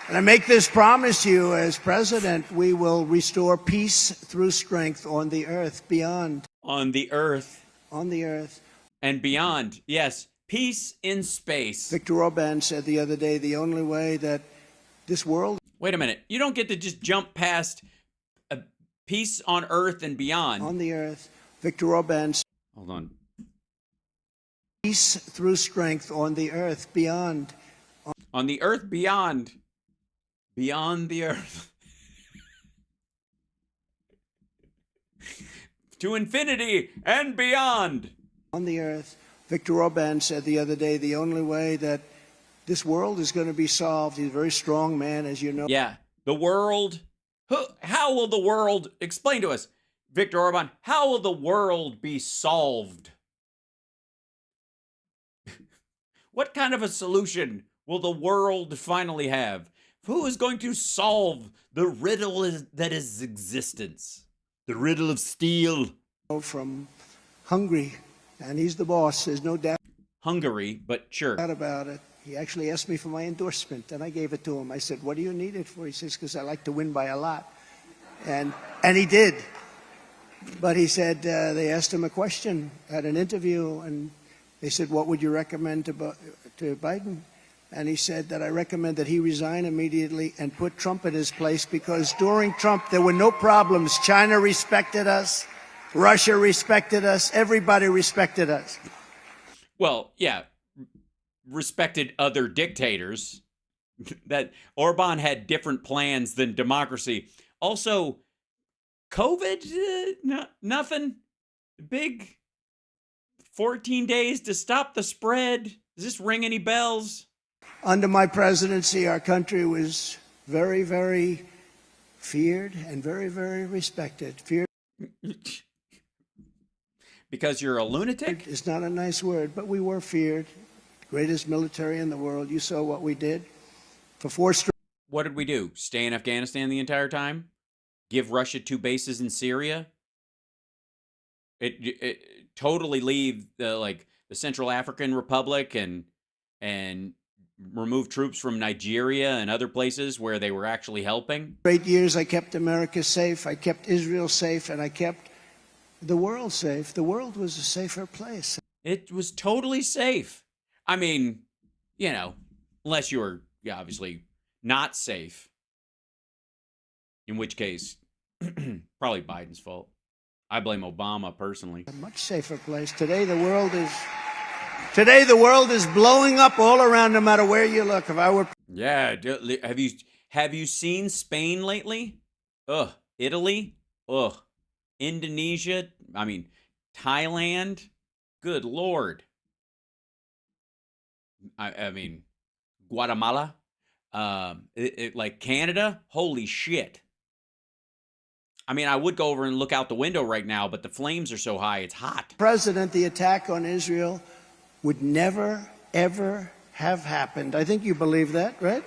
And I make this promise to you as president, we will restore peace through strength on the earth beyond.
On the earth.
On the earth.
And beyond. Yes. Peace in space.
Viktor Orban said the other day, the only way that this world...
Wait a minute. You don't get to just jump past a peace on earth and beyond.
On the earth. Viktor Orban...
Hold on.
Peace through strength on the earth beyond.
On the earth beyond. Beyond the earth. To infinity and beyond.
On the earth. Viktor Orban said the other day, the only way that this world is going to be solved, he's a very strong man, as you know.
Yeah, the world. How will the world, explain to us, Viktor Orban, how will the world be solved? What kind of a solution will the world finally have? Who is going to solve the riddle that is existence? The riddle of steel.
From Hungary, and he's the boss, there's no doubt.
Hungary, but sure.
About it. He actually asked me for my endorsement, and I gave it to him. I said, what do you need it for? He says, because I like to win by a lot. And he did. But he said, they asked him a question at an interview, and they said, what would you recommend to Biden? And he said that I recommend that he resign immediately and put Trump in his place, because during Trump, there were no problems. China respected us. Russia respected us. Everybody respected us.
Well, yeah. Respected other dictators. That Orban had different plans than democracy. Also, COVID, nothing. Big 14 days to stop the spread. Does this ring any bells?
Under my presidency, our country was very, very feared and very, very respected. Feared
Because you're a lunatic?
It's not a nice word, but we were feared. Greatest military in the world. You saw what we did for 4 straight.
What did we do? Stay in Afghanistan the entire time? Give Russia 2 bases in Syria? It totally leave the Central African Republic and remove troops from Nigeria and other places where they were actually helping.
Great years, I kept America safe, I kept Israel safe, and I kept the world safe. The world was a safer place.
It was totally safe. I mean, you know, unless you were obviously not safe. In which case, probably Biden's fault. I blame Obama personally.
A much safer place. Today the world is blowing up all around, no matter where you look. If I were
have you seen Spain lately? Ugh. Italy? Ugh. Indonesia? I mean, Thailand? Good Lord. I mean, Guatemala? Like Canada? Holy shit. I mean, I would go over and look out the window right now, but the flames are so high, it's hot.
President, the attack on Israel would never, ever have happened. I think you believe that, right?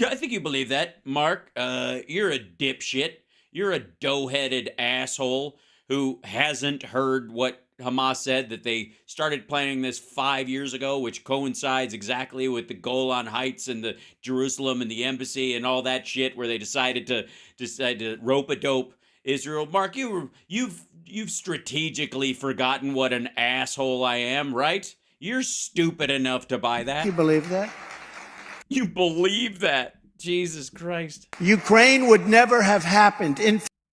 I think you believe that, Mark. You're a dipshit. You're a dough-headed asshole who hasn't heard what Hamas said, that they started planning this 5 years ago, which coincides exactly with the Golan Heights and the Jerusalem and the embassy and all that shit, where they decided to rope-a-dope Israel. Mark, you've strategically forgotten what an asshole I am, right? You're stupid enough to buy that.
You believe that?
You believe that? Jesus Christ.
Ukraine would never have happened.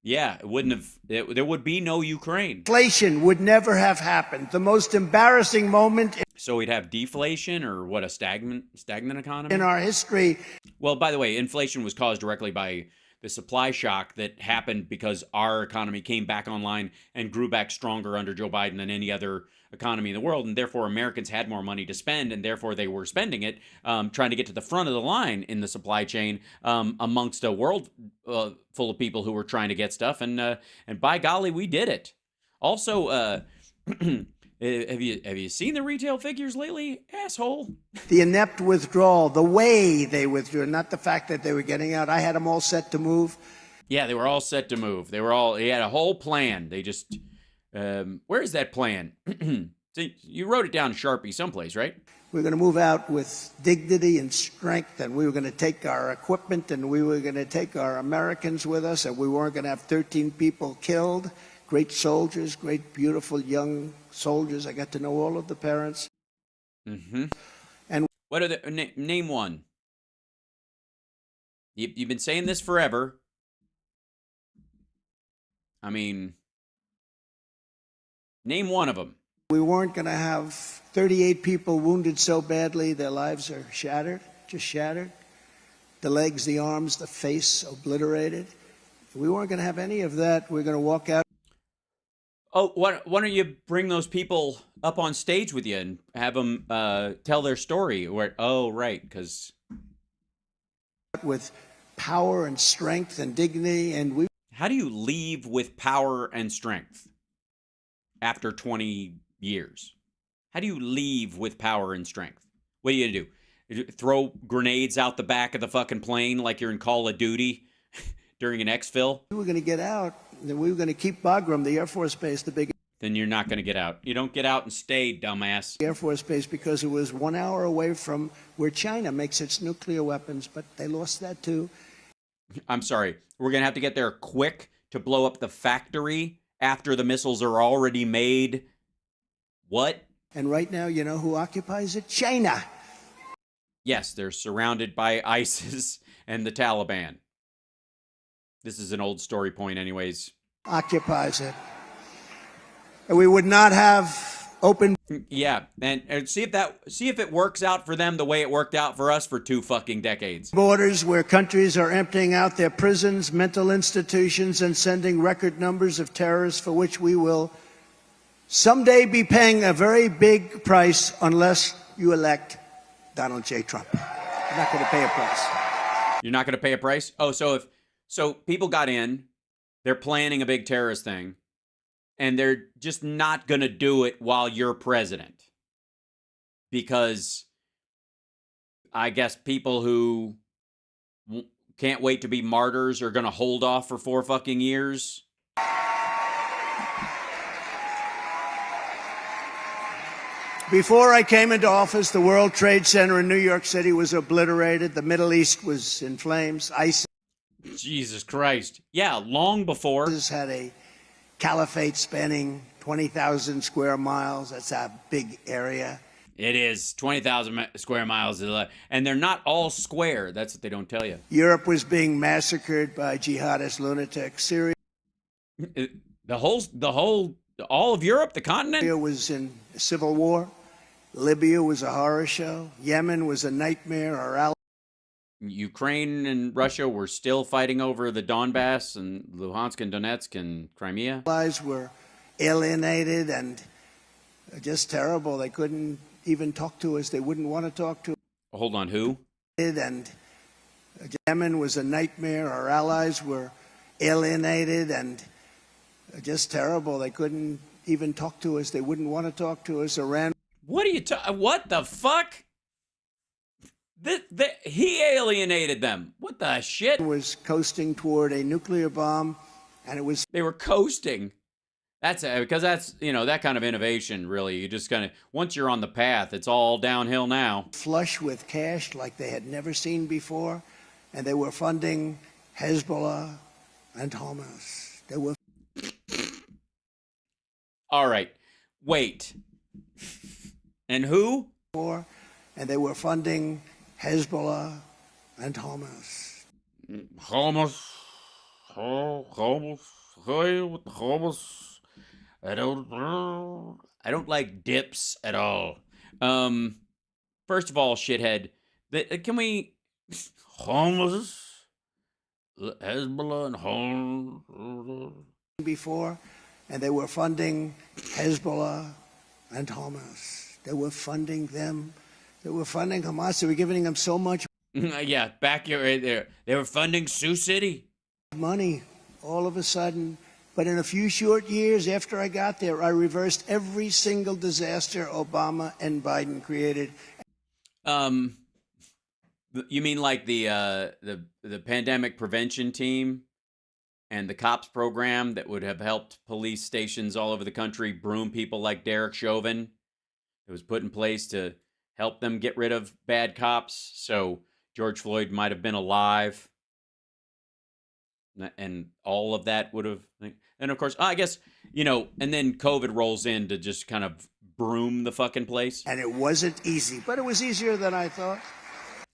Yeah, it wouldn't have. There would be no Ukraine.
Inflation would never have happened. The most embarrassing moment.
So we'd have deflation, or what, a stagnant economy?
In our history.
Well, by the way, inflation was caused directly by the supply shock that happened because our economy came back online and grew back stronger under Joe Biden than any other economy in the world, and therefore Americans had more money to spend, and therefore they were spending it, trying to get to the front of the line in the supply chain, amongst a world full of people who were trying to get stuff, and by golly, we did it. Also, have you seen the retail figures lately, asshole?
The inept withdrawal, the way they withdrew, not the fact that they were getting out. I had them all set to move.
Yeah, they were all set to move. He had a whole plan. They just, where is that plan? See, you wrote it down in Sharpie someplace, right?
We were going to move out with dignity and strength, and we were going to take our equipment, and we were going to take our Americans with us, and we weren't going to have 13 people killed. Great soldiers, great, beautiful young soldiers. I got to know all of the parents.
Mm-hmm.
And
what are the name one? You've been saying this forever. I mean, name one of them.
We weren't going to have 38 people wounded so badly their lives are shattered, just shattered. The legs, the arms, the face obliterated. We weren't going to have any of that. We're going to walk out.
Oh, why don't you bring those people up on stage with you and have them tell their story? Right, because
with power and strength and dignity, and we.
How do you leave with power and strength after 20 years? How do you leave with power and strength? What are you gonna do? Throw grenades out the back of the fucking plane like you're in Call of Duty during an exfil?
We were going to get out. Then we were going to keep Bagram, the Air Force Base, the big.
Then you're not going to get out. You don't get out and stay, dumbass.
Air Force Base, because it was 1 hour away from where China makes its nuclear weapons, but they lost that too.
I'm sorry. We're going to have to get there quick to blow up the factory after the missiles are already made. What?
And right now, you know who occupies it? China.
Yes, they're surrounded by ISIS and the Taliban. This is an old story point anyways.
Occupies it. And we would not have open.
Yeah, and see if it works out for them the way it worked out for us for 2 fucking decades.
Borders where countries are emptying out their prisons, mental institutions, and sending record numbers of terrorists, for which we will someday be paying a very big price unless you elect Donald J. Trump. You're not going to pay a price.
You're not going to pay a price? Oh, so people got in, they're planning a big terrorist thing, and they're just not going to do it while you're president. Because I guess people who can't wait to be martyrs are going to hold off for 4 fucking years.
Before I came into office, the World Trade Center in New York City was obliterated. The Middle East was in flames. ISIS
Jesus Christ. Yeah, long before.
Had a caliphate spanning 20,000 square miles. That's a big area.
It is 20,000 square miles. And they're not all square. That's what they don't tell you.
Europe was being massacred by jihadist lunatics. Syria.
All of Europe, the continent?
Syria was in a civil war. Libya was a horror show. Yemen was a nightmare. Our allies.
Ukraine and Russia were still fighting over the Donbass and Luhansk and Donetsk and Crimea.
Allies were alienated and just terrible. They couldn't even talk to us. They wouldn't want to talk to us.
Hold on, who?
And Yemen was a nightmare. Our allies were alienated and just terrible. They couldn't even talk to us. They wouldn't want to talk to us. Iran.
What are you what the fuck? He alienated them. What the shit?
Was coasting toward a nuclear bomb, and it was.
They were coasting. That's because that's, that kind of innovation, really. You just kind of, once you're on the path, it's all downhill now.
Flush with cash like they had never seen before, and they were funding Hezbollah and Hamas. They were.
All right. Wait. And who?
And they were funding Hezbollah and Hamas.
Hamas. I
don't like dips at all. First of all, shithead, can we...
Hamas, Hezbollah, and Hamas.
Before, and they were funding Hezbollah and Hamas. They were funding them. They were funding Hamas. They were giving them so much.
Yeah, back here, right there. They were funding Sioux City.
Money, all of a sudden. But in a few short years after I got there, I reversed every single disaster Obama and Biden created.
You mean like the pandemic prevention team and the cops program that would have helped police stations all over the country broom people like Derek Chauvin? It was put in place to help them get rid of bad cops, so George Floyd might have been alive. And all of that would have... And of course, I guess, and then COVID rolls in to just kind of broom the fucking place.
And it wasn't easy, but it was easier than I thought.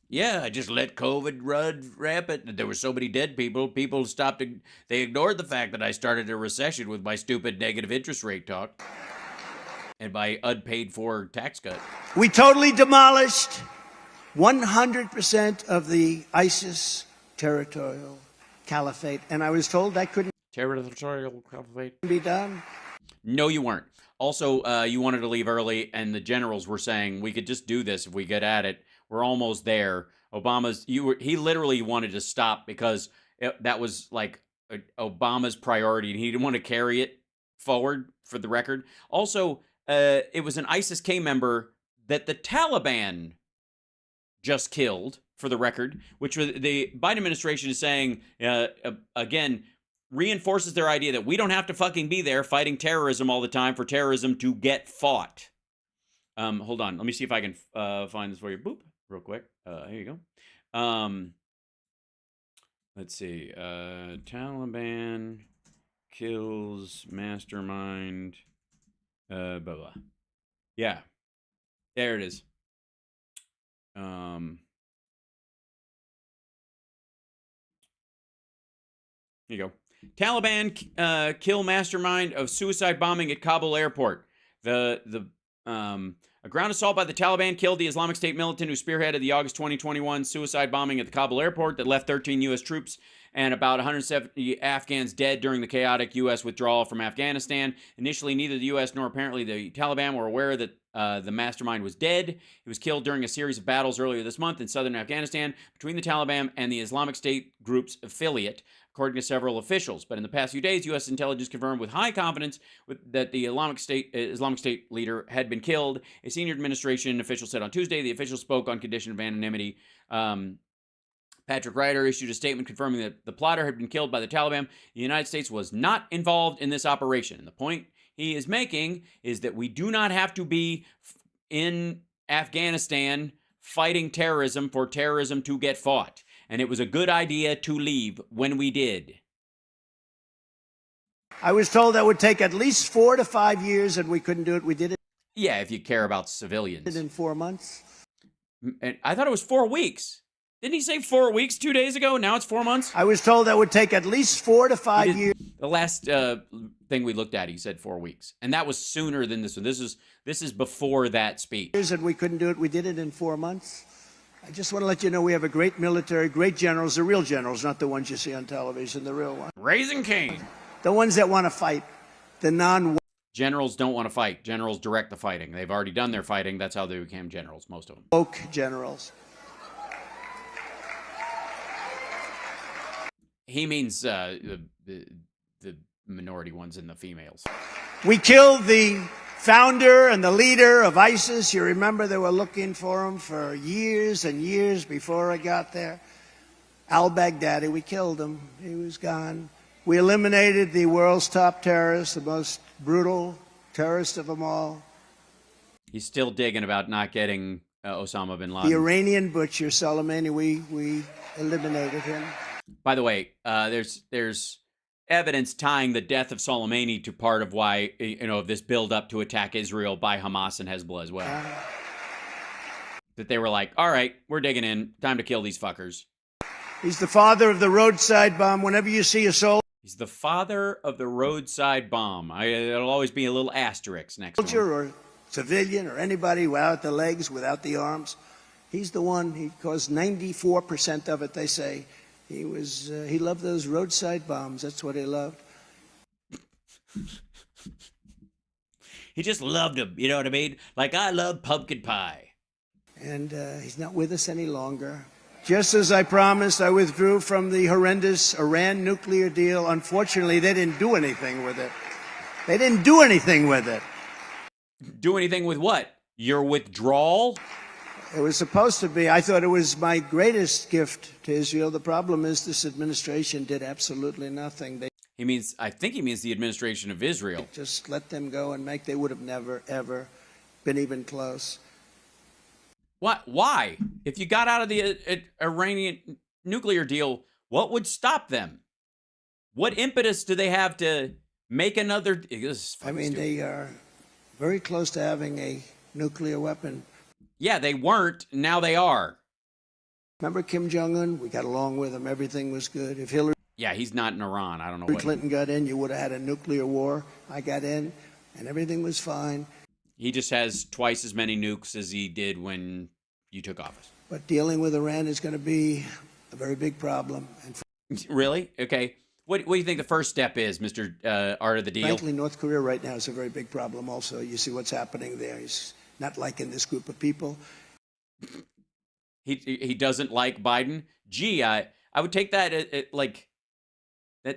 Yeah, I just let COVID run rampant. There were so many dead people. People stopped. They ignored the fact that I started a recession with my stupid negative interest rate talk and my unpaid for tax cut.
We totally demolished 100% of the ISIS territorial caliphate, and I was told that couldn't
territorial caliphate
be done.
No, you weren't. Also, you wanted to leave early, and the generals were saying we could just do this if we get at it. We're almost there. He literally wanted to stop because that was like Obama's priority, and he didn't want to carry it forward. For the record, also, it was an ISIS-K member that the Taliban just killed. For the record, which the Biden administration is saying again, reinforces their idea that we don't have to fucking be there fighting terrorism all the time for terrorism to get fought. Hold on. Let me see if I can find this for you. Boop. Real quick. Here you go. Let's see. Taliban kills mastermind. Blah, blah. Yeah. There it is. Here you go. Taliban kill mastermind of suicide bombing at Kabul airport. A ground assault by the Taliban killed the Islamic State militant who spearheaded the August 2021 suicide bombing at the Kabul airport that left 13 U.S. troops and about 170 Afghans dead during the chaotic U.S. withdrawal from Afghanistan. Initially, neither the U.S. nor apparently the Taliban were aware that the mastermind was dead. He was killed during a series of battles earlier this month in southern Afghanistan between the Taliban and the Islamic State group's affiliate. according to several officials. But in the past few days, U.S. intelligence confirmed with high confidence that the Islamic State leader had been killed. A senior administration official said on Tuesday. The official spoke on condition of anonymity. Patrick Ryder issued a statement confirming that the plotter had been killed by the Taliban. The United States was not involved in this operation. And the point he is making is that we do not have to be in Afghanistan fighting terrorism for terrorism to get fought. And it was a good idea to leave when we did.
I was told that would take at least 4 to 5 years, and we couldn't do it. We did it.
Yeah, if you care about civilians.
In 4 months.
And I thought it was 4 weeks. Didn't he say 4 weeks 2 days ago? Now it's 4 months?
I was told that would take at least 4 to 5 years.
The last thing we looked at, he said 4 weeks. And that was sooner than this one. This is before that speech.
And we couldn't do it. We did it in 4 months. I just want to let you know we have a great military, great generals, the real generals, not the ones you see on television, the real ones.
Raising Cain.
The ones that want to fight. The
Generals don't want to fight. Generals direct the fighting. They've already done their fighting. That's how they became generals, most of them.
woke generals.
He means the minority ones and the females.
We killed the founder and the leader of ISIS. You remember they were looking for him for years and years before I got there. Al-Baghdadi, we killed him. He was gone. We eliminated the world's top terrorist, the most brutal terrorist of them all.
He's still digging about not getting Osama bin Laden.
The Iranian butcher, Soleimani, we eliminated him.
By the way, there's evidence tying the death of Soleimani to part of why, of this build up to attack Israel by Hamas and Hezbollah as well. That they were like, all right, we're digging in. Time to kill these fuckers.
He's the father of the roadside bomb. Whenever you see a soldier.
He's the father of the roadside bomb. It'll always be a little asterisk next to him.
Soldier or civilian or anybody without the legs, without the arms. He's the one. He caused 94% of it, they say. He loved those roadside bombs. That's what he loved.
He just loved them. You know what I mean? Like I love pumpkin pie.
And he's not with us any longer. Just as I promised, I withdrew from the horrendous Iran nuclear deal. Unfortunately, they didn't do anything with it. They didn't do anything with it.
Do anything with what? Your withdrawal?
It was supposed to be. I thought it was my greatest gift to Israel. The problem is this administration did absolutely nothing.
I think he means the administration of Israel.
Just let them go and they would have never, ever been even close.
What? Why? If you got out of the Iranian nuclear deal, what would stop them? What impetus do they have to make another?
I mean, they are very close to having a nuclear weapon.
Yeah, they weren't. Now they are.
Remember Kim Jong-un? We got along with him. Everything was good. If Hillary
he's not in Iran. I don't know what.
Clinton got in, you would have had a nuclear war. I got in, and everything was fine.
He just has twice as many nukes as he did when you took office.
But dealing with Iran is going to be a very big problem. And
really? Okay. What do you think the first step is, Mr. Art of the Deal?
Frankly, North Korea right now is a very big problem also. You see what's happening there. He's not liking this group of people.
He doesn't like Biden? Gee, I would take that like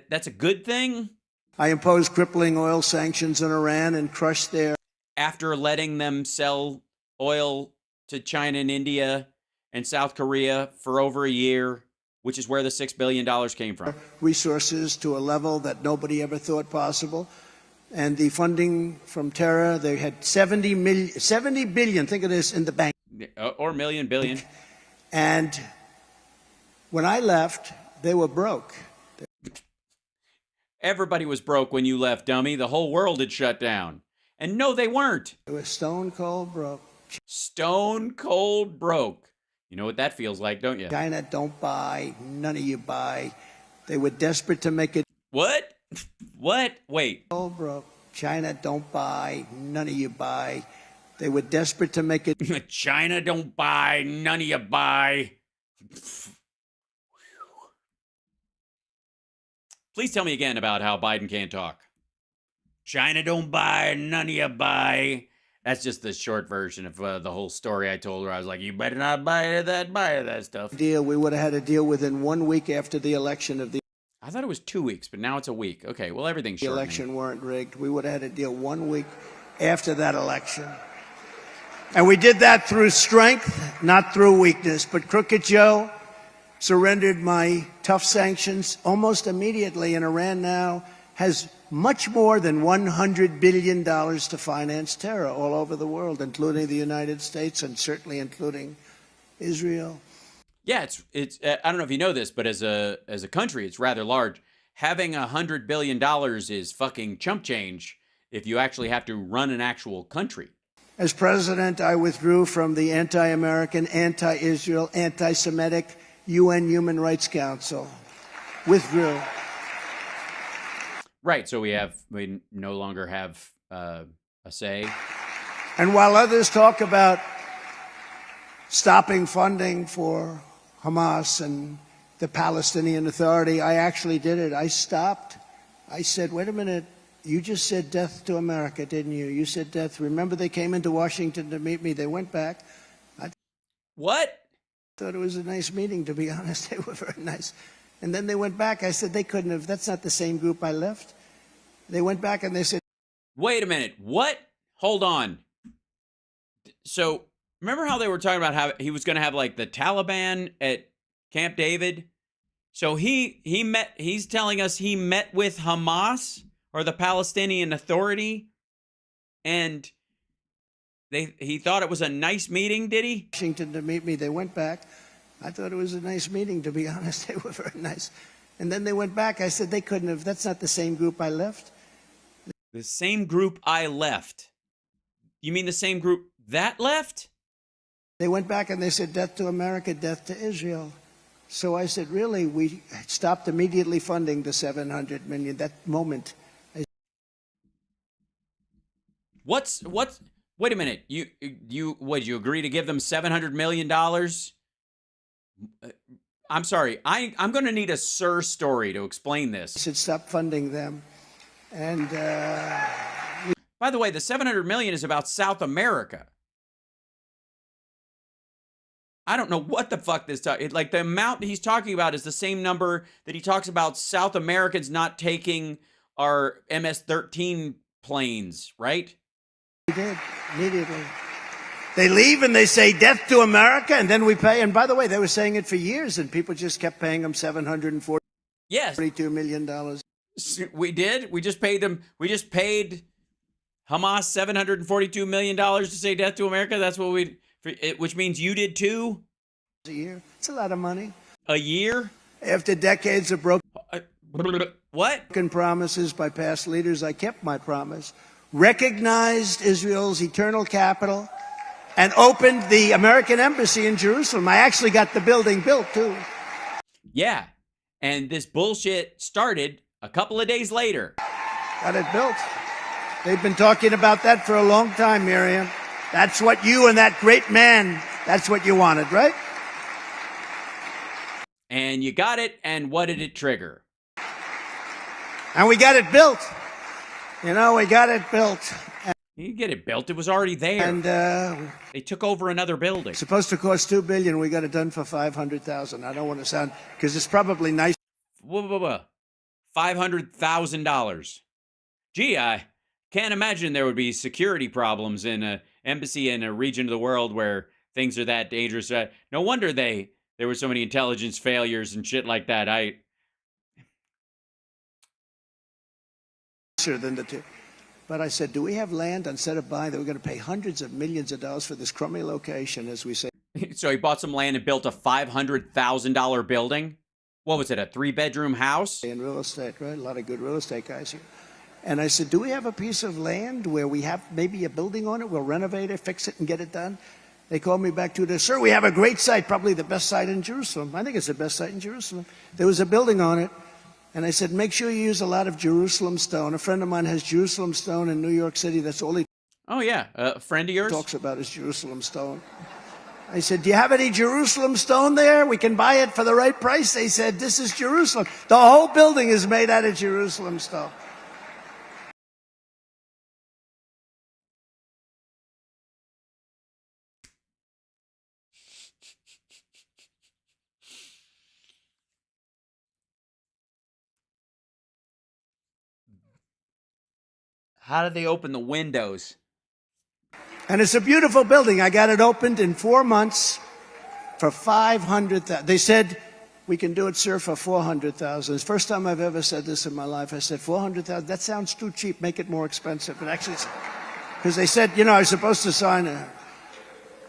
that's a good thing?
I imposed crippling oil sanctions on Iran and crushed their...
After letting them sell oil to China and India and South Korea for over a year, which is where the $6 billion came from.
Resources to a level that nobody ever thought possible. And the funding from terror, they had 70 billion, think of this, in the bank.
Or billion.
And when I left, they were broke.
Everybody was broke when you left, dummy. The whole world had shut down. And no, they weren't.
They were stone cold broke.
Stone cold broke. You know what that feels like, don't you?
China don't buy. None of you buy. They were desperate to make it.
What? What? Wait.
Cold broke. China don't buy. None of you buy. They were desperate to make it.
China don't buy. None of you buy. Please tell me again about how Biden can't talk. China don't buy, none of you buy. That's just the short version of the whole story I told her. I was like, you better not buy that stuff.
Deal. We would have had a deal within 1 week after the election of the...
I thought it was 2 weeks, but now it's a week. Okay, well, everything's
the
shortening.
election weren't rigged. We would have had a deal 1 week after that election. And we did that through strength, not through weakness. But Crooked Joe surrendered my tough sanctions almost immediately, and Iran now has much more than $100 billion to finance terror all over the world, including the United States and certainly including Israel.
Yeah, it's. I don't know if you know this, but as a country, it's rather large. Having $100 billion is fucking chump change if you actually have to run an actual country.
As president, I withdrew from the anti-American, anti-Israel, anti-Semitic UN Human Rights Council. Withdrew.
Right. So we no longer have a say.
And while others talk about stopping funding for Hamas and the Palestinian Authority, I actually did it. I stopped. I said, wait a minute. You just said death to America, didn't you? You said death. Remember, they came into Washington to meet me. They went back.
What?
Thought it was a nice meeting, to be honest. They were very nice. And then they went back. I said, they couldn't have. That's not the same group I left. They went back and they said,
wait a minute. What? Hold on. So remember how they were talking about how he was going to have like the Taliban at Camp David? So he's telling us he met with Hamas or the Palestinian Authority, and he thought it was a nice meeting, did he?
Washington to meet me. They went back. I thought it was a nice meeting, to be honest. They were very nice. And then they went back. I said, they couldn't have. That's not the same group I left.
The same group I left. You mean the same group that left?
They went back and they said, death to America, death to Israel. So I said, really? We stopped immediately funding the $700 million. That moment.
Wait a minute. You agree to give them $700 million? I'm sorry. I'm going to need a Sir story to explain this.
I said, stop funding them. And
by the way, the $700 million is about South America. I don't know what the fuck this like the amount he's talking about is the same number that he talks about South Americans not taking our MS-13 planes, right?
We did immediately. They leave and they say death to America, and then we pay. And by the way, they were saying it for years, and people just kept paying them $742 million.
We did. We just paid them. We just paid Hamas $742 million to say death to America. That's what which means you did too.
A year. It's a lot of money.
A year?
After decades of broken
what?
Promises by past leaders, I kept my promise. Recognized Israel's eternal capital and opened the American embassy in Jerusalem. I actually got the building built too.
Yeah. And this bullshit started a couple of days later.
Got it built. They've been talking about that for a long time, Miriam. That's what you and that great man, that's what you wanted, right?
And you got it, and what did it trigger?
And we got it built. You know, we got it built.
You get it built. It was already there.
And
they took over another building.
Supposed to cost $2 billion. We got it done for $500,000. I don't want to sound, because it's probably nice.
$500,000. Gee, I can't imagine there would be security problems in an embassy in a region of the world where things are that dangerous. No wonder there were so many intelligence failures and shit like that.
Than the two. But I said, do we have land? Instead of buying that, we're going to pay hundreds of millions of dollars for this crummy location, as we say.
So he bought some land and built a $500,000 building? What was it, a 3-bedroom house?
In real estate, right? A lot of good real estate guys here. And I said, do we have a piece of land where we have maybe a building on it? We'll renovate it, fix it, and get it done. They called me back 2 days. Sir, we have a great site, probably the best site in Jerusalem. I think it's the best site in Jerusalem. There was a building on it. And I said, make sure you use a lot of Jerusalem stone. A friend of mine has Jerusalem stone in New York City. That's all he
Oh, yeah. A friend of yours?
Talks about is Jerusalem stone. I said, do you have any Jerusalem stone there? We can buy it for the right price. They said, this is Jerusalem. The whole building is made out of Jerusalem stone.
How did they open the windows?
And it's a beautiful building. I got it opened in 4 months for $500,000. They said, we can do it, sir, for $400,000. It's the first time I've ever said this in my life. I said, $400,000? That sounds too cheap. Make it more expensive. But actually, because they said, you know, I was supposed to sign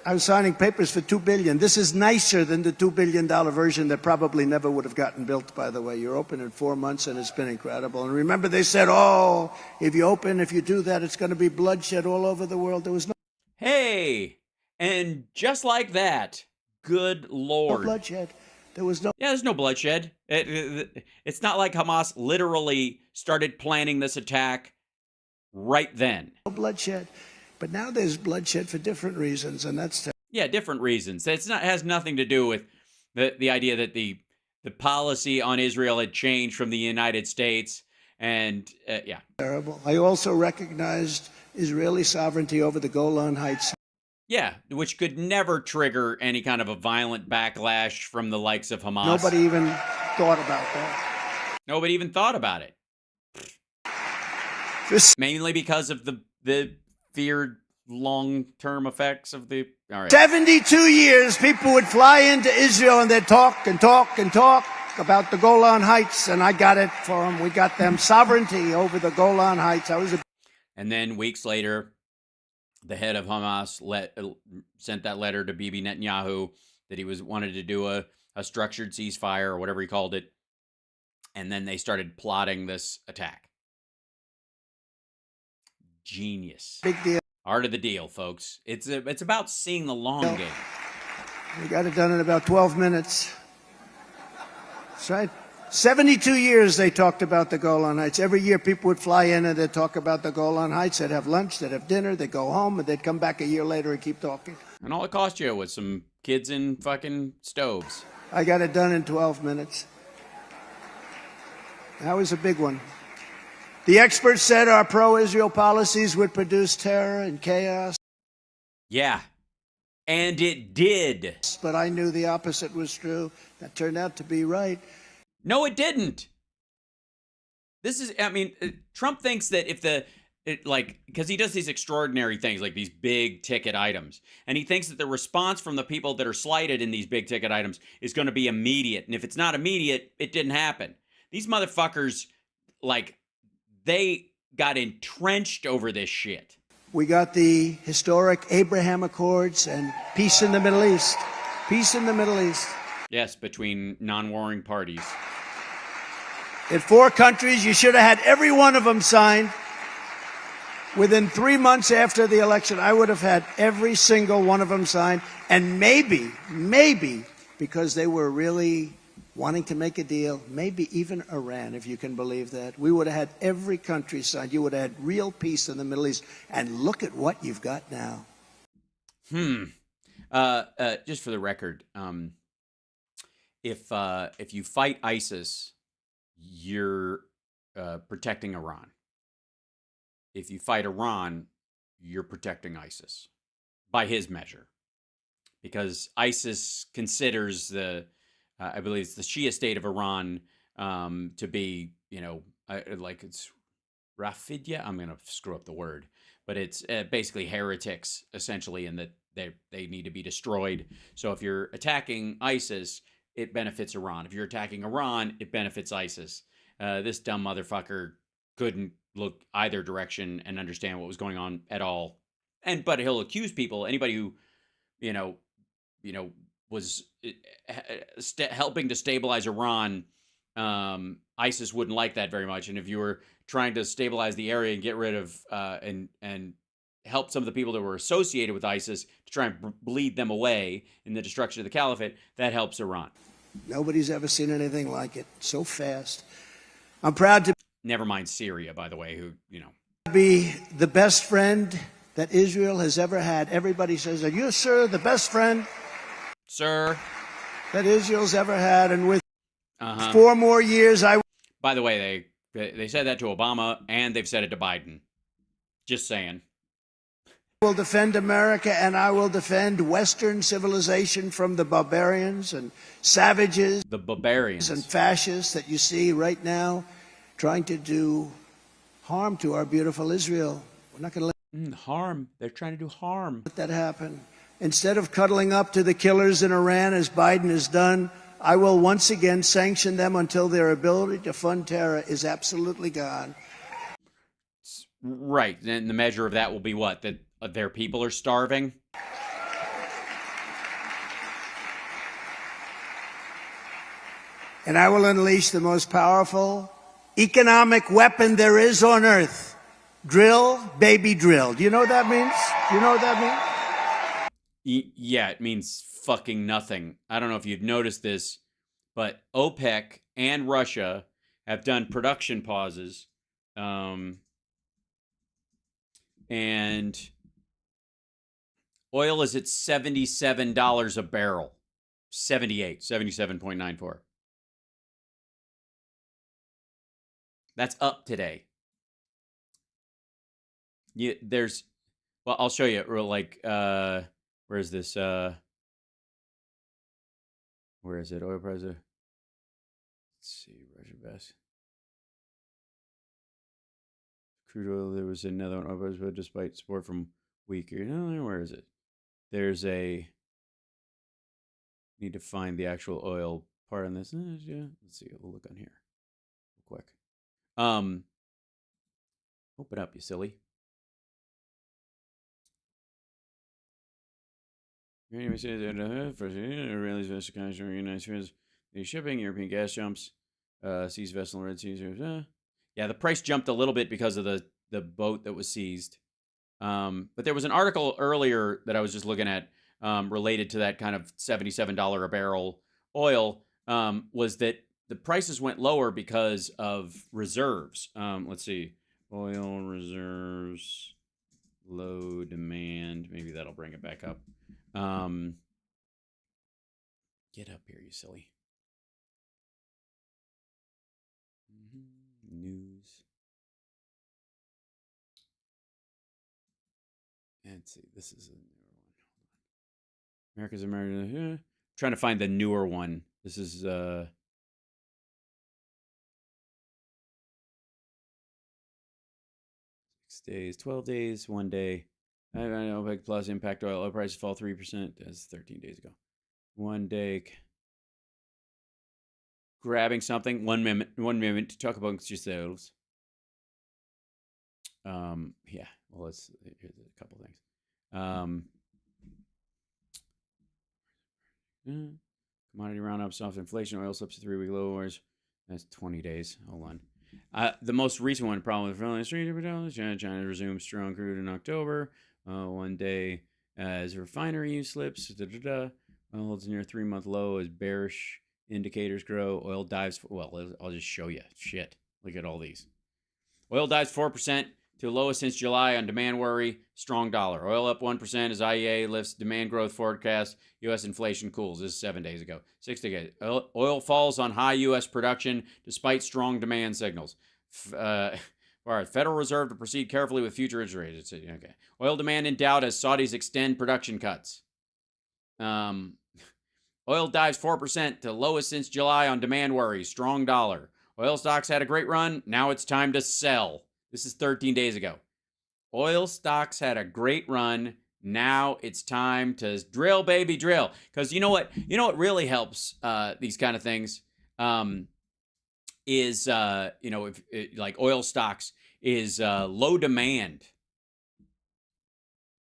I was signing papers for $2 billion. This is nicer than the $2 billion version that probably never would have gotten built, by the way. You're open in 4 months, and it's been incredible. And remember, they said, oh, if you do that, it's going to be bloodshed all over the world. There was no
Hey, and just like that, good Lord.
bloodshed. There was no...
Yeah, there's no bloodshed. It's not like Hamas literally started planning this attack right then.
No bloodshed. But now there's bloodshed for different reasons, and that's...
Yeah, different reasons. It has nothing to do with the idea that the policy on Israel had changed from the United States, and yeah.
Terrible. I also recognized Israeli sovereignty over the Golan Heights.
Yeah, which could never trigger any kind of a violent backlash from the likes of Hamas.
Nobody even thought about that.
Nobody even thought about it. Mainly because of the feared long-term effects of the... All right.
72 years, people would fly into Israel and they'd talk and talk and talk about the Golan Heights, and I got it for them. We got them sovereignty over the Golan Heights.
And then weeks later, the head of Hamas sent that letter to Bibi Netanyahu that he wanted to do a structured ceasefire or whatever he called it. And then they started plotting this attack. Genius.
Big deal.
Art of the deal, folks. It's about seeing the long game.
We got it done in about 12 minutes. That's right. 72 years they talked about the Golan Heights. Every year people would fly in and they'd talk about the Golan Heights. They'd have lunch, they'd have dinner, they'd go home, and they'd come back a year later and keep talking.
And all it cost you was some kids in fucking stoves.
I got it done in 12 minutes. That was a big one. The experts said our pro-Israel policies would produce terror and chaos.
Yeah, and it did.
But I knew the opposite was true. That turned out to be right.
No, it didn't. Trump thinks that because he does these extraordinary things, like these big ticket items, and he thinks that the response from the people that are slighted in these big ticket items is going to be immediate. And if it's not immediate, it didn't happen. These motherfuckers, they got entrenched over this shit.
We got the historic Abraham Accords and peace in the Middle East. Peace in the Middle East.
Yes, between non-warring parties.
In 4 countries, you should have had every one of them signed. Within 3 months after the election, I would have had every single one of them signed. And maybe, because they were really wanting to make a deal, maybe even Iran, if you can believe that. We would have had every country signed. You would have had real peace in the Middle East. And look at what you've got now.
Just for the record, if you fight ISIS, you're protecting Iran. If you fight Iran, you're protecting ISIS, by his measure. Because ISIS considers I believe it's the Shia state of Iran to be, it's Rafidya. I'm going to screw up the word, but it's basically heretics, essentially, in that they need to be destroyed. So if you're attacking ISIS, it benefits Iran. If you're attacking Iran, it benefits ISIS. This dumb motherfucker couldn't look either direction and understand what was going on at all. But he'll accuse people, anybody who, was helping to stabilize Iran. ISIS wouldn't like that very much. And if you were trying to stabilize the area and get rid of and help some of the people that were associated with ISIS to try and bleed them away in the destruction of the caliphate, that helps Iran.
Nobody's ever seen anything like it so fast. I'm proud to
never mind Syria, by the way, who,
be the best friend that Israel has ever had. Everybody says, are you, sir, the best friend,
sir,
that Israel's ever had? And with 4 more years,
By the way, they said that to Obama, and they've said it to Biden. Just saying.
will defend America, and I will defend Western civilization from the barbarians and savages,
the barbarians
and fascists that you see right now trying to do harm to our beautiful Israel. We're not going to let
harm. They're trying to do harm.
Let that happen. Instead of cuddling up to the killers in Iran, as Biden has done, I will once again sanction them until their ability to fund terror is absolutely gone.
Right. And the measure of that will be what? That their people are starving?
And I will unleash the most powerful economic weapon there is on earth. Drill, baby, drill. Do you know what that means? Do you know what that means?
Yeah, it means fucking nothing. I don't know if you've noticed this, but OPEC and Russia have done production pauses. And oil is at $77 a barrel. 77.94. That's up today. Yeah, well, I'll show you. Where is this? Where is it? Oil price. Let's see. Russia best. Crude oil. There was another one. Oil price, but despite support from weaker. No, where is it? There's a. Need to find the actual oil part on this. Yeah. Let's see. We'll look on here real quick. Open up, you silly. The shipping, European gas jumps, seized vessel in Red Sea. Yeah, the price jumped a little bit because of the boat that was seized. But there was an article earlier that I was just looking at related to that kind of $77 a barrel oil, was that the prices went lower because of reserves. Let's see. Oil reserves, low demand. Maybe that'll bring it back up. Get up here, you silly. News. Let's see. This is a newer one. America's American. Trying to find the newer one. This is 6 days, 12 days, 1 day. I know OPEC Plus impact oil prices fall 3%. That's 13 days ago. 1 day. Grabbing something. 1 minute to talk amongst yourselves. Yeah. Well, here's a couple things. Commodity roundup, soft inflation, oil slips to 3-week lows. That's 20 days. Hold on. The most recent one, problem with China resumes strong crude in October. 1 day as refinery use slips. Oil holds near 3-month low as bearish indicators grow. Oil dives. Well, I'll just show you. Shit. Look at all these. Oil dives 4% to lowest since July on demand worry. Strong dollar. Oil up 1% as IEA lifts demand growth forecast. U.S. inflation cools. This is 7 days ago. 6 days ago. Oil falls on high U.S. production despite strong demand signals. Federal Reserve to proceed carefully with future interest rates. Okay. Oil demand in doubt as Saudis extend production cuts. Oil dives 4% to lowest since July on demand worries. Strong dollar. Oil stocks had a great run. Now it's time to sell. This is 13 days ago. Oil stocks had a great run. Now it's time to drill, baby, drill. Because you know what? You know what really helps these kind of things is if like oil stocks is low demand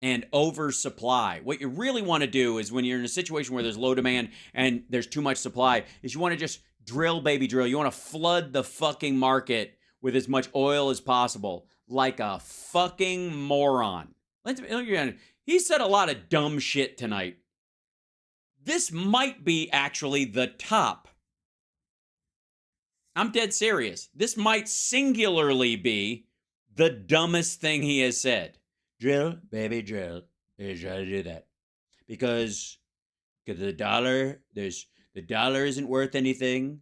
and oversupply. What you really want to do is when you're in a situation where there's low demand and there's too much supply, is you want to just drill, baby, drill. You want to flood the fucking market with as much oil as possible, like a fucking moron. He said a lot of dumb shit tonight. This might be actually the top. I'm dead serious. This might singularly be the dumbest thing he has said. Drill, baby, drill. You gotta do that. Because the dollar isn't worth anything.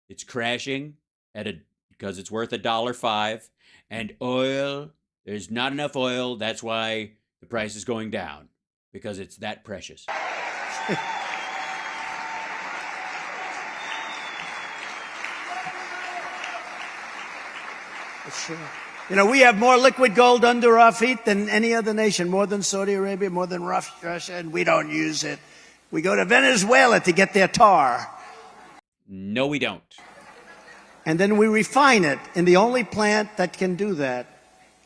It's crashing because it's worth $1.05. And oil, there's not enough oil. That's why the price is going down. Because it's that precious.
Sure. You know, we have more liquid gold under our feet than any other nation, more than Saudi Arabia, more than Russia, and we don't use it. We go to Venezuela to get their tar.
No, we don't.
And then we refine it in the only plant that can do that.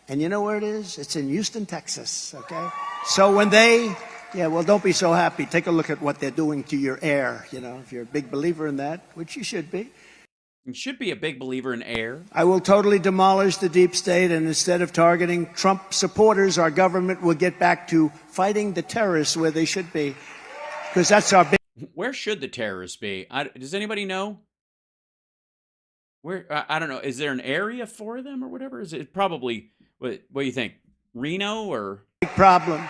And you know where it is? It's in Houston, Texas, okay? So when they, yeah, well, don't be so happy. Take a look at what they're doing to your air, you know, if you're a big believer in that, which you should be.
You should be a big believer in air.
I will totally demolish the deep state, and instead of targeting Trump supporters, our government will get back to fighting the terrorists where they should be, because that's our big...
Where should the terrorists be? Does anybody know? Where? I don't know. Is there an area for them or whatever? Is it probably, what do you think? Reno or?
Big problem.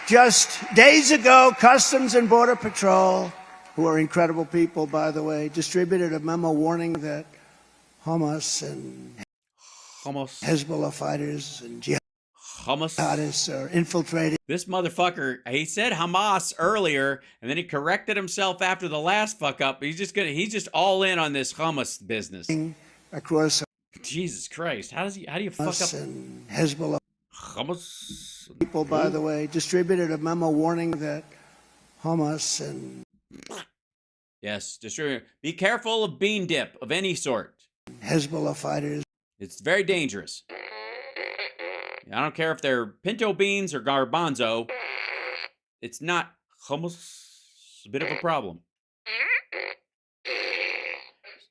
Just days ago, Customs and Border Patrol, who are incredible people, by the way, distributed a memo warning that Hamas and Hezbollah fighters and jihadists are infiltrating.
This motherfucker, he said Hamas earlier, and then he corrected himself after the last fuck up. He's just all in on this Hamas business.
Across
Jesus Christ, how do you fuck up?
And Hezbollah
Hamas
people, by the way, distributed a memo warning that Hamas and
yes, distributor. Be careful of bean dip of any sort.
Hezbollah fighters.
It's very dangerous. I don't care if they're pinto beans or garbanzo. It's not hummus. It's a bit of a problem.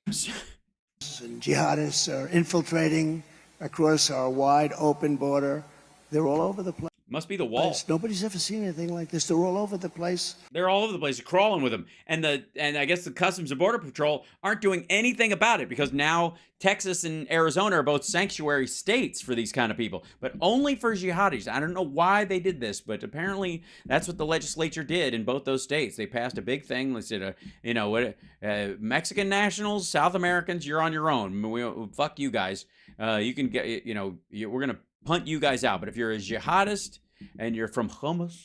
And jihadists are infiltrating across our wide open border. They're all over the place.
Must be the wall.
Nobody's ever seen anything like this. They're all over the place.
They're all over the place. They're crawling with them. And I guess the Customs and Border Patrol aren't doing anything about it because now Texas and Arizona are both sanctuary states for these kind of people, but only for jihadis. I don't know why they did this, but apparently that's what the legislature did in both those states. They passed a big thing. They said, Mexican nationals, South Americans, you're on your own. Fuck you guys. You can get, we're going to punt you guys out. But if you're a jihadist and you're from Hamas,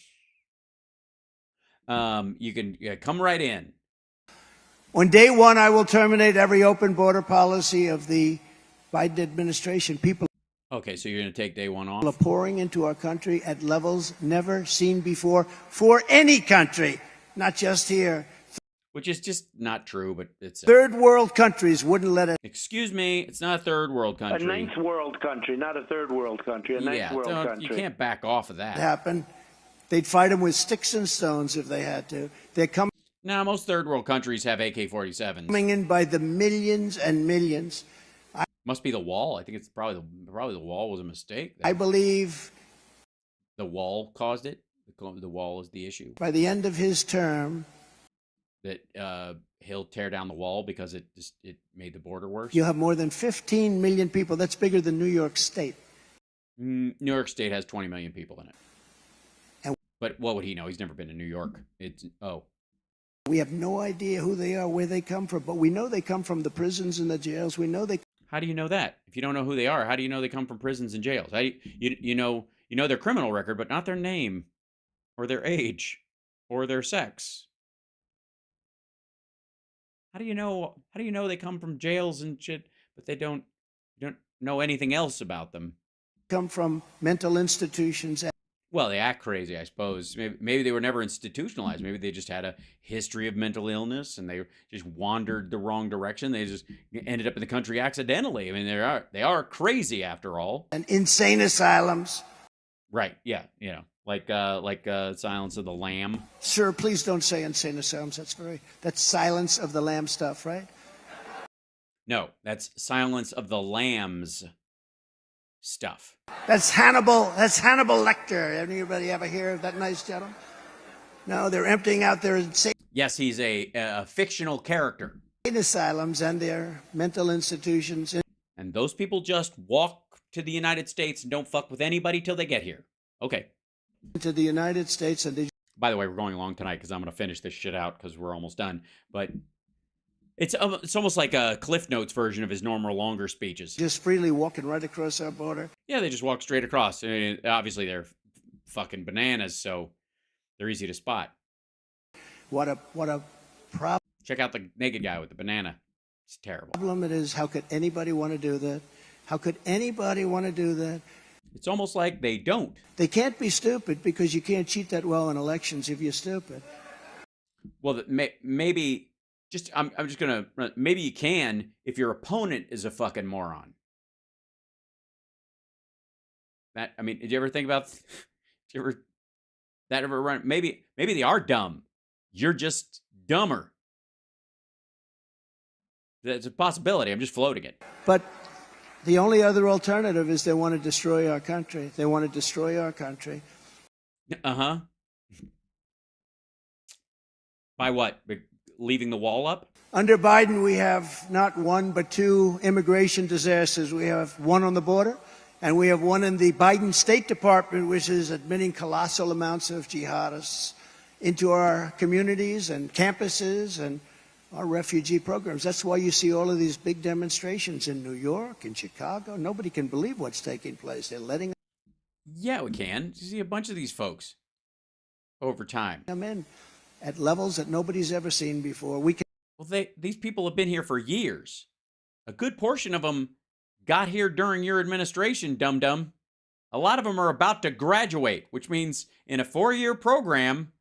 you can come right in.
On day one, I will terminate every open border policy of the Biden administration. People
Okay, so you're going to take day one off?
are pouring into our country at levels never seen before for any country, not just here.
Which is just not true, but it's...
Third world countries wouldn't let it...
Excuse me, it's not a third world country.
A ninth world country, not a third world country, a ninth world country.
You can't back off of that.
Happen. They'd fight them with sticks and stones if they had to. They're coming...
Now, most third world countries have AK-47s.
Coming in by the millions and millions.
Must be the wall. I think it's probably the wall was a mistake.
I believe...
The wall caused it. The wall is the issue.
By the end of his term...
That he'll tear down the wall because it made the border worse.
You have more than 15 million people. That's bigger than New York State.
New York State has 20 million people in it.
And
but what would he know? He's never been to New York.
We have no idea who they are, where they come from, but we know they come from the prisons and the jails. We know they.
How do you know that? If you don't know who they are, how do you know they come from prisons and jails? You know their criminal record, but not their name, or their age, or their sex. How do you know they come from jails and shit, but you don't know anything else about them?
Come from mental institutions.
Well, they act crazy, I suppose. Maybe they were never institutionalized. Maybe they just had a history of mental illness and they just wandered the wrong direction. They just ended up in the country accidentally. I mean, they are crazy after all.
And insane asylums.
Right. Yeah. Like Silence of the Lamb.
Sir, please don't say insane asylums. That's Silence of the Lamb stuff, right?
No, that's Silence of the Lambs stuff.
That's Hannibal Lecter. Anybody ever hear of that nice gentleman? No, they're emptying out their insane...
Yes, he's a fictional character.
Asylums and their mental institutions.
And those people just walk to the United States and don't fuck with anybody till they get here. Okay.
To the United States and
by the way, we're going long tonight because I'm going to finish this shit out because we're almost done. But it's almost like a Cliff Notes version of his normal longer speeches.
Just freely walking right across our border.
Yeah, they just walk straight across. I mean, obviously, they're fucking bananas, so they're easy to spot.
What a problem.
Check out the naked guy with the banana. It's terrible.
Problem it is, how could anybody want to do that? How could anybody want to do that?
It's almost like they don't.
They can't be stupid because you can't cheat that well in elections if you're stupid.
Well, maybe I'm just gonna maybe you can if your opponent is a fucking moron. Did you ever think about? Did that ever run? Maybe they are dumb. You're just dumber. That's a possibility. I'm just floating it.
But the only other alternative is they want to destroy our country. They want to destroy our country.
Uh-huh. By what? Leaving the wall up?
Under Biden, we have not one but two immigration disasters. We have one on the border, and we have one in the Biden State Department, which is admitting colossal amounts of jihadists into our communities and campuses and our refugee programs. That's why you see all of these big demonstrations in New York, in Chicago. Nobody can believe what's taking place. They're letting
Yeah, we can. You see a bunch of these folks over time.
them in at levels that nobody's ever seen before.
Well, these people have been here for years. A good portion of them got here during your administration, dum-dum. A lot of them are about to graduate, which means in a 4-year program,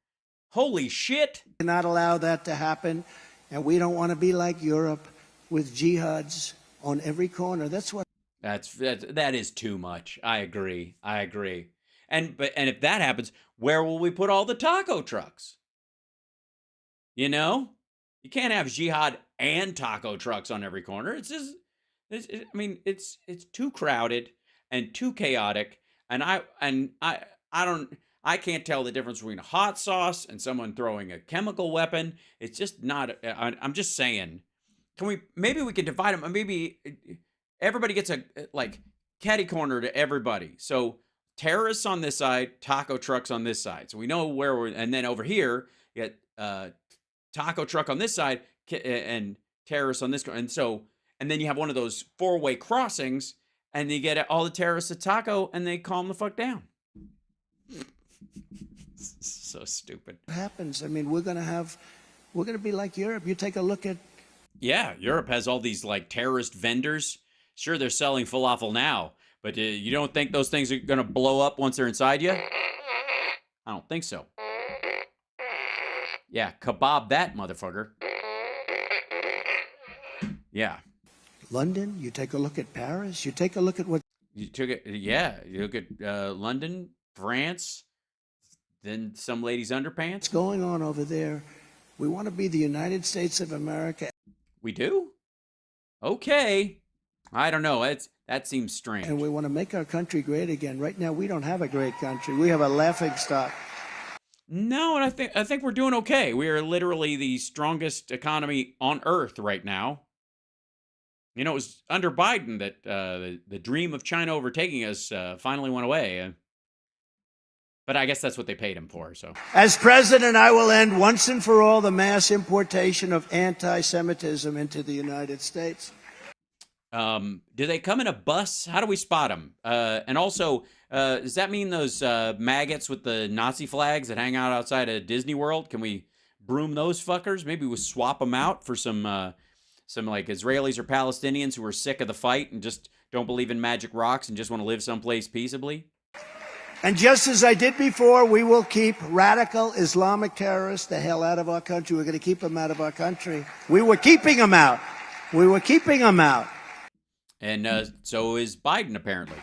holy shit.
Cannot allow that to happen. And we don't want to be like Europe with jihads on every corner. That's what.
That is too much. I agree. And if that happens, where will we put all the taco trucks? You know, you can't have jihad and taco trucks on every corner. It's just, it's too crowded and too chaotic. And I can't tell the difference between a hot sauce and someone throwing a chemical weapon. It's just not. I'm just saying. Maybe we can divide them. Maybe everybody gets a catty corner to everybody. So terrorists on this side, taco trucks on this side. So we know where we're. And then over here, you get taco truck on this side and terrorists on this. And then you have one of those 4-way crossings, and you get all the terrorists at taco, and they calm the fuck down. So stupid.
What happens? we're going to be like Europe. You take a look at.
Yeah, Europe has all these terrorist vendors. Sure, they're selling falafel now, but you don't think those things are going to blow up once they're inside you? I don't think so. Yeah, kebab that motherfucker. Yeah.
London, you take a look at Paris, you take a look at what.
You look at London, France, then some lady's underpants.
What's going on over there? We want to be the United States of America.
We do? Okay. I don't know. That seems strange.
And we want to make our country great again. Right now, we don't have a great country. We have a laughingstock.
No, and I think we're doing okay. We are literally the strongest economy on earth right now. You know, it was under Biden that the dream of China overtaking us finally went away. But I guess that's what they paid him for. So,
as president, I will end once and for all the mass importation of anti-Semitism into the United States.
Do they come in a bus? How do we spot them? And also, does that mean those maggots with the Nazi flags that hang out outside of Disney World? Can we broom those fuckers? Maybe we swap them out for some Israelis or Palestinians who are sick of the fight and just don't believe in magic rocks and just want to live someplace peaceably.
And just as I did before, we will keep radical Islamic terrorists the hell out of our country. We're going to keep them out of our country. We were keeping them out.
And so is Biden, apparently.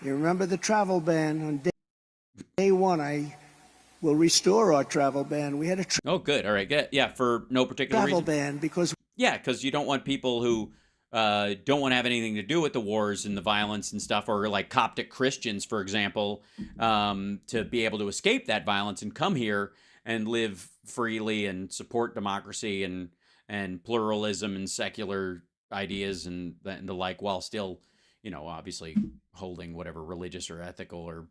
You remember the travel ban? On day one, I will restore our travel ban. We had a
oh, good. All right. Yeah, for no particular
travel
reason.
ban because.
Yeah, because you don't want people who don't want to have anything to do with the wars and the violence and stuff, or like Coptic Christians, for example, to be able to escape that violence and come here and live freely and support democracy and pluralism and secular ideas and the like, while still, obviously holding whatever religious or ethical or,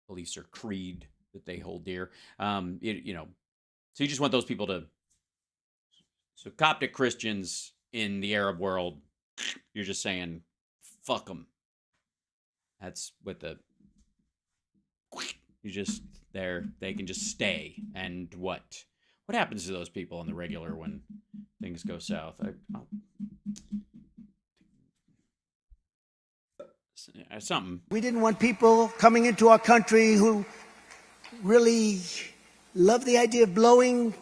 beliefs or creed that they hold dear. So you just want those people to. So Coptic Christians in the Arab world, you're just saying, fuck them. That's what they can just stay. And what happens to those people on the regular when things go south? something.
We didn't want people coming into our country who really love the idea of blowing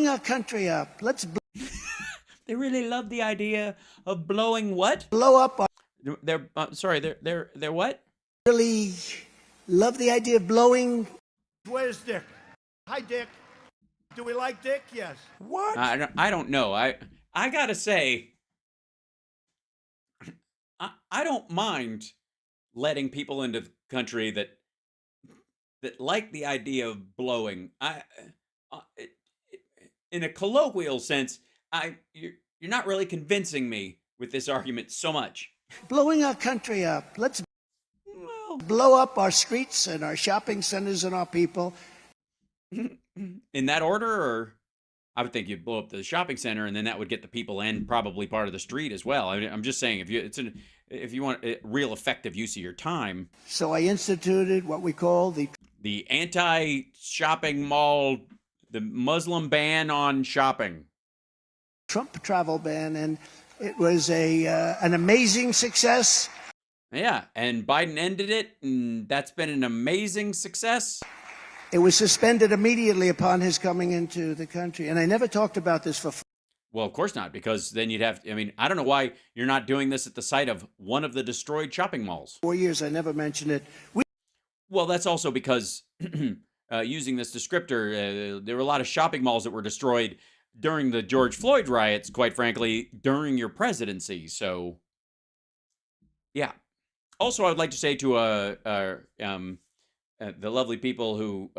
our country up.
They really love the idea of blowing what?
Blow up our...
They're they're what?
Really love the idea of blowing... Where's Dick? Hi, Dick. Do we like Dick? Yes. What?
I don't know. I gotta say, I don't mind letting people into the country that like the idea of blowing. In a colloquial sense, you're not really convincing me with this argument so much.
Blowing our country up. Let's blow up our streets and our shopping centers and our people.
In that order, or I would think you'd blow up the shopping center, and then that would get the people and probably part of the street as well. I'm just saying, if you want a real effective use of your time.
So I instituted what we call
the anti-shopping mall, the Muslim ban on shopping.
Trump travel ban, and it was an amazing success.
Yeah, and Biden ended it, and that's been an amazing success.
It was suspended immediately upon his coming into the country, and I never talked about this for...
Well, of course not, because then you'd have... I mean, I don't know why you're not doing this at the site of one of the destroyed shopping malls.
4 years, I never mentioned it.
Well, that's also because, using this descriptor, there were a lot of shopping malls that were destroyed during the George Floyd riots, quite frankly, during your presidency. So, yeah. Also, I would like to say to the lovely people who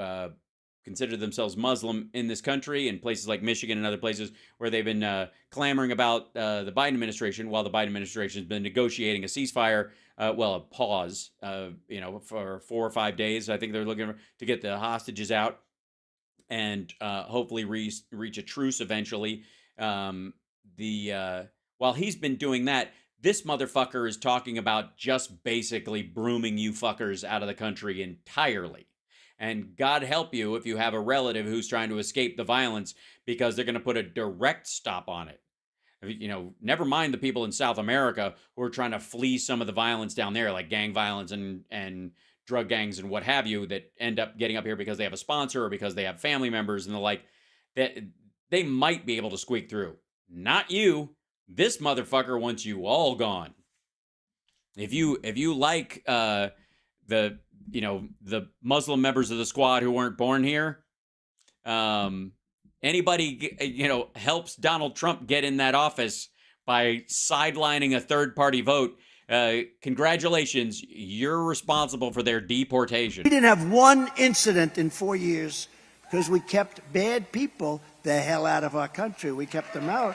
consider themselves Muslim in this country, in places like Michigan and other places where they've been clamoring about the Biden administration, while the Biden administration has been negotiating a ceasefire, a pause, for 4 or 5 days. I think they're looking to get the hostages out and hopefully reach a truce eventually. While he's been doing that, this motherfucker is talking about just basically brooming you fuckers out of the country entirely. And God help you if you have a relative who's trying to escape the violence, because they're going to put a direct stop on it. Never mind the people in South America who are trying to flee some of the violence down there, like gang violence and drug gangs and what have you, that end up getting up here because they have a sponsor or because they have family members and the like, that they might be able to squeak through. Not you. This motherfucker wants you all gone. If you like the Muslim members of the squad who weren't born here, anybody helps Donald Trump get in that office by sidelining a third-party vote, congratulations, you're responsible for their deportation.
We didn't have one incident in 4 years because we kept bad people the hell out of our country. We kept them out.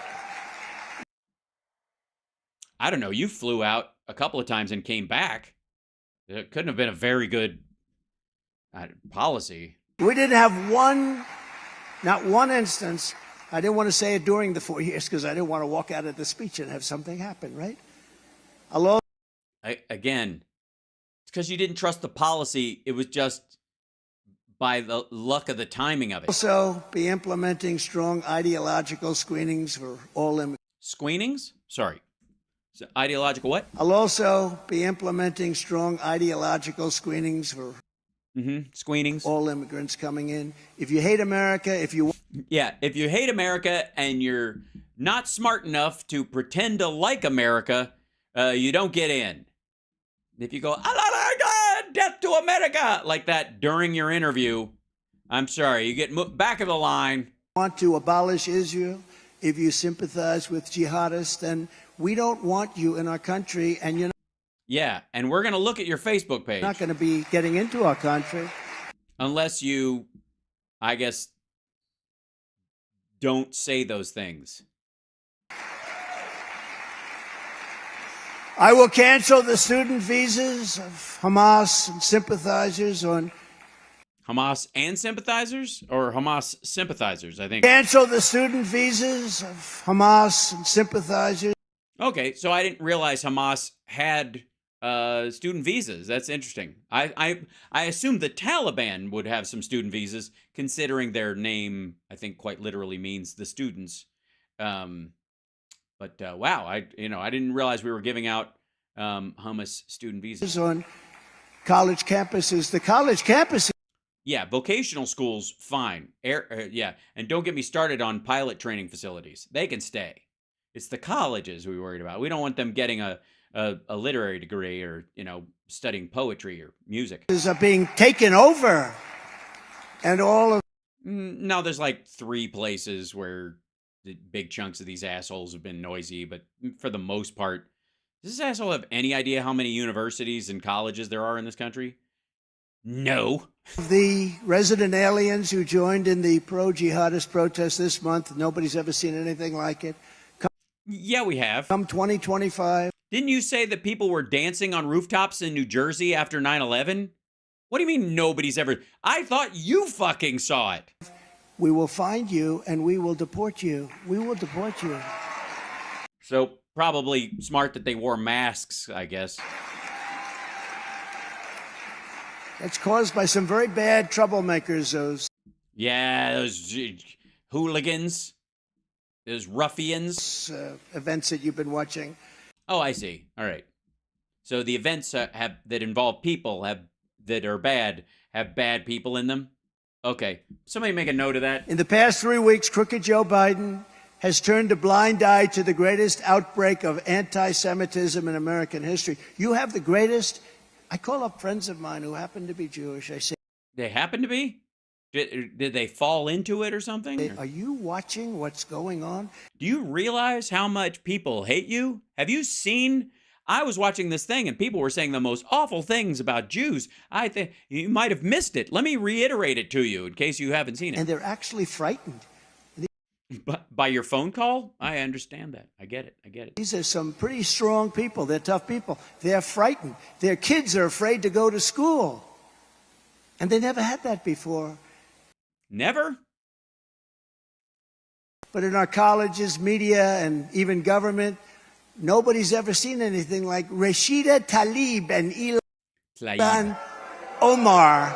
I don't know, you flew out a couple of times and came back. It couldn't have been a very good policy.
We didn't have not one instance. I didn't want to say it during the 4 years because I didn't want to walk out of the speech and have something happen, right?
Again, it's because you didn't trust the policy. It was just by the luck of the timing of it.
Also, be implementing strong ideological screenings for all immigrants.
Screenings? Sorry. So ideological what?
I'll also be implementing strong ideological screenings for
screenings.
All immigrants coming in. If you hate America, if you
hate America and you're not smart enough to pretend to like America, you don't get in. If you go, death to America, like that during your interview, I'm sorry, you get back of the line.
Want to abolish Israel? If you sympathize with jihadists, then we don't want you in our country, and you're not.
Yeah, and we're going to look at your Facebook page.
Not going to be getting into our country.
Unless you, I guess, don't say those things.
I will cancel the student visas of Hamas and sympathizers on...
Hamas and sympathizers? Or Hamas sympathizers, I think.
Cancel the student visas of Hamas and sympathizers.
Okay, so I didn't realize Hamas had student visas. That's interesting. I assumed the Taliban would have some student visas, considering their name, I think, quite literally means the students. But wow, I didn't realize we were giving out hummus student visas.
On college campuses. The college campuses.
Yeah, vocational schools, fine. Yeah, and don't get me started on pilot training facilities. They can stay. It's the colleges we worried about. We don't want them getting a literary degree or, studying poetry or music.
Are being taken over. And all of...
No, there's like 3 places where the big chunks of these assholes have been noisy, but for the most part, does this asshole have any idea how many universities and colleges there are in this country? No.
The resident aliens who joined in the pro-jihadist protest this month, nobody's ever seen anything like it.
Yeah, we have.
Come 2025.
Didn't you say that people were dancing on rooftops in New Jersey after 9/11? What do you mean nobody's ever? I thought you fucking saw it.
We will find you and we will deport you. We will deport you.
So probably smart that they wore masks, I guess.
It's caused by some very bad troublemakers, those.
Yeah, those hooligans, those ruffians.
Events that you've been watching.
Oh, I see. All right. So the events that involve people that are bad have bad people in them. Okay. Somebody make a note of that.
In the past 3 weeks, crooked Joe Biden has turned a blind eye to the greatest outbreak of anti-Semitism in American history. You have the greatest. I call up friends of mine who happen to be Jewish. I say,
they happen to be? Did they fall into it or something?
Are you watching what's going on?
Do you realize how much people hate you? Have you seen? I was watching this thing and people were saying the most awful things about Jews. I think you might have missed it. Let me reiterate it to you in case you haven't seen it.
And they're actually frightened.
By your phone call? I understand that. I get it.
These are some pretty strong people. They're tough people. They're frightened. Their kids are afraid to go to school. And they never had that before.
Never?
But in our colleges, media, and even government, nobody's ever seen anything like Rashida Tlaib and Ilhan Omar.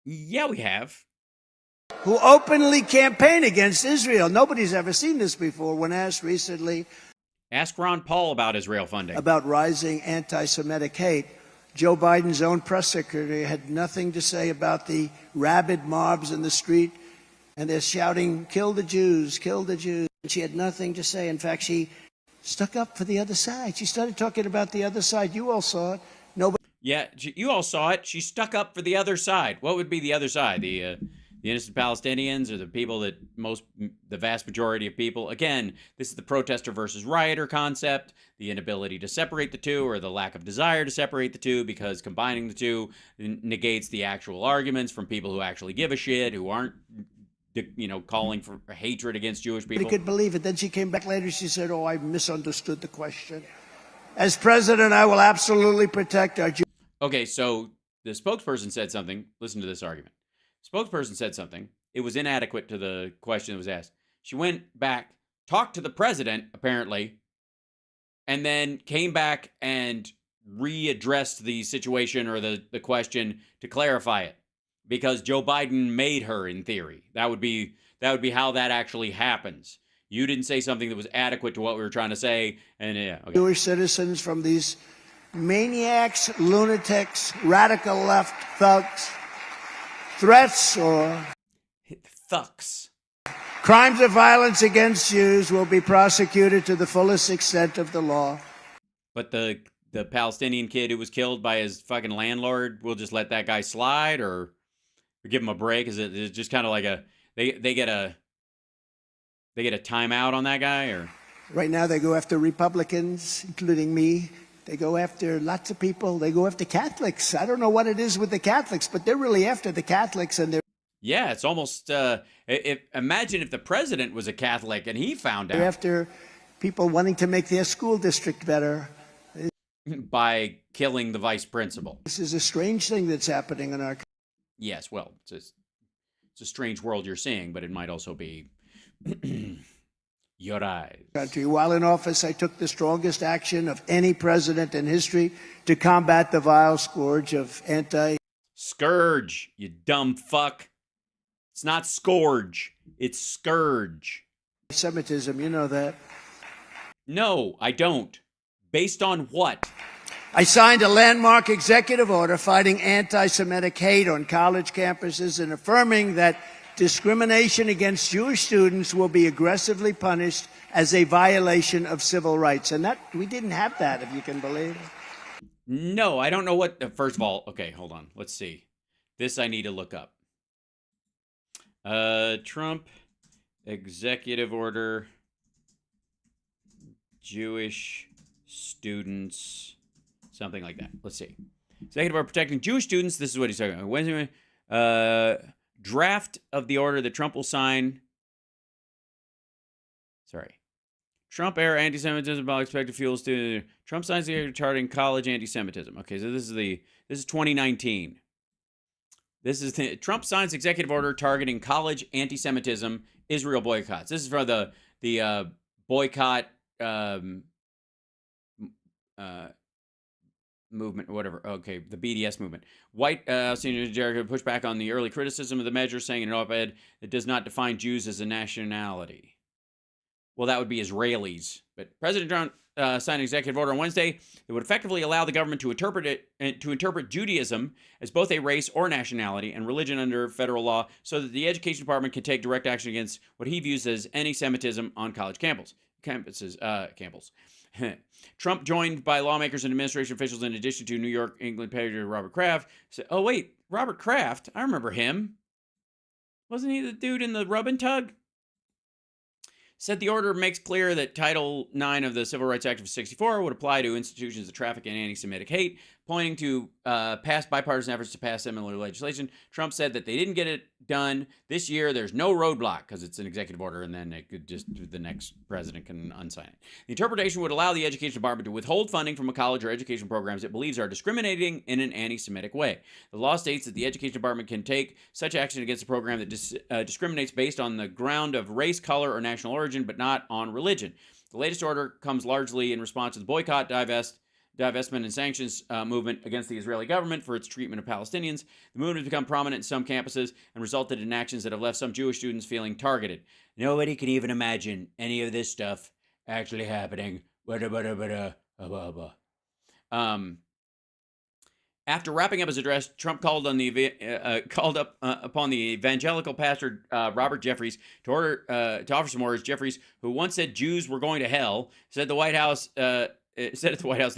Yeah, we have.
Who openly campaign against Israel. Nobody's ever seen this before. When asked recently,
ask Ron Paul about Israel funding.
About rising anti-Semitic hate, Joe Biden's own press secretary had nothing to say about the rabid mobs in the street, and they're shouting, "Kill the Jews, kill the Jews." And she had nothing to say. In fact, she stuck up for the other side. She started talking about the other side. You all saw it. Nobody.
Yeah, you all saw it. She stuck up for the other side. What would be the other side? The innocent Palestinians, or the people that the vast majority of people, again, this is the protester versus rioter concept, the inability to separate the two, or the lack of desire to separate the two, because combining the two negates the actual arguments from people who actually give a shit, who aren't, calling for hatred against Jewish people.
Nobody could believe it. Then she came back later, she said, "Oh, I misunderstood the question. As president, I will absolutely protect our Jews."
Okay, so the spokesperson said something. Listen to this argument. Spokesperson said something. It was inadequate to the question that was asked. She went back, talked to the president, apparently, and then came back and readdressed the situation or the question to clarify it, because Joe Biden made her, in theory. That would be how that actually happens. You didn't say something that was adequate to what we were trying to say, and yeah. Okay.
Jewish citizens from these maniacs, lunatics, radical left thugs. Threats or
thugs.
Crimes of violence against Jews will be prosecuted to the fullest extent of the law.
But the Palestinian kid who was killed by his fucking landlord, we'll just let that guy slide, or give him a break? Is it just kind of like they get a timeout on that guy, or?
Right now they go after Republicans, including me. They go after lots of people. They go after Catholics. I don't know what it is with the Catholics, but they're really after the Catholics, and they're.
Yeah, it's almost. Imagine if the president was a Catholic and he found out.
They're after people wanting to make their school district better
by killing the vice principal.
This is a strange thing that's happening in our country.
Yes, well, it's a strange world you're seeing, but it might also be. Your eyes.
Country. While in office, I took the strongest action of any president in history to combat the vile scourge of
Scourge, you dumb fuck. It's not scourge, it's scourge.
Semitism, you know that.
No, I don't. Based on what?
I signed a landmark executive order fighting anti-Semitic hate on college campuses and affirming that discrimination against Jewish students will be aggressively punished as a violation of civil rights. And that we didn't have that, if you can believe it.
No, I don't know what. First of all, okay, hold on. Let's see. This I need to look up. Trump executive order, Jewish students, something like that. Let's see. Executive order protecting Jewish students. This is what he's talking about. Wednesday, draft of the order that Trump will sign. Sorry. Trump-era anti-Semitism about expected fuels to Trump signs the order charting college anti-Semitism. Okay, so this is 2019. This is Trump signs executive order targeting college anti-Semitism, Israel boycotts. This is for the boycott movement or whatever. Okay, the BDS movement. White Senior Jericho pushed back on the early criticism of the measure, saying in an op-ed it does not define Jews as a nationality. Well, that would be Israelis. But President Trump signed an executive order on Wednesday that would effectively allow the government to interpret Judaism as both a race or nationality and religion under federal law, so that the Education Department can take direct action against what he views as anti-Semitism on college campuses. Trump, joined by lawmakers and administration officials, in addition to New York, England Patriot Robert Kraft, said, "Oh wait, Robert Kraft, I remember him. Wasn't he the dude in the rub and tug?" Said the order makes clear that Title IX of the Civil Rights Act of 64 would apply to institutions that traffic in anti-Semitic hate, pointing to past bipartisan efforts to pass similar legislation. Trump said that they didn't get it done this year. There's no roadblock because it's an executive order, and then it could just the next president can unsign it. The interpretation would allow the Education Department to withhold funding from a college or education programs it believes are discriminating in an anti-Semitic way. The law states that the Education Department can take such action against a program that discriminates based on the ground of race, color, or national origin, but not on religion. The latest order comes largely in response to the boycott, divestment, and sanctions movement against the Israeli government for its treatment of Palestinians. The movement has become prominent in some campuses and resulted in actions that have left some Jewish students feeling targeted. Nobody can even imagine any of this stuff actually happening. After wrapping up his address, Trump called upon the evangelical pastor Robert Jeffries to offer some orders. Jeffries, who once said Jews were going to hell, said at the White House that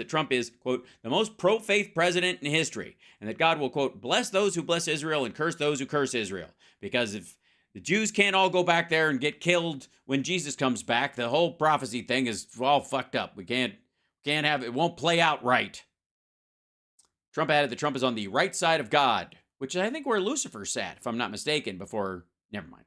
Trump is, quote, the most pro-faith president in history, and that God will, quote, bless those who bless Israel and curse those who curse Israel. Because if the Jews can't all go back there and get killed when Jesus comes back, the whole prophecy thing is all fucked up. We can't have it. Won't play out right. Trump added that Trump is on the right side of God, which I think where Lucifer sat, if I'm not mistaken, before. Never mind.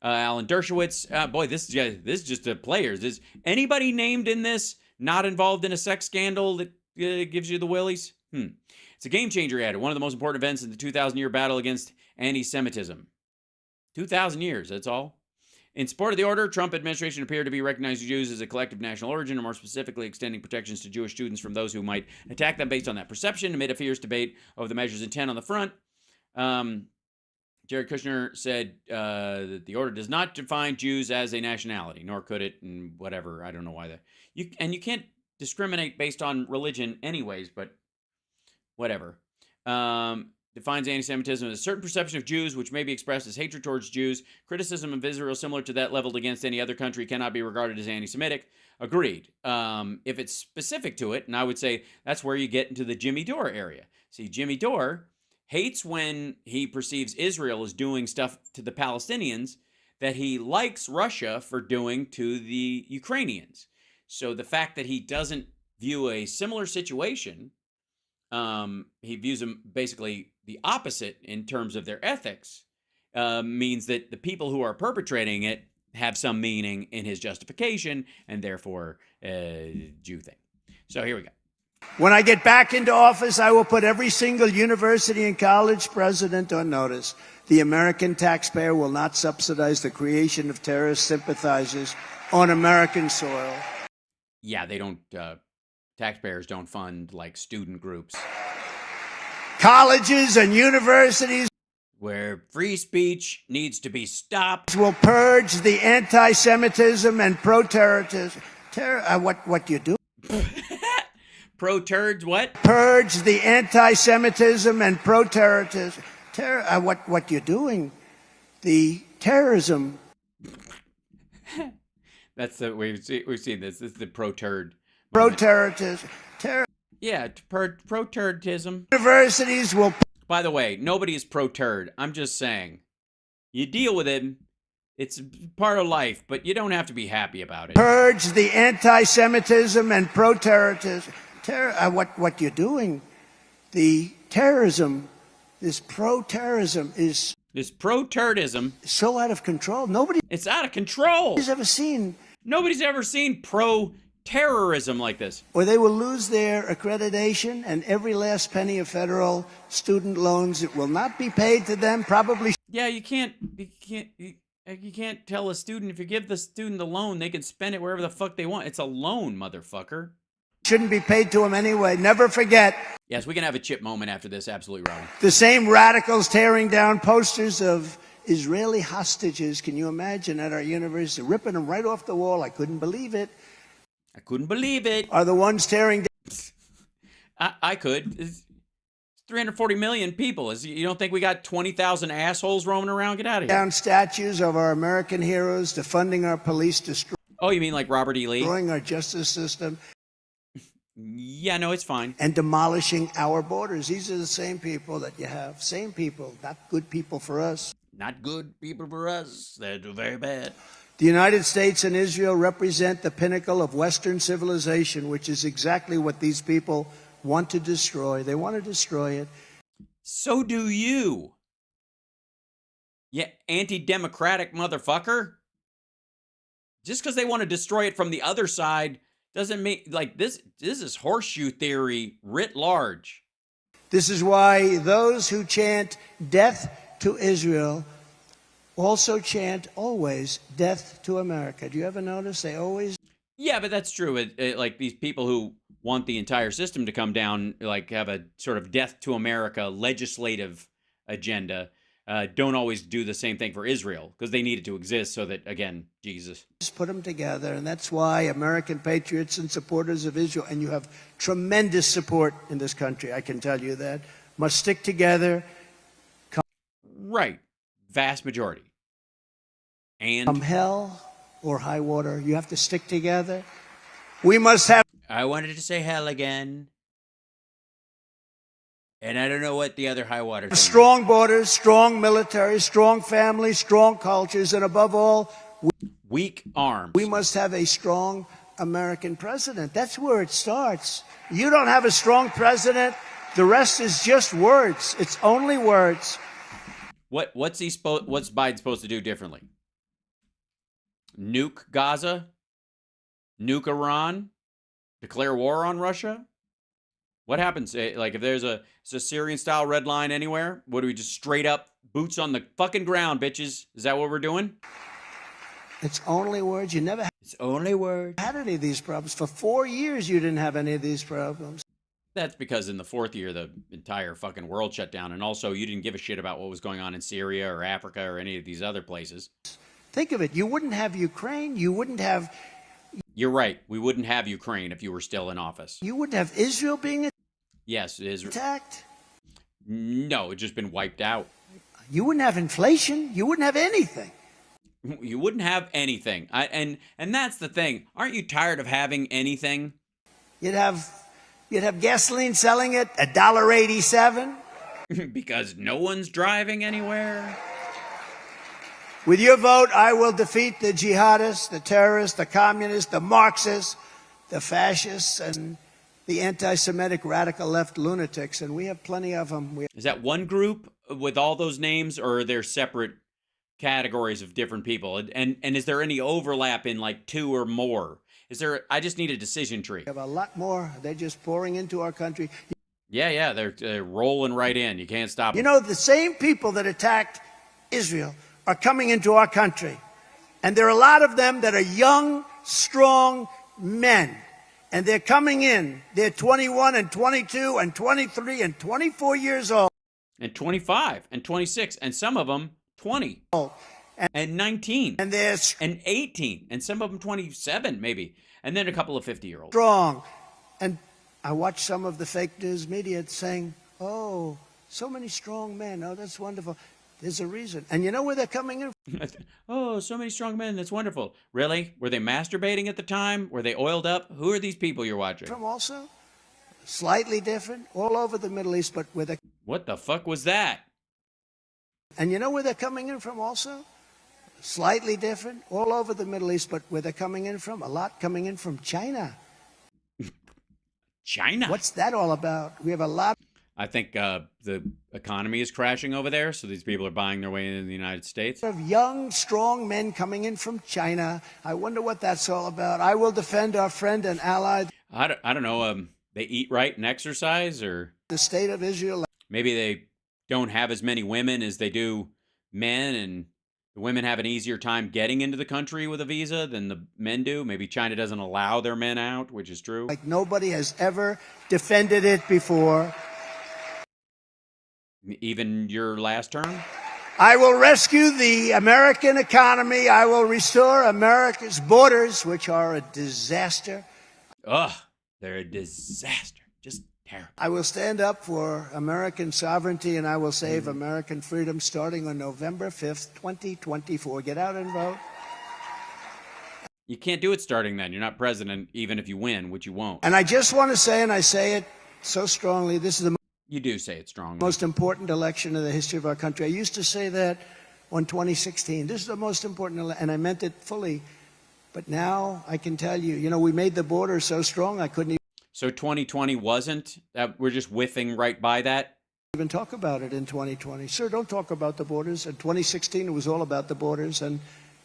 Alan Dershowitz. Boy, this is just a players. Is anybody named in this not involved in a sex scandal that gives you the willies? It's a game changer, he added. One of the most important events in the 2,000-year battle against anti-Semitism. 2,000 years, that's all. In support of the order, Trump administration appeared to be recognizing Jews as a collective national origin, or more specifically extending protections to Jewish students from those who might attack them based on that perception, amid a fierce debate over the measure's intent on the front. Jared Kushner said that the order does not define Jews as a nationality, nor could it, and whatever. I don't know why that. You can't discriminate based on religion anyways, but whatever. Defines anti-Semitism as a certain perception of Jews which may be expressed as hatred towards Jews. Criticism of Israel similar to that leveled against any other country cannot be regarded as anti-Semitic. Agreed. If it's specific to it, and I would say that's where you get into the Jimmy Dore area. See, Jimmy Dore hates when he perceives Israel as doing stuff to the Palestinians that he likes Russia for doing to the Ukrainians. So the fact that he doesn't view a similar situation, he views them basically the opposite in terms of their ethics, means that the people who are perpetrating it have some meaning in his justification, and therefore Jew thing. So here we go.
When I get back into office, I will put every single university and college president on notice. The American taxpayer will not subsidize the creation of terrorist sympathizers on American soil.
Yeah, they don't. Taxpayers don't fund like student groups.
Colleges and universities
where free speech needs to be stopped
will purge the anti-Semitism and pro-terrorism. What you do?
Pro-turds what?
Purge the anti-Semitism and pro-terrorism. What you're doing, the terrorism.
That's the we've seen this. This is the pro-turd.
Pro-terrorism.
Yeah, pro-turdism.
Universities will.
By the way, nobody is pro-turd. I'm just saying. You deal with it. It's part of life, but you don't have to be happy about it.
Purge the anti-Semitism and pro-terrorism. What you're doing, the terrorism, this pro-terrorism is.
This pro-turdism.
So out of control.
It's out of control.
Nobody's ever seen.
Nobody's ever seen pro-terrorism like this.
Or they will lose their accreditation and every last penny of federal student loans. It will not be paid to them. Probably.
Yeah, you can't tell a student if you give the student the loan, they can spend it wherever the fuck they want. It's a loan, motherfucker.
Shouldn't be paid to them anyway. Never forget.
Yes, we can have a chip moment after this. Absolutely, Robin.
The same radicals tearing down posters of Israeli hostages. Can you imagine at our university, ripping them right off the wall? I couldn't believe it.
I couldn't believe it.
Are the ones tearing down.
I could. It's 340 million people. You don't think we got 20,000 assholes roaming around? Get out of here.
Down statues of our American heroes, defunding our police,
Oh, you mean like Robert E. Lee?
Destroying our justice system.
Yeah, no, it's fine.
And demolishing our borders. These are the same people that you have. Same people, not good people for us.
Not good people for us. They're very bad.
The United States and Israel represent the pinnacle of Western civilization, which is exactly what these people want to destroy. They want to destroy it.
So do you. Yeah, anti-democratic motherfucker. Just because they want to destroy it from the other side doesn't mean, like, this is horseshoe theory writ large.
This is why those who chant death to Israel also chant always death to America. Do you ever notice they always?
Yeah, but that's true. Like these people who want the entire system to come down, like have a sort of death to America legislative agenda, don't always do the same thing for Israel because they need it to exist so that, again, Jesus.
Just put them together, and that's why American patriots and supporters of Israel, and you have tremendous support in this country, I can tell you that, must stick together.
Right. Vast majority. And
from hell or high water, you have to stick together. We must have.
I wanted to say hell again. And I don't know what the other high water thing
strong
is.
Borders, strong military, strong families, strong cultures, and above all,
weak arms.
We must have a strong American president. That's where it starts. You don't have a strong president, the rest is just words. It's only words.
What's Biden supposed to do differently? Nuke Gaza? Nuke Iran? Declare war on Russia? What happens? Like if there's a Syrian-style red line anywhere, what do we just straight up boots on the fucking ground, bitches? Is that what we're doing?
It's only words. You never.
It's only words.
Had any of these problems for 4 years? You didn't have any of these problems.
That's because in the fourth year, the entire fucking world shut down, and also you didn't give a shit about what was going on in Syria or Africa or any of these other places.
Think of it. You wouldn't have Ukraine. You wouldn't have.
You're right. We wouldn't have Ukraine if you were still in office.
You wouldn't have Israel being
yes, Israel
attacked.
No, it's just been wiped out.
You wouldn't have inflation. You wouldn't have anything.
You wouldn't have anything. And that's the thing. Aren't you tired of having anything?
You'd have gasoline selling at $1.87.
Because no one's driving anywhere.
With your vote, I will defeat the jihadists, the terrorists, the communists, the Marxists, the fascists, and the anti-Semitic radical left lunatics, and we have plenty of them.
Is that one group with all those names, or are there separate categories of different people? And is there any overlap in like two or more? Is there? I just need a decision tree.
We have a lot more. They're just pouring into our country.
Yeah, they're rolling right in. You can't stop them.
You know, the same people that attacked Israel are coming into our country. And there are a lot of them that are young, strong men. And they're coming in. They're 21 and 22 and 23 and 24 years old.
And 25 and 26. And some of them 20. And 19.
And they're
and 18. And some of them 27 maybe. And then a couple of 50-year-olds.
Strong. And I watch some of the fake news media saying, oh, so many strong men. Oh, that's wonderful. There's a reason. And you know where they're coming in?
Oh, so many strong men. That's wonderful. Really? Were they masturbating at the time? Were they oiled up? Who are these people you're watching?
From also, slightly different, all over the Middle East, but where they...
What the fuck was that?
And you know where they're coming in from also? Slightly different, all over the Middle East, but where they're coming in from? A lot coming in from China.
China?
What's that all about? We have a lot...
I think the economy is crashing over there, so these people are buying their way into the United States.
Of young, strong men coming in from China. I wonder what that's all about. I will defend our friend and ally.
I don't know. They eat right and exercise, or
the state of Israel.
Maybe they don't have as many women as they do men, and the women have an easier time getting into the country with a visa than the men do. Maybe China doesn't allow their men out, which is true.
Like nobody has ever defended it before.
Even your last term?
I will rescue the American economy. I will restore America's borders, which are a disaster.
Ugh, they're a disaster. Just terrible.
I will stand up for American sovereignty, and I will save American freedom starting on November 5th, 2024. Get out and vote.
You can't do it starting then. You're not president, even if you win, which you won't.
And I just want to say, and I say it so strongly, this is the
You do say it strongly.
most important election in the history of our country. I used to say that on 2016. This is the most important election, and I meant it fully. But now I can tell you, we made the border so strong I couldn't
So 2020 wasn't? We're just whiffing right by that?
even talk about it in 2020. Sir, don't talk about the borders. In 2016, it was all about the borders, and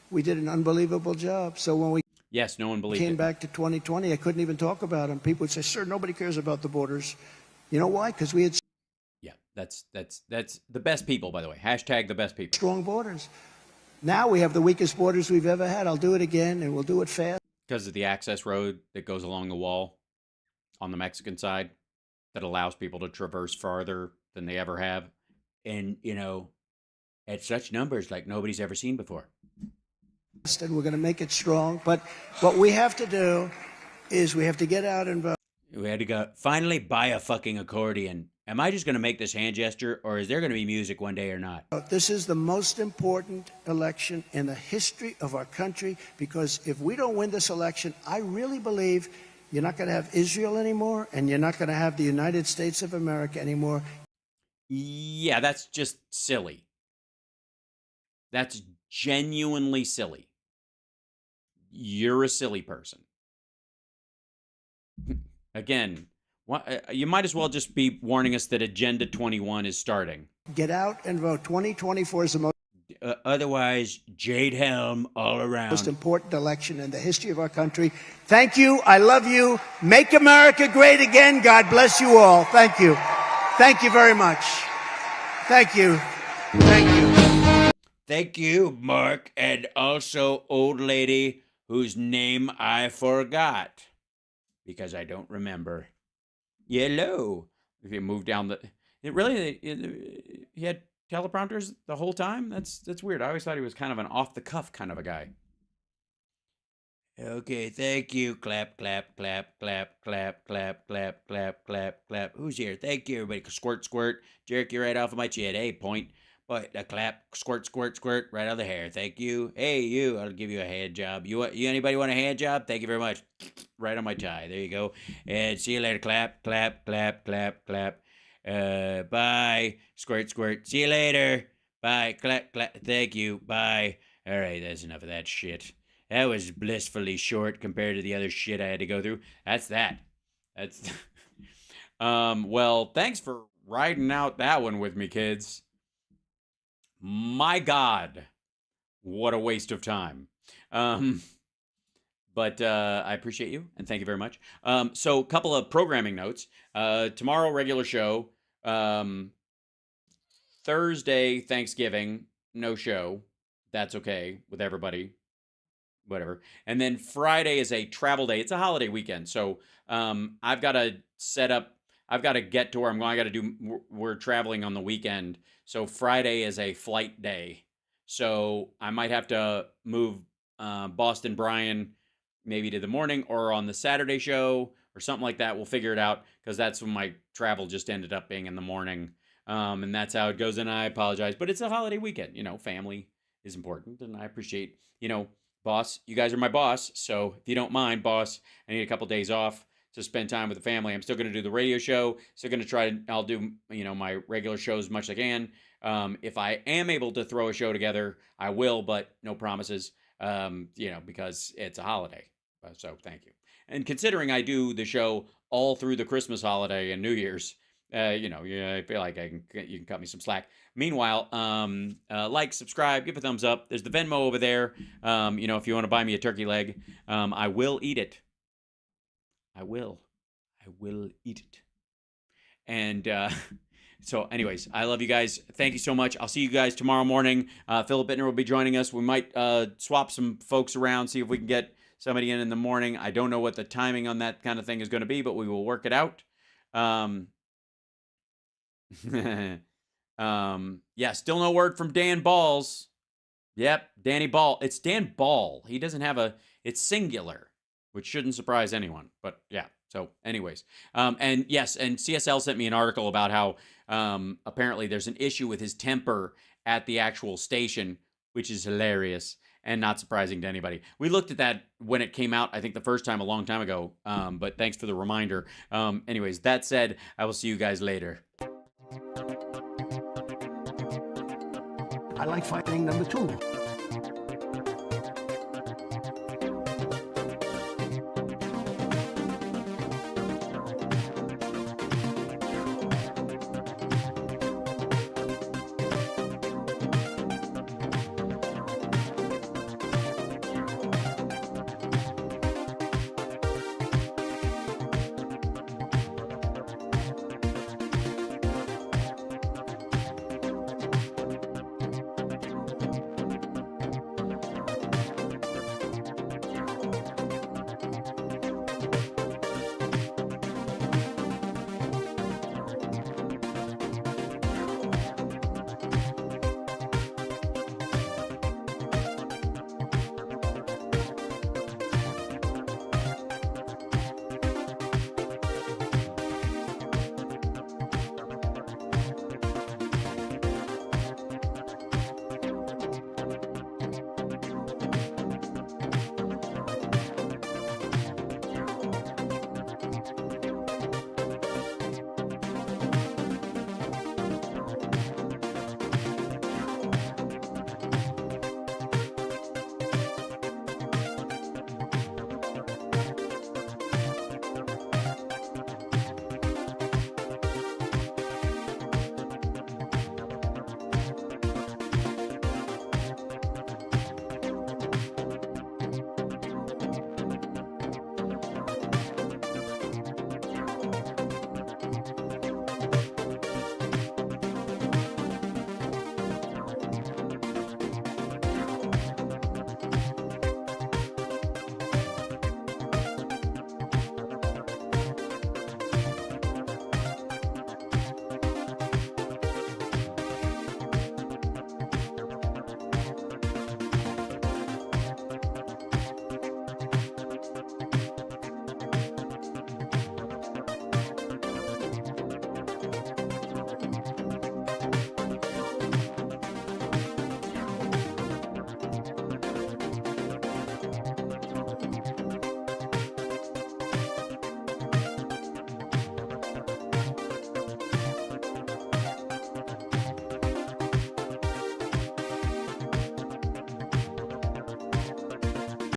we did an unbelievable job. So when we
Yes, no one believed
came
it.
back to 2020, I couldn't even talk about them. People would say, sir, nobody cares about the borders. You know why? Because we had
Yeah, that's the best people, by the way. Hashtag the best people.
strong borders. Now we have the weakest borders we've ever had. I'll do it again, and we'll do it fast.
Because of the access road that goes along the wall on the Mexican side that allows people to traverse farther than they ever have. And, at such numbers like nobody's ever seen before.
And we're going to make it strong. But what we have to do is we have to get out and vote.
We had to go, finally buy a fucking accordion. Am I just going to make this hand gesture, or is there going to be music one day or not?
This is the most important election in the history of our country, because if we don't win this election, I really believe you're not going to have Israel anymore, and you're not going to have the United States of America anymore.
Yeah, that's just silly. That's genuinely silly. You're a silly person. Again, you might as well just be warning us that Agenda 21 is starting.
Get out and vote. 2024 is the most
Otherwise, Jade Helm all around.
most important election in the history of our country. Thank you. I love you. Make America great again. God bless you all. Thank you. Thank you very much. Thank you. Thank you.
Thank you, Mark, and also old lady whose name I forgot because I don't remember. Yellow. If you move down the, he had teleprompters the whole time. That's weird. I always thought he was kind of an off the cuff kind of a guy. Okay, thank you. Clap, clap, clap, clap, clap, clap, clap, clap, clap, clap. Who's here? Thank you, everybody. Squirt, squirt. Jerk you right off of my chin. Hey, point. But a clap, squirt, squirt, squirt, right on the hair. Thank you. Hey, you. I'll give you a hand job. You anybody want a hand job? Thank you very much. Right on my tie. There you go. And see you later. Clap, clap, clap, clap, clap. Bye. Squirt, squirt. See you later. Bye. Clap, clap. Thank you. Bye. All right, that's enough of that shit. That was blissfully short compared to the other shit I had to go through. That's that. That's well, thanks for riding out that one with me, kids. My God, what a waste of time. But I appreciate you, and thank you very much. So a couple of programming notes. Tomorrow, regular show. Thursday, Thanksgiving, no show. That's okay with everybody. Whatever. And then Friday is a travel day. It's a holiday weekend. So I've got to set up, I've got to get to where I'm going. We're traveling on the weekend. So Friday is a flight day. So I might have to move Boston Brian maybe to the morning or on the Saturday show or something like that. We'll figure it out because that's when my travel just ended up being in the morning. And that's how it goes. And I apologize, but it's a holiday weekend. You know, family is important. And I appreciate, boss, you guys are my boss. So if you don't mind, boss, I need a couple days off to spend time with the family. I'm still going to do the radio show. Still going to try to, I'll do, my regular shows as much as I can. If I am able to throw a show together, I will, but no promises, because it's a holiday. So thank you. And considering I do the show all through the Christmas holiday and New Year's, I feel like you can cut me some slack. Meanwhile, like, subscribe, give a thumbs up. There's the Venmo over there. If you want to buy me a turkey leg, I will eat it. I will eat it. And so anyways, I love you guys. Thank you so much. I'll see you guys tomorrow morning. Philip Bittner will be joining us. We might swap some folks around, see if we can get somebody in the morning. I don't know what the timing on that kind of thing is going to be, but we will work it out. Still no word from Dan Balls. Yep, Danny Ball. It's Dan Ball. He doesn't have it's singular, which shouldn't surprise anyone. But yeah, so anyways. And CSL sent me an article about how apparently there's an issue with his temper at the actual station, which is hilarious and not surprising to anybody. We looked at that when it came out, I think the first time a long time ago, but thanks for the reminder. Anyways, that said, I will see you guys later.
I like fighting number 2.